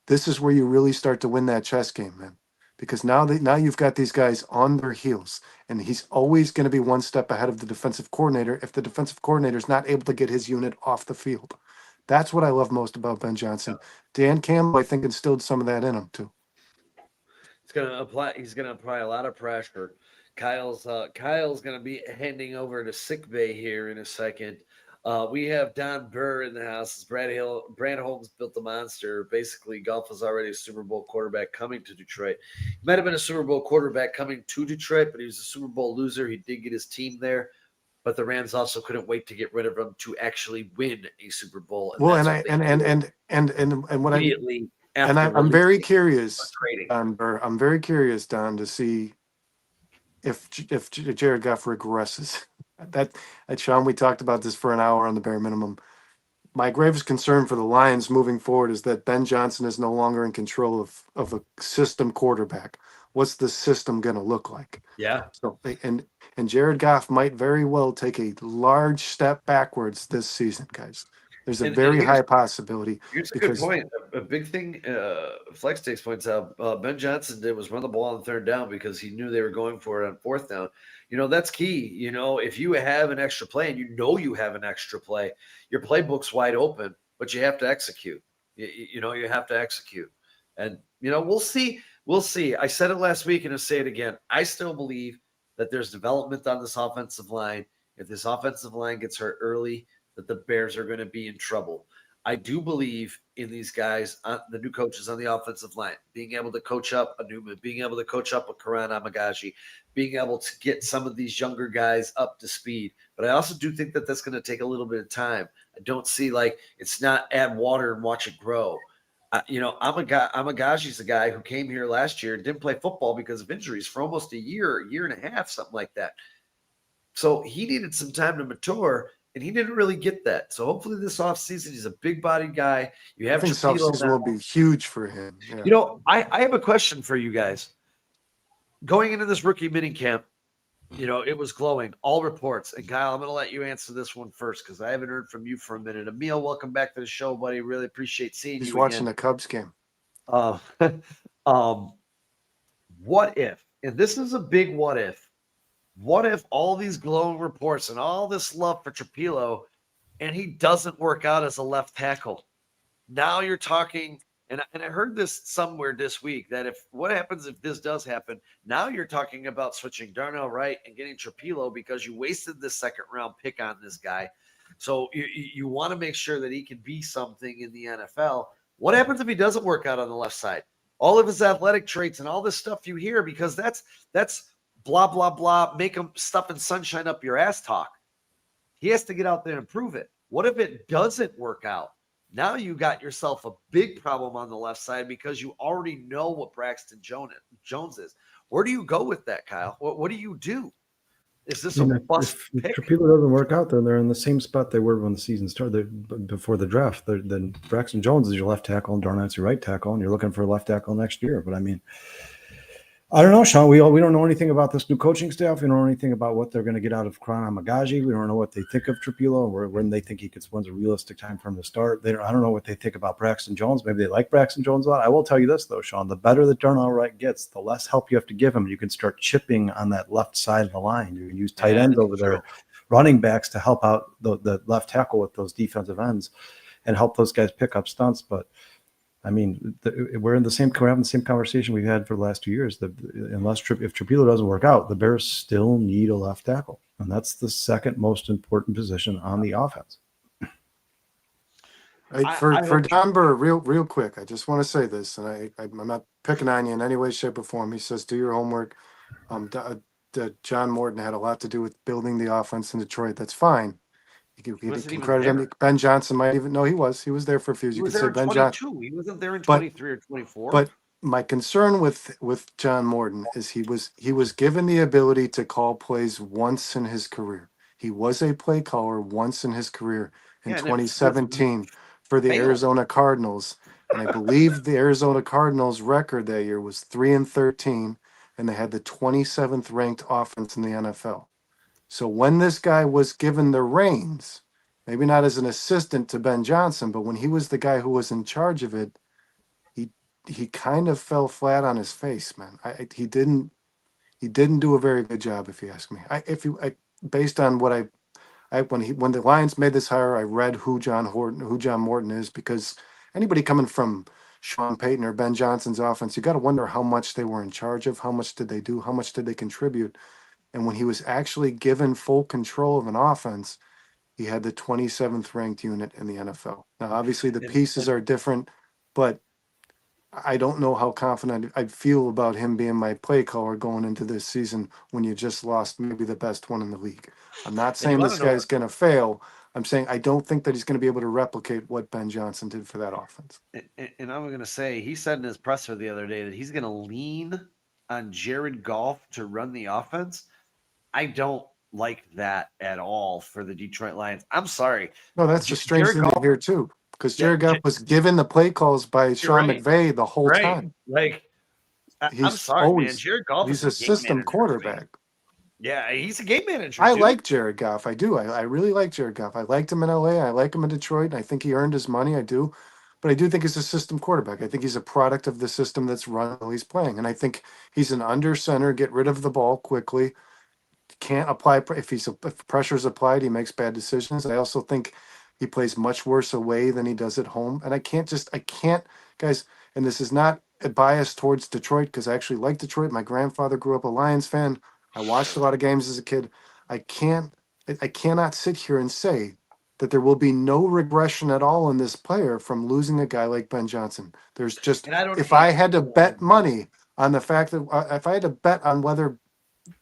this is where you really start to win that chess game, man. Because now you've got these guys on their heels, and he's always going to be one step ahead of the defensive coordinator if the defensive coordinator is not able to get his unit off the field. That's what I love most about Ben Johnson. Dan Campbell, I think, instilled some of that in him too. He's going to apply a lot of pressure. Kyle's going to be handing over to sick bay here in a second. We have Don Burr in the house. Brad Holmes built the monster. Basically, Goff was already a Super Bowl quarterback coming to Detroit. He might have been a Super Bowl quarterback coming to Detroit, but he was a Super Bowl loser. He did get his team there, but the Rams also couldn't wait to get rid of him to actually win a Super Bowl. I'm very curious, Don Burr. I'm very curious, Don, to see if Jared Goff regresses. That Sean, we talked about this for an hour on the bare minimum. My gravest concern for the Lions moving forward is that Ben Johnson is no longer in control of a system quarterback. What's the system going to look like? Yeah. So and Jared Goff might very well take a large step backwards this season, guys. There's a very high possibility. Here's a good point. A big thing Flex Takes points out, Ben Johnson did was run the ball on third down because he knew they were going for it on fourth down. That's key. If you have an extra play and you have an extra play, your playbook's wide open, but you have to execute. You have to execute. And, we'll see. We'll see. I said it last week and I'll say it again. I still believe that there's development on this offensive line. If this offensive line gets hurt early, that the Bears are going to be in trouble. I do believe in these guys, the new coaches on the offensive line, being able to coach up a Newman, being able to coach up a Karan Amagashi, being able to get some of these younger guys up to speed. But I also do think that that's going to take a little bit of time. I don't see it's not add water and watch it grow. Amagashi's a guy who came here last year and didn't play football because of injuries for almost a year and a half, something like that. So he needed some time to mature. And he didn't really get that. So hopefully this offseason, he's a big-bodied guy. I think this offseason will be huge for him. Yeah. I have a question for you guys. Going into this rookie minicamp, it was glowing. All reports. And Kyle, I'm going to let you answer this one first because I haven't heard from you for a minute. Emil, welcome back to the show, buddy. Really appreciate seeing you. He's watching the Cubs game. What if, and this is a big what if, what if all these glowing reports and all this love for Trapilo and he doesn't work out as a left tackle? Now you're talking, and I heard this somewhere this week, that what happens if this does happen, now you're talking about switching Darnell Wright and getting Trapilo because you wasted this second round pick on this guy. So you want to make sure that he can be something in the NFL. What happens if he doesn't work out on the left side? All of his athletic traits and all this stuff you hear, because that's blah, blah, blah, make him stuff and sunshine up your ass talk. He has to get out there and prove it. What if it doesn't work out? Now you got yourself a big problem on the left side because you already know what Braxton Jones is. Where do you go with that, Kyle? What do you do? Is this a bust pick? If Trapilo doesn't work out, then they're in the same spot they were when the season started before the draft. Then Braxton Jones is your left tackle and Darnell's your right tackle, and you're looking for a left tackle next year. But I mean, I don't know, Sean. We don't know anything about this new coaching staff. We don't know anything about what they're going to get out of Cronin Magaji. We don't know what they think of Trapilo, or when they think when's a realistic time for him to start. I don't know what they think about Braxton Jones. Maybe they like Braxton Jones a lot. I will tell you this though, Sean. The better that Darnell Wright gets, the less help you have to give him. You can start chipping on that left side of the line. You can use tight ends over there, running backs to help out the left tackle with those defensive ends, and help those guys pick up stunts. But I mean, we're having the same conversation we've had for the last 2 years. That if Trapilo doesn't work out, the Bears still need a left tackle, and that's the second most important position on the offense. For Don Burr, real quick, I just want to say this, and I'm not picking on you in any way, shape, or form. He says, do your homework. John Morton had a lot to do with building the offense in Detroit. That's fine. You can credit him. Ben Johnson might even know he was there for a few years. You could say Ben Johnson. He wasn't there in 23 or 24. But my concern with John Morton is he was given the ability to call plays once in his career. He was a play caller once in his career in 2017 for the Arizona Cardinals. And I believe the Arizona Cardinals record that year was 3-13, and they had the 27th ranked offense in the NFL. So when this guy was given the reins, maybe not as an assistant to Ben Johnson, but when he was the guy who was in charge of it, he kind of fell flat on his face, man. He didn't do a very good job, if you ask me. Based on what when the Lions made this hire, I read who John Morton is, because anybody coming from Sean Payton or Ben Johnson's offense, you got to wonder how much they were in charge of, how much did they do, how much did they contribute. And when he was actually given full control of an offense, he had the 27th ranked unit in the NFL. Now, obviously, the pieces are different, but I don't know how confident I feel about him being my play caller going into this season when you just lost maybe the best one in the league. I'm not saying this guy's going to fail. I'm saying I don't think that he's going to be able to replicate what Ben Johnson did for that offense. And I'm going to say, he said in his presser the other day that he's going to lean on Jared Goff to run the offense. I don't like that at all for the Detroit Lions. I'm sorry. No, that's a strange thing to hear too, because Jared Goff was given the play calls by Sean McVay the whole time. Like, I'm sorry, man. Jared Goff is a system quarterback. Yeah, he's a game manager. I like Jared Goff. I do. I really like Jared Goff. I liked him in LA. I like him in Detroit. And I think he earned his money. I do. But I do think he's a system quarterback. I think he's a product of the system that's run while he's playing. And I think he's an under center, get rid of the ball quickly. Can't apply if pressure is applied, he makes bad decisions. I also think he plays much worse away than he does at home. And I can't, guys, and this is not a bias towards Detroit, because I actually like Detroit. My grandfather grew up a Lions fan. I watched a lot of games as a kid. I cannot sit here and say that there will be no regression at all in this player from losing a guy like Ben Johnson. There's just, if I had to bet money on the fact that if I had to bet on whether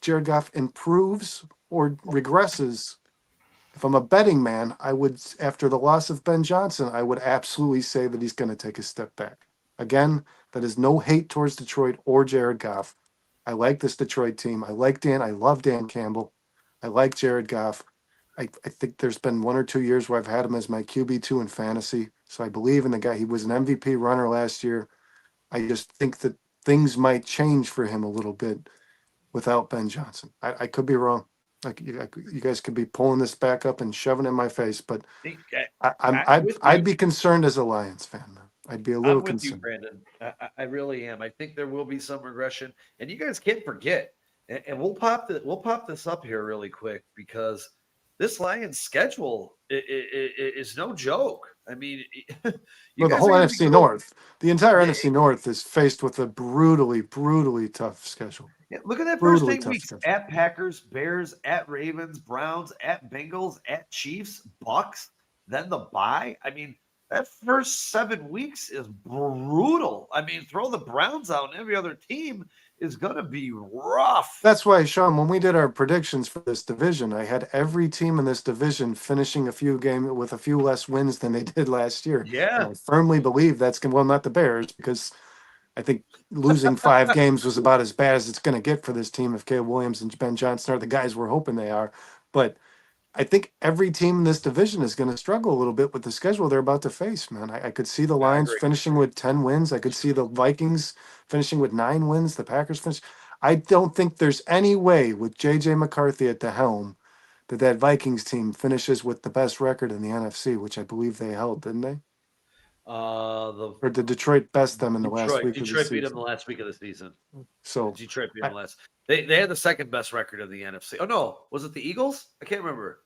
Jared Goff improves or regresses, if I'm a betting man, I would, after the loss of Ben Johnson, I would absolutely say that he's going to take a step back. Again, that is no hate towards Detroit or Jared Goff. I like this Detroit team. I love Dan Campbell. I like Jared Goff. I think there's been 1 or 2 years where I've had him as my QB2 in fantasy. So I believe in the guy. He was an MVP runner last year. I just think that things might change for him a little bit without Ben Johnson. I could be wrong. Like you guys could be pulling this back up and shoving it in my face, but I'd be concerned as a Lions fan. Man. I'd be a little concerned. You, Brandon. I really am. I think there will be some regression, and you guys can't forget. And we'll pop this up here really quick, because this Lions schedule is no joke. I mean, the whole NFC North, the entire NFC North is faced with a brutally tough schedule. Yeah, look at that first 8 weeks: at Packers, Bears, at Ravens, Browns, at Bengals, at Chiefs, Bucks, then the bye. I mean, that first 7 weeks is brutal. I mean, throw the Browns out and every other team is going to be rough. That's why, Sean, when we did our predictions for this division, I had every team in this division finishing a few games with a few less wins than they did last year. Yeah. And I firmly believe that's going to, well, not the Bears, because I think losing 5 games was about as bad as it's going to get for this team if Caleb Williams and Ben Johnson are the guys we're hoping they are. But I think every team in this division is going to struggle a little bit with the schedule they're about to face, man. I could see the Lions finishing with 10 wins. I could see the Vikings finishing with 9 wins. The Packers finish. I don't think there's any way with JJ McCarthy at the helm that Vikings team finishes with the best record in the NFC, which I believe they held, didn't they? The Or did Detroit best them in the last week of the Detroit beat them season? the last week of the season. So Detroit beat I, them last. They had the second best record in the NFC. Oh no, was it the Eagles? I can't remember.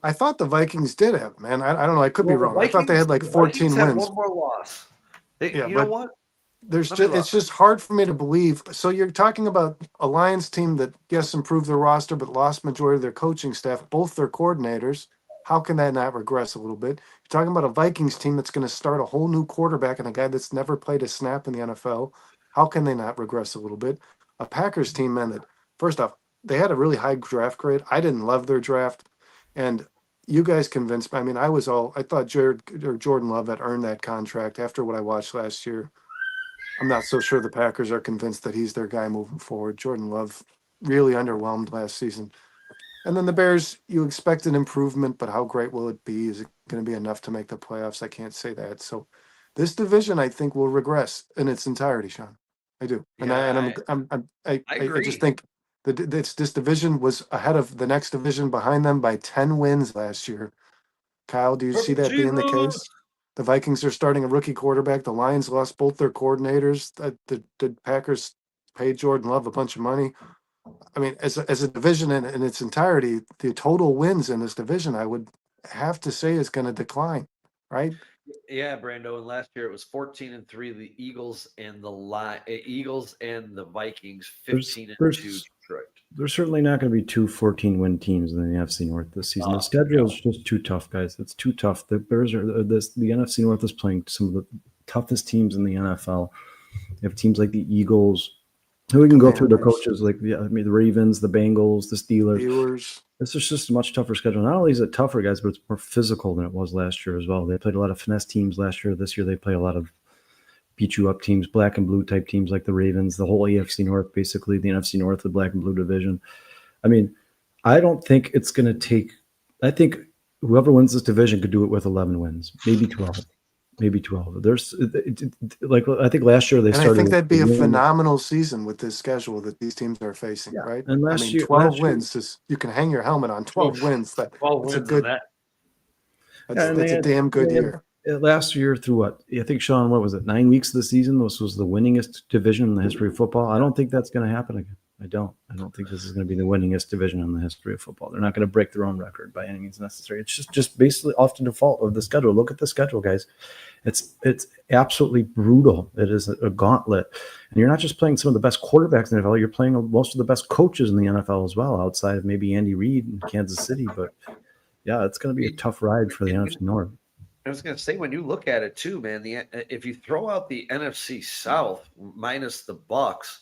I thought the Vikings did have, man. I don't know. I could be Well, wrong. I thought they had like The Vikings 14 had wins. one more loss. Yeah, You know but what? there's Let me just it's look. just hard for me to believe. So you're talking about a Lions team that yes improved their roster but lost majority of their coaching staff, both their coordinators. How can that not regress a little bit? You're talking about a Vikings team that's going to start a whole new quarterback and a guy that's never played a snap in the NFL. How can they not regress a little bit? A Packers team, man, that first off, they had a really high draft grade. I didn't love their draft. And you guys convinced me. I mean, I thought Jordan Love had earned that contract after what I watched last year. I'm not so sure the Packers are convinced that he's their guy moving forward. Jordan Love really underwhelmed last season. And then the Bears, you expect an improvement, but how great will it be? Is it going to be enough to make the playoffs? I can't say that. So this division, I think, will regress in its entirety, Sean. I do. And Yeah, I I just agree. think that this division was ahead of the next division behind them by 10 wins last year. Kyle, do you see that being the case? Jesus. The Vikings are starting a rookie quarterback. The Lions lost both their coordinators. The Packers paid Jordan Love a bunch of money. I mean, as a division in its entirety, the total wins in this division, I would have to say, is going to decline, right? Yeah, Brando. And last year it was 14-3. The Eagles and the Vikings There's 15-2. there's Detroit. there's certainly not going to be two 14-win teams in the NFC North this season. The schedule is just too tough, guys. It's too tough. The Bears are the NFC North is playing some of the toughest teams in the NFL. You have teams like the Eagles, who we can go through the Commanders, coaches like the Ravens, the Bengals, the Steelers. Steelers. This is just a much tougher schedule. Not only is it tougher, guys, but it's more physical than it was last year as well. They played a lot of finesse teams last year. This year they play a lot of beat you up teams, black and blue type teams like the Ravens, the whole AFC North, basically the NFC North, the black and blue division. I mean, I don't think it's going to take. I think whoever wins this division could do it with 11 wins, maybe 12, maybe 12. Like I think last year they And I started. think that'd be a phenomenal season with this schedule that these teams are facing, Yeah, right? and I mean, 12 wins, just you can hang your helmet on 12 wins. 12 That's a wins good, in that. that's a damn good year. Last year through what? I think, Sean, what was it? 9 weeks of the season. This was the winningest division in the history of football. I don't think that's going to happen again. I don't think this is going to be the winningest division in the history of football. They're not going to break their own record by any means necessary. It's just basically off the default of the schedule. Look at the schedule, guys. It's absolutely brutal. It is a gauntlet. And you're not just playing some of the best quarterbacks in the NFL. You're playing most of the best coaches in the NFL as well, outside of maybe Andy Reid in Kansas City. But yeah, it's going to be a tough ride for the NFC North. I was going to say, when you look at it too, man, if you throw out the NFC South minus the Bucks,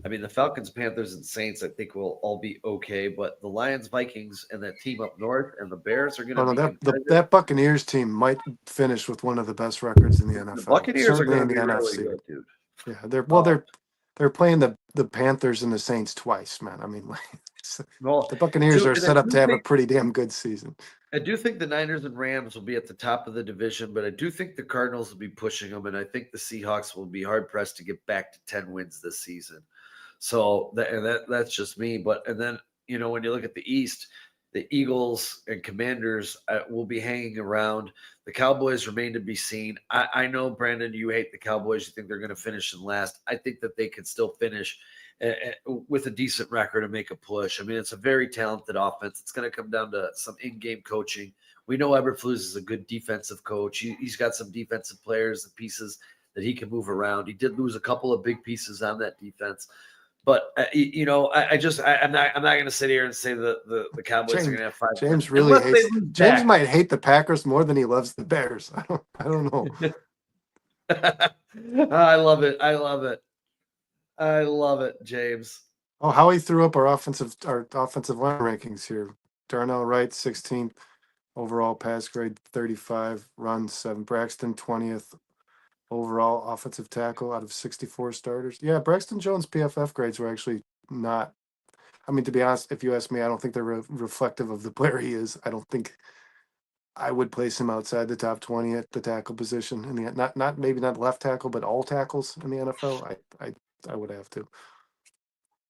I mean, the Falcons, Panthers, and Saints, I think will all be okay. But the Lions, Vikings, and that team up north, and the Bears are going to be competitive. That Buccaneers team might finish with one of the best records in the NFL. The Buccaneers certainly are going in to the be NFC. really good, dude. Yeah, they're playing the Panthers and the Saints twice, man. I mean, the Buccaneers are set up to have a pretty damn good season. I do think the Niners and Rams will be at the top of the division, but I do think the Cardinals will be pushing them, and I think the Seahawks will be hard pressed to get back to 10 wins this season. So that's just me. But and then when you look at the East, the Eagles and Commanders will be hanging around. The Cowboys remain to be seen. I know, Brandon, you hate the Cowboys. You think they're going to finish in last. I think that they can still finish with a decent record and make a push. I mean, it's a very talented offense. It's going to come down to some in-game coaching. We know Eberflus is a good defensive coach. He's got some defensive players and pieces that he can move around. He did lose a couple of big pieces on that defense. But I'm not going to sit here and say the Cowboys are going to have 5 James wins. really hates. James might hate the Packers more than he loves the Bears. I don't know. I love it. I love it, James. Oh, Howie threw up our offensive line rankings here. Darnell Wright, 16th overall pass grade, 35 runs, 7. Braxton, 20th overall offensive tackle out of 64 starters. Yeah, Braxton Jones' PFF grades were actually not. I mean, to be honest, if you ask me, I don't think they're reflective of the player he is. I don't think I would place him outside the top 20 at the tackle position. In the not maybe not left tackle, but all tackles in the NFL. I would have to.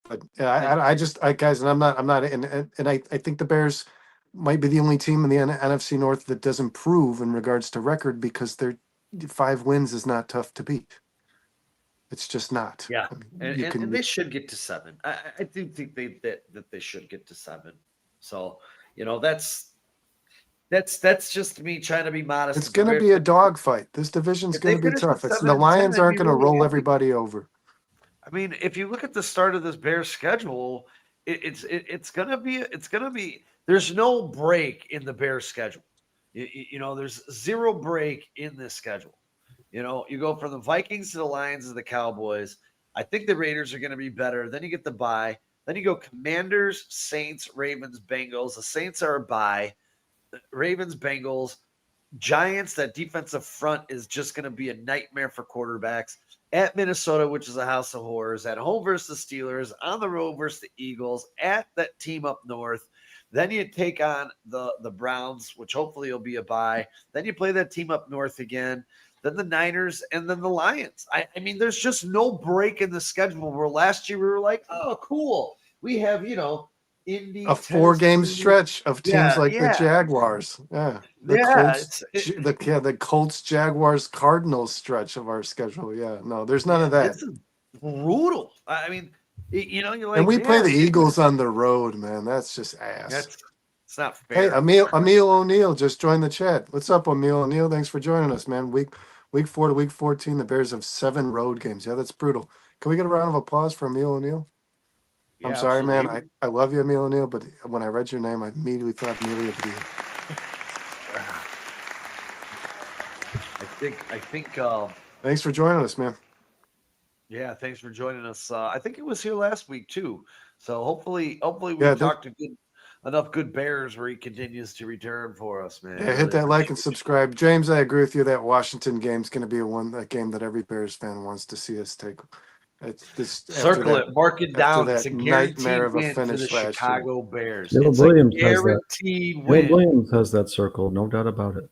But yeah, I guys, and I'm not, and I think the Bears might be the only team in the NFC North that does improve in regards to record because their 5 wins is not tough to beat. It's just not. Yeah, I mean, and, you and, can. and they should get to 7. I do think that they should get to 7. So that's just me trying to be modest. It's With the going to Bears. be a dogfight. This division's If going they to be finish at tough. It's the 7-10, Lions I'd aren't be going to really roll happy. everybody over. I mean, if you look at the start of this Bears schedule, it's gonna be. There's no break in the Bears schedule. There's zero break in this schedule. You go from the Vikings to the Lions to the Cowboys. I think the Raiders are going to be better. Then you get the bye. Then you go Commanders, Saints, Ravens, Bengals. The Saints are a bye. Ravens, Bengals, Giants. That defensive front is just going to be a nightmare for quarterbacks. At Minnesota, which is a house of horrors. At home versus the Steelers. On the road versus the Eagles. At that team up north. Then you take on the Browns, which hopefully will be a bye. Then you play that team up north again. Then the Niners, and then the Lions. I mean, there's just no break in the schedule where last year we were like, oh, cool. We have, Indy, A 4-game Tennessee. stretch of teams like the Yeah. Jaguars. Yeah. The Yeah. Colts, the Colts, Jaguars, Cardinals stretch of our schedule. Yeah. No, there's none of that. This is brutal. I mean, you're like, And we play the man, Eagles on the road, man. That's just ass. It's not Hey, fair. Emil O'Neill just joined the chat. What's up, Emil O'Neill? Thanks for joining us, man. Week 4 to week 14, the Bears have 7 road games. Yeah, that's brutal. Can we get a round of applause for Emil O'Neill? I'm Yeah, sorry, man. absolutely. I love you, Emil O'Neill, but when I read your name, I immediately thought Amelia of you. I think Thanks for joining us, man. yeah, thanks for joining us. I think it was here last week too. So hopefully we Yeah, talked to enough good Bears where he continues to return for us, man. Yeah, hit that like and subscribe. James, I agree with you. That Washington game's going to be that game that every Bears fan wants to see us take. It's this Circle it, mark it down. It's a nightmare guaranteed of a win for the finish last year. Chicago Bears. Caleb It's Williams a has that. guaranteed Caleb win. Williams has that circle, no doubt about it.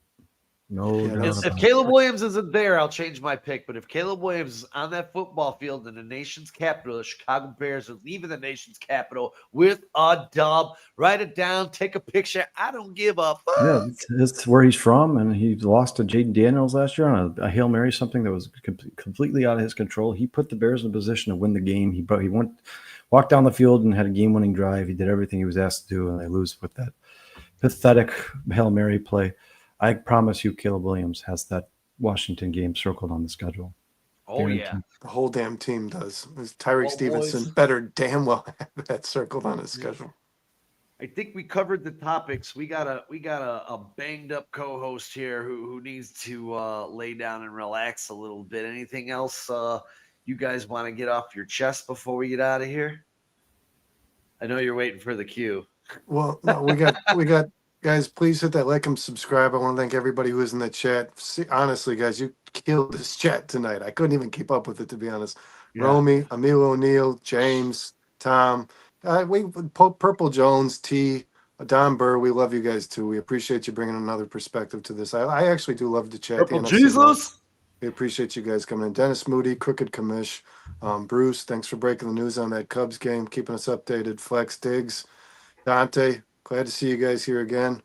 No doubt If about it. Caleb Williams isn't there, I'll change my pick. But if Caleb Williams is on that football field in the nation's capital, the Chicago Bears are leaving the nation's capital with a dub. Write it down, take a picture. I don't give a fuck. Yeah, it's where he's from, and he lost to Jaden Daniels last year on a Hail Mary, something that was completely out of his control. He put the Bears in a position to win the game. He walked down the field and had a game-winning drive. He did everything he was asked to do, and they lose with that pathetic Hail Mary play. I promise you, Caleb Williams has that Washington game circled on the schedule. Oh, Guaranteed. yeah. The whole damn team does. Tyreek Well, Stevenson boys. better damn well have that circled on his schedule. I think we covered the topics. We got a banged up co-host here who needs to lay down and relax a little bit. Anything else you guys want to get off your chest before we get out of here? I know you're waiting for the cue. Well, no, we got guys. Please hit that like and subscribe. I want to thank everybody who was in the chat. See, honestly, guys, you killed this chat tonight. I couldn't even keep up with it, to be honest. Yeah. Romy, Emil O'Neill, James, Tom, Purple Jones, T, Don Burr. We love you guys too. We appreciate you bringing another perspective to this. I actually do love to chat. Purple the NFC North. Jesus. We appreciate you guys coming in. Dennis Moody, Crooked Commish, Bruce, thanks for breaking the news on that Cubs game, keeping us updated. Flex Diggs, Dante, glad to see you guys here again.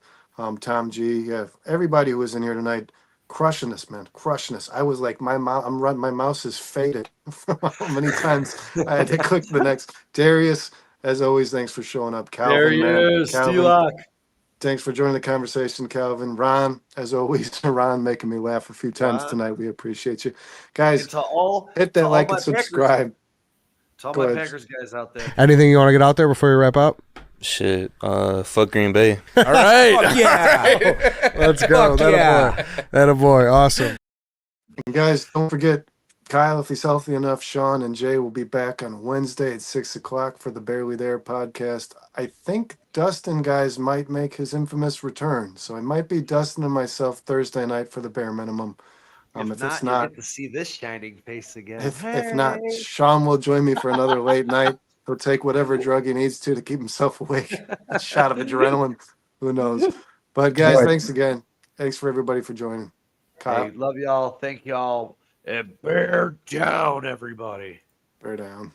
Tom G, yeah, everybody who was in here tonight, crushing us, man, crushing us. I was like, my mouse is faded from how many times I had to click the next. Darius, as always, thanks for showing up. Calvin, man, Calvin, thanks for joining the conversation, Calvin. Ron, as always, Ron making me laugh a few times tonight. We appreciate you. Guys, hit that like and subscribe. To all my Packers guys out there. Anything you want to get out there before we wrap up? Shit, fuck Green Bay. All right. Fuck yeah. Let's go. Fuck yeah. That a boy. Awesome. And guys, don't forget, Kyle, if he's healthy enough, Sean and Jay will be back on Wednesday at 6:00 for the Barely There podcast. I think Dustin, guys, might make his infamous return. So it might be Dustin and myself Thursday night for the bare minimum. If it's not, you'll get to see this shining face again. If not, Sean will join me for another late night. He'll take whatever drug he needs to keep himself awake. A shot of adrenaline. Who knows? But guys, thanks again. Thanks for everybody for joining. Kyle. Hey, love y'all. Thank y'all. And bear down, everybody. Bear down.